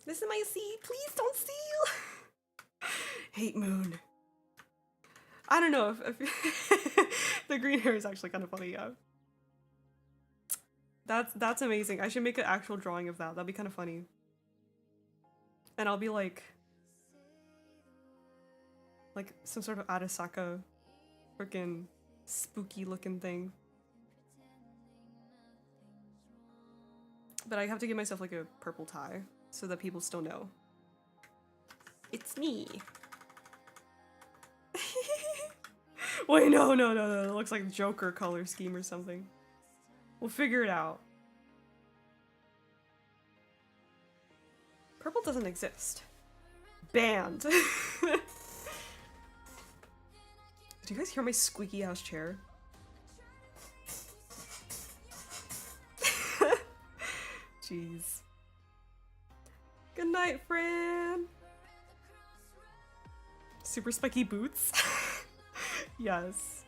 This is my seed. Please don't steal! Hate moon. I don't know if the green hair is actually kind of funny, yeah. That's amazing. I should make an actual drawing of that. That'd be kind of funny. And I'll be like some sort of Arasaka freaking spooky looking thing. But I have to give myself like a purple tie so that people still know. It's me. Wait, no. It looks like Joker color scheme or something. We'll figure it out. Purple doesn't exist. Banned. Do you guys hear my squeaky ass chair? Jeez. Good night, Fran. Super spiky boots? Yes.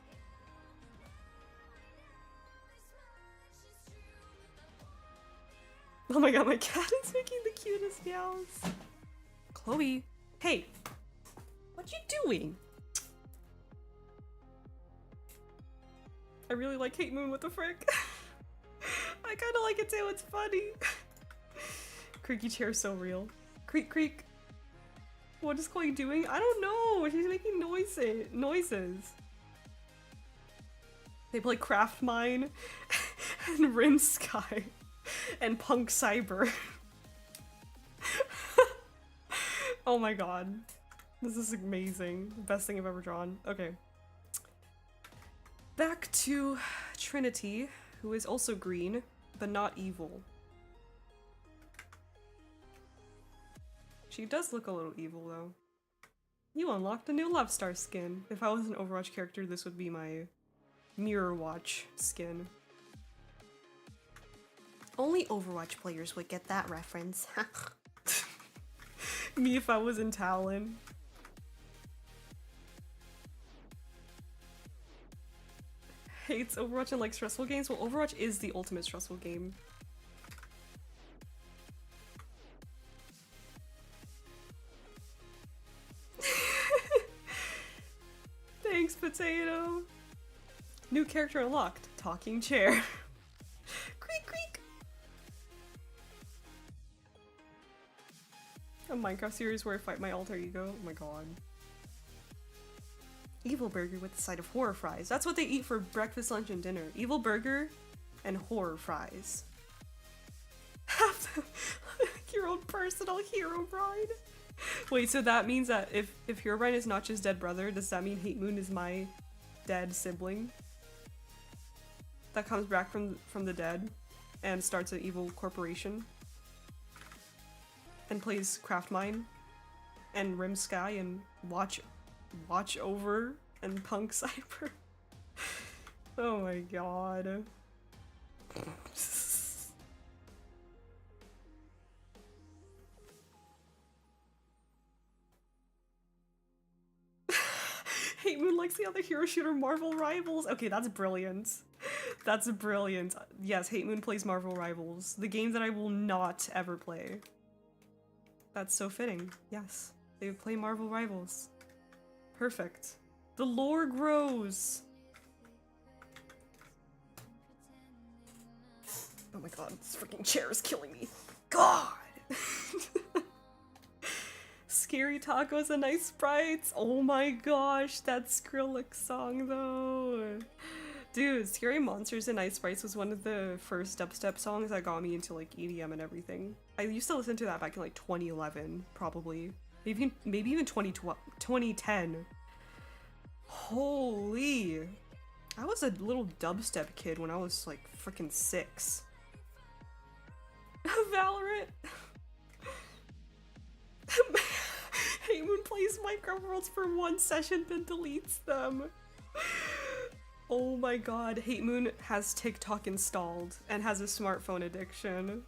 Oh my god, my cat is making the cutest meows. Chloe, hey, what you doing? I really like Hate Moon, what the frick? I kinda like it too, it's funny. Creaky chair so real. Creak creak. What is Chloe doing? I don't know, she's making noises. They play Craft Mine and Rim Sky. And Punk Cyber. Oh my god. This is amazing. The best thing I've ever drawn. Okay. Back to Trinity, who is also green, but not evil. She does look a little evil though. You unlocked a new Love Star skin. If I was an Overwatch character, this would be my Mirror Watch skin. Only Overwatch players would get that reference. Me if I was in Talon. Hates Overwatch and likes stressful games? Well, Overwatch is the ultimate stressful game. Thanks, Potato. New character unlocked. Talking chair. Creak creak. A Minecraft series where I fight my alter ego. Oh my god. Evil burger with a side of horror fries. That's what they eat for breakfast, lunch, and dinner. Evil burger and horror fries. Have like your own personal hero bride. Wait, so that means that if Herobrine is not just dead brother, does that mean Hate Moon is my dead sibling? That comes back from the dead and starts an evil corporation? And plays Craft Mine and Rim Sky and Watch Over and Punk Cyber. Oh my god. Hate Moon likes the other hero shooter Marvel Rivals. Okay, that's brilliant. That's brilliant. Yes, Hate Moon plays Marvel Rivals. The game that I will not ever play. That's so fitting. Yes, they play Marvel Rivals. Perfect. The lore grows. Oh my god, this freaking chair is killing me. God! Scary Tacos and Nice Sprites. Oh my gosh, that Skrillex song though. Dude, Scary Monsters and Ice Sprites was one of the first dubstep songs that got me into like EDM and everything. I used to listen to that back in like 2011, probably. Maybe even 2010. Holy. I was a little dubstep kid when I was like freaking 6. Valorant. Heyman plays Minecraft Worlds for 1 session then deletes them. Oh my god, Hate Moon has TikTok installed and has a smartphone addiction.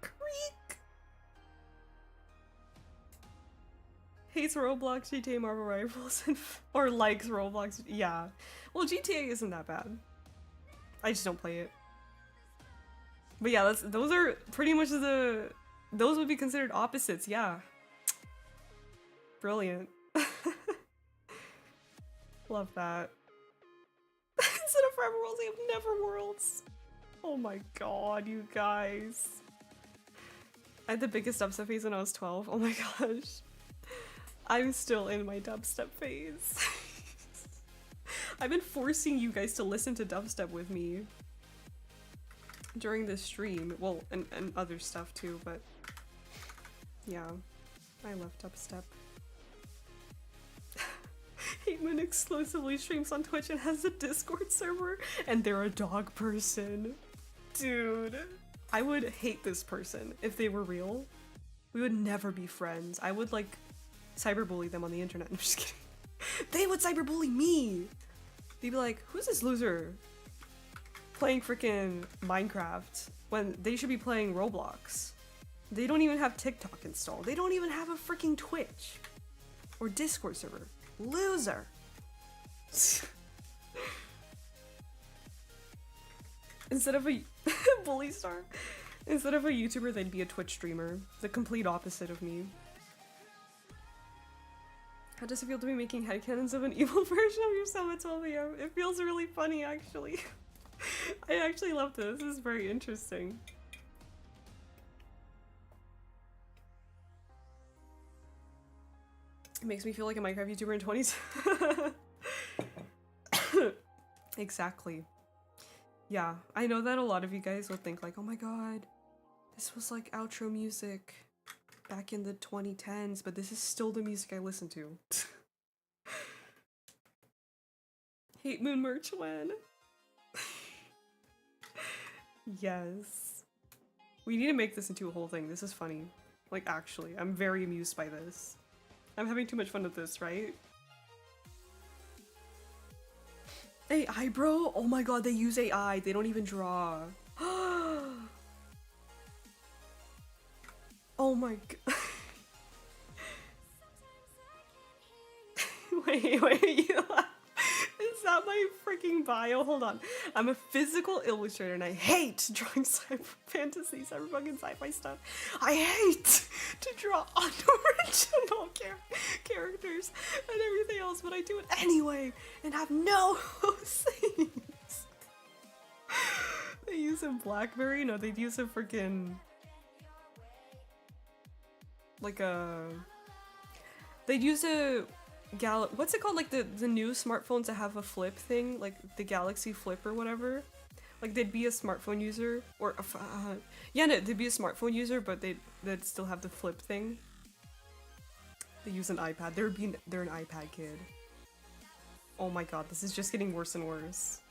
Creek! Hates Roblox, GTA, Marvel Rivals, or likes Roblox. Yeah. Well, GTA isn't that bad. I just don't play it. But yeah, those are pretty much those would be considered opposites, yeah. Brilliant. Love that. Instead of Forever Worlds, they have Never Worlds. Oh my god, you guys. I had the biggest dubstep phase when I was 12. Oh my gosh. I'm still in my dubstep phase. I've been forcing you guys to listen to dubstep with me during this stream. Well, and other stuff too, but yeah, I love dubstep. Hateman exclusively streams on Twitch and has a Discord server, and they're a dog person. Dude, I would hate this person if they were real. We would never be friends. I would like cyberbully them on the internet. I'm just kidding. They would cyberbully me. They'd be like, who's this loser playing freaking Minecraft when they should be playing Roblox? They don't even have TikTok installed. They don't even have a freaking Twitch or Discord server. Loser. Instead of a bully star, instead of a YouTuber, they'd be a Twitch streamer. The complete opposite of me. How does it feel to be making headcanons of an evil version of yourself at 12 AM? It feels really funny, actually. I actually love this. This is very interesting. It makes me feel like a Minecraft YouTuber in 20s. Exactly. Yeah, I know that a lot of you guys will think like, oh my god, this was like outro music back in the 2010s, but this is still the music I listen to. Hate Moon merch when? Yes. We need to make this into a whole thing. This is funny. Like, actually, I'm very amused by this. I'm having too much fun with this, right? AI, bro? Oh my god, they use AI. They don't even draw. Oh my god. Wait. Is that my freaking bio? Hold on. I'm a physical illustrator and I hate drawing fantasy, cyberpunk, and sci-fi stuff. I hate to draw unoriginal characters and everything else, but I do it anyway and have no things. They use a BlackBerry? No, they'd use a freaking like a. They'd use a what's it called? Like the new smartphones that have a flip thing, like the Galaxy Flip or whatever. Like they'd be a smartphone user, or yeah, no, they'd be a smartphone user, but they'd still have the flip thing. They use an iPad. They're an iPad kid. Oh my god, this is just getting worse and worse.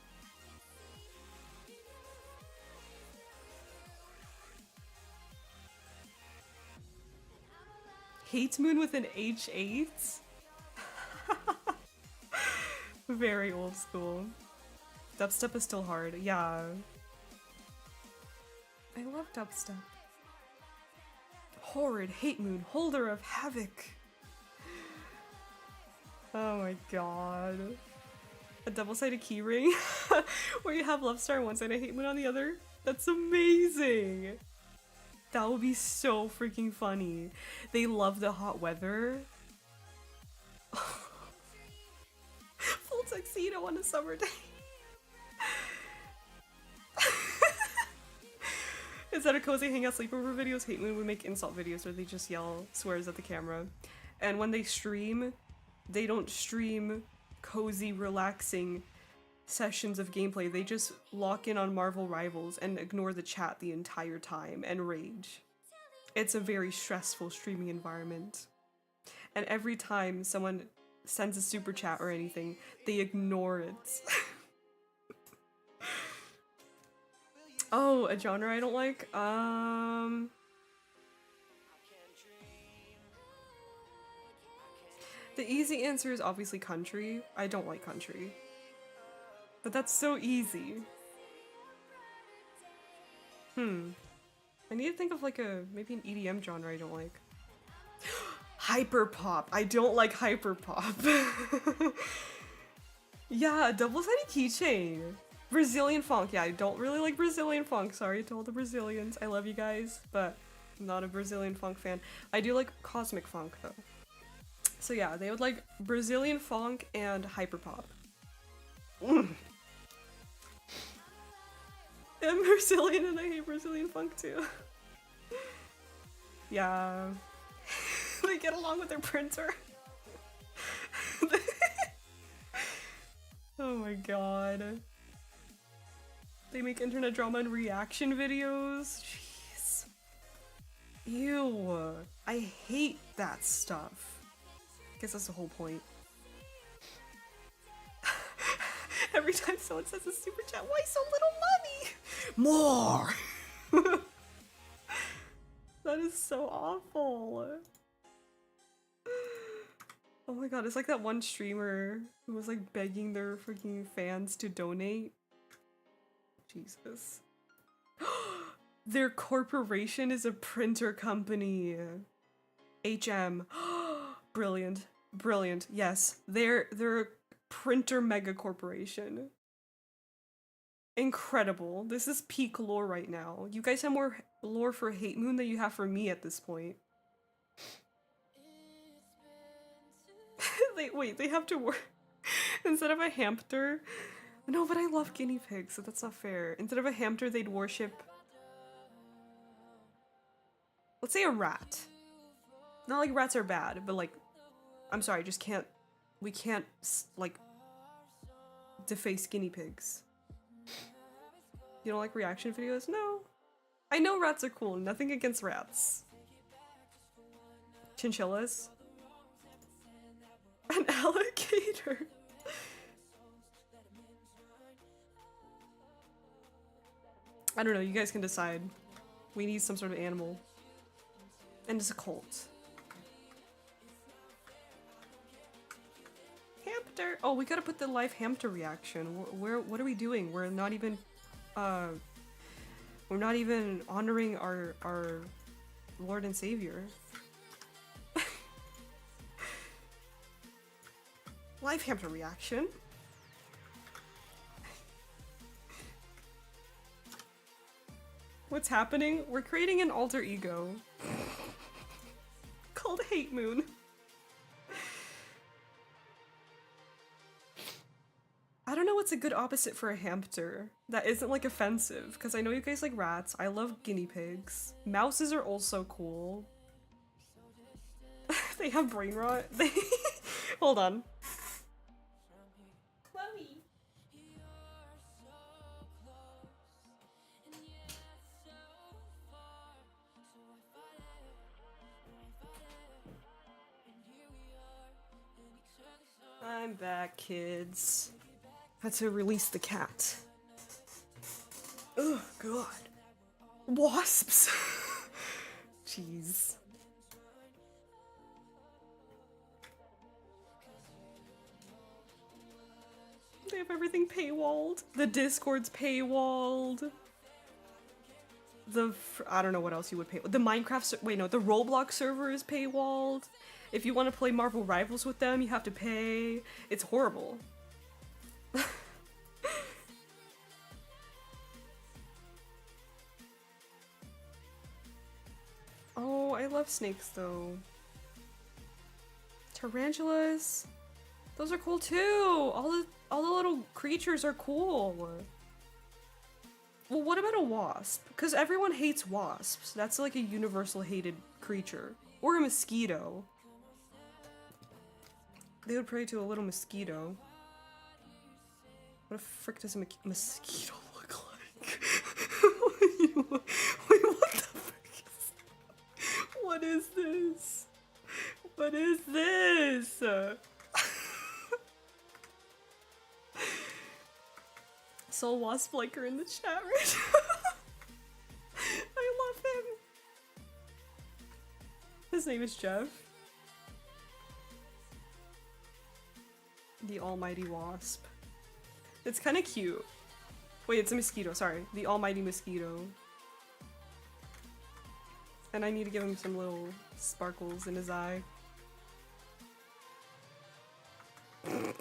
Hate Moon with an H8? Very old school. Dubstep is still hard. Yeah. I love dubstep. Horrid Hate Moon, holder of havoc. Oh my god. A double-sided keyring where you have Love Star on one side and Hate Moon on the other? That's amazing! That would be so freaking funny. They love the hot weather. Full tuxedo on a summer day. Instead of cozy hangout sleepover videos, Hate Moon would make insult videos where they just yell swears at the camera. And when they stream, they don't stream cozy, relaxing sessions of gameplay. They just lock in on Marvel Rivals and ignore the chat the entire time and rage. It's a very stressful streaming environment. And every time someone sends a super chat or anything, they ignore it. Oh, a genre I don't like? The easy answer is obviously country. I don't like country. But that's so easy. I need to think of like maybe an EDM genre I don't like. Hyperpop. I don't like hyperpop. Yeah, double-sided keychain. Brazilian funk. Yeah, I don't really like Brazilian funk. Sorry to all the Brazilians. I love you guys, but I'm not a Brazilian funk fan. I do like cosmic funk though. So yeah, they would like Brazilian funk and hyperpop. I'm Brazilian and I hate Brazilian funk too. Yeah. They get along with their printer. Oh my god. They make internet drama and reaction videos. Jeez. Ew. I hate that stuff. Guess that's the whole point. Every time someone says a super chat, why so little money? More! That is so awful. Oh my god, it's like that one streamer who was like begging their freaking fans to donate. Jesus. Their corporation is a printer company. HM. Brilliant. Brilliant. Yes. They're a printer mega corporation. Incredible. This is peak lore right now. You guys have more lore for Hate Moon than you have for me at this point. They have to work instead of a hamster. No, but I love guinea pigs, so that's not fair. Instead of a hamster, they'd worship, let's say, a rat. Not like rats are bad, but like, I'm sorry, we can't like deface guinea pigs. You don't like reaction videos? No. I know rats are cool, nothing against rats. Chinchillas. An alligator. I don't know, you guys can decide. We need some sort of animal. And it's a cult. Hamster! Oh, we gotta put the live hamster reaction. What are we doing? We're not even honoring our Lord and Savior. Live hamster reaction. What's happening? We're creating an alter ego called Hate Moon. I don't know what's a good opposite for a hamster that isn't like offensive, because I know you guys like rats. I love guinea pigs. Mouses are also cool. They have brain rot. They hold on. Chloe. I'm back, kids. Had to release the cat. Oh god. Wasps! Jeez. They have everything paywalled. The Discord's paywalled. I don't know what else you would pay. The Minecraft, wait no, the Roblox server is paywalled. If you want to play Marvel Rivals with them, you have to pay. It's horrible. love snakes though. Tarantulas. Those are cool too. All the little creatures are cool. Well, what about a wasp? Because everyone hates wasps. That's like a universal hated creature. Or a mosquito. They would pray to a little mosquito. What the frick does a mosquito look like? Wait, what the frick is that? What is this? What is this? Soul Wasp liker in the chat right now. I love him. His name is Jeff. The almighty wasp. It's kind of cute. Wait, it's a mosquito, sorry. The almighty mosquito. And I need to give him some little sparkles in his eye. You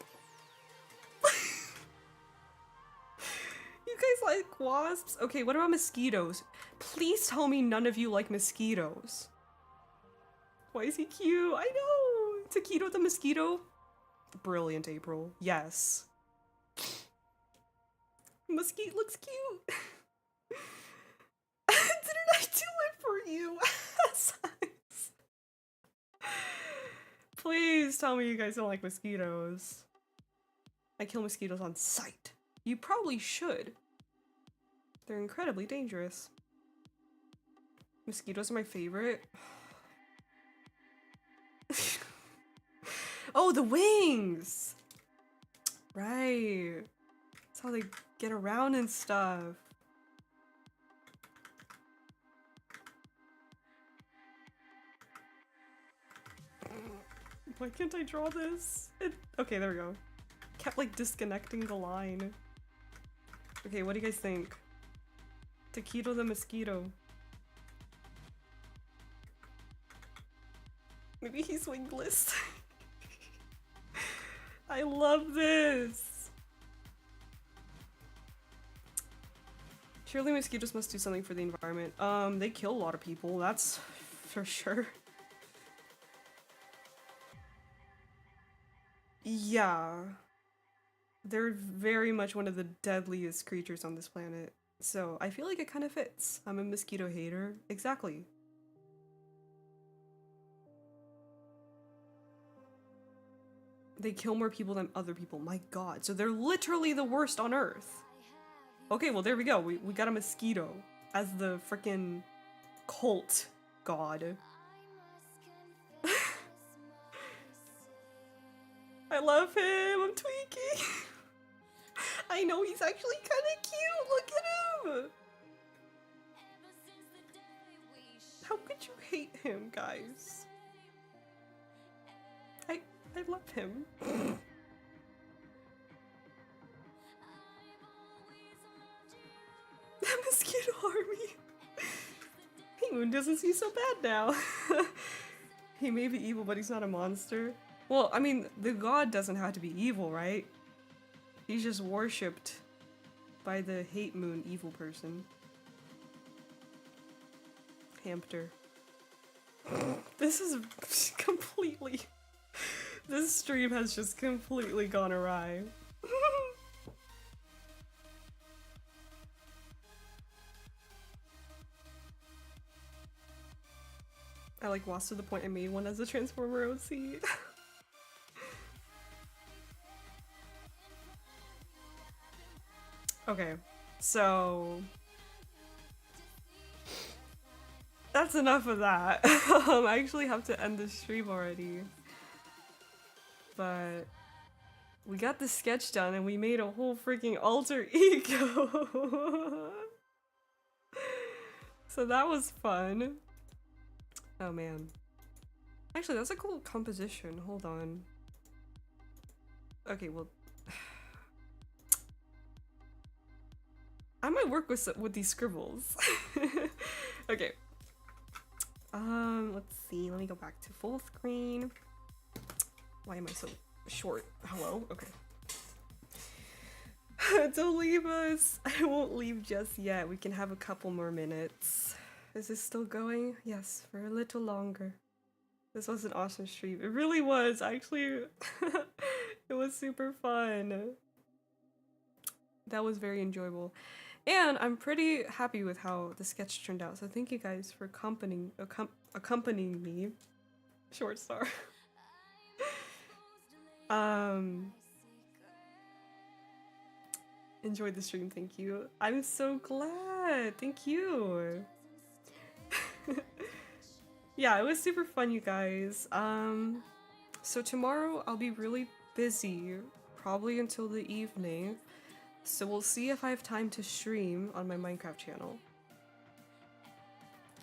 guys like wasps? Okay, what about mosquitoes? Please tell me none of you like mosquitoes. Why is he cute? I know! Taquito the mosquito? Brilliant, April. Yes. Mosquito looks cute. Didn't I do it for you? Please tell me you guys don't like mosquitoes. I kill mosquitoes on sight. You probably should. They're incredibly dangerous. Mosquitoes are my favorite. Oh, the wings! Right. That's how they get around and stuff. Why can't I draw this? Okay, there we go. Kept like disconnecting the line. Okay, what do you guys think? Taquito the mosquito. Maybe he's wingless. I love this! Surely mosquitoes must do something for the environment. They kill a lot of people, that's for sure. Yeah. They're very much one of the deadliest creatures on this planet. So I feel like it kind of fits. I'm a mosquito hater. Exactly. They kill more people than other people. My god. So they're literally the worst on Earth. Okay, well there we go. We got a mosquito as the frickin' cult god. I love him. I'm tweaking. I know he's actually kind of cute. Look at him. How could you hate him, guys? I love him. The mosquito army. Hey, Moon doesn't seem so bad now. He may be evil, but he's not a monster. Well, I mean, the god doesn't have to be evil, right? He's just worshipped by the hate moon evil person. Hamster. This is completely... This stream has just completely gone awry. I like lost to the point I made one as a Transformer OC. Okay, so that's enough of that. I actually have to end the stream already. But we got the sketch done and we made a whole freaking alter ego. So that was fun. Oh man. Actually, that's a cool composition. Hold on. Okay, well, I might work with these scribbles. Okay. Let's see. Let me go back to full screen. Why am I so short? Hello? Okay. Don't leave us. I won't leave just yet. We can have a couple more minutes. Is this still going? Yes, for a little longer. This was an awesome stream. It really was. Actually, it was super fun. That was very enjoyable. And I'm pretty happy with how the sketch turned out. So thank you guys for accompanying me. Short star. Enjoyed the stream, thank you. I'm so glad. Thank you. Yeah, it was super fun, you guys. So tomorrow I'll be really busy, probably until the evening. So we'll see if I have time to stream on my Minecraft channel.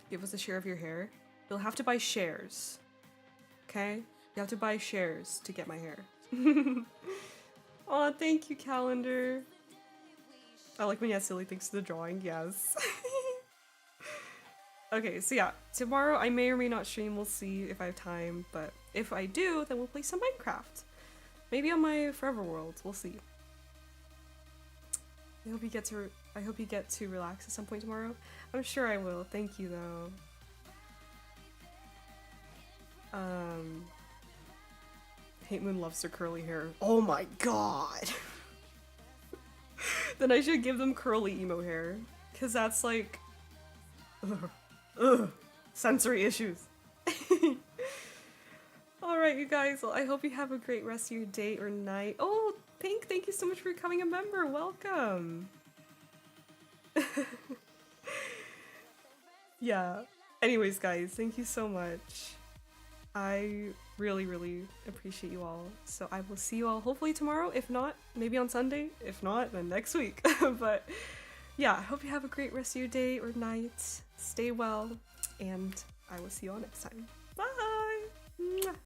Give us a share of your hair. You'll have to buy shares. Okay? You have to buy shares to get my hair. Aw, thank you, Calendar. I like when you have silly things to the drawing, yes. Okay, so yeah, tomorrow I may or may not stream, we'll see if I have time, but if I do, then we'll play some Minecraft. Maybe on my Forever World, we'll see. I hope you get to relax at some point tomorrow. I'm sure I will. Thank you though. Hate Moon loves her curly hair. Oh my god. Then I should give them curly emo hair, cause that's like, sensory issues. All right, you guys. Well, I hope you have a great rest of your day or night. Oh, Pink, thank you so much for becoming a member. Welcome. Yeah. Anyways, guys, thank you so much. I really, really appreciate you all. So I will see you all hopefully tomorrow. If not, maybe on Sunday. If not, then next week. But yeah, I hope you have a great rest of your day or night. Stay well, and I will see you all next time. Bye! Mwah.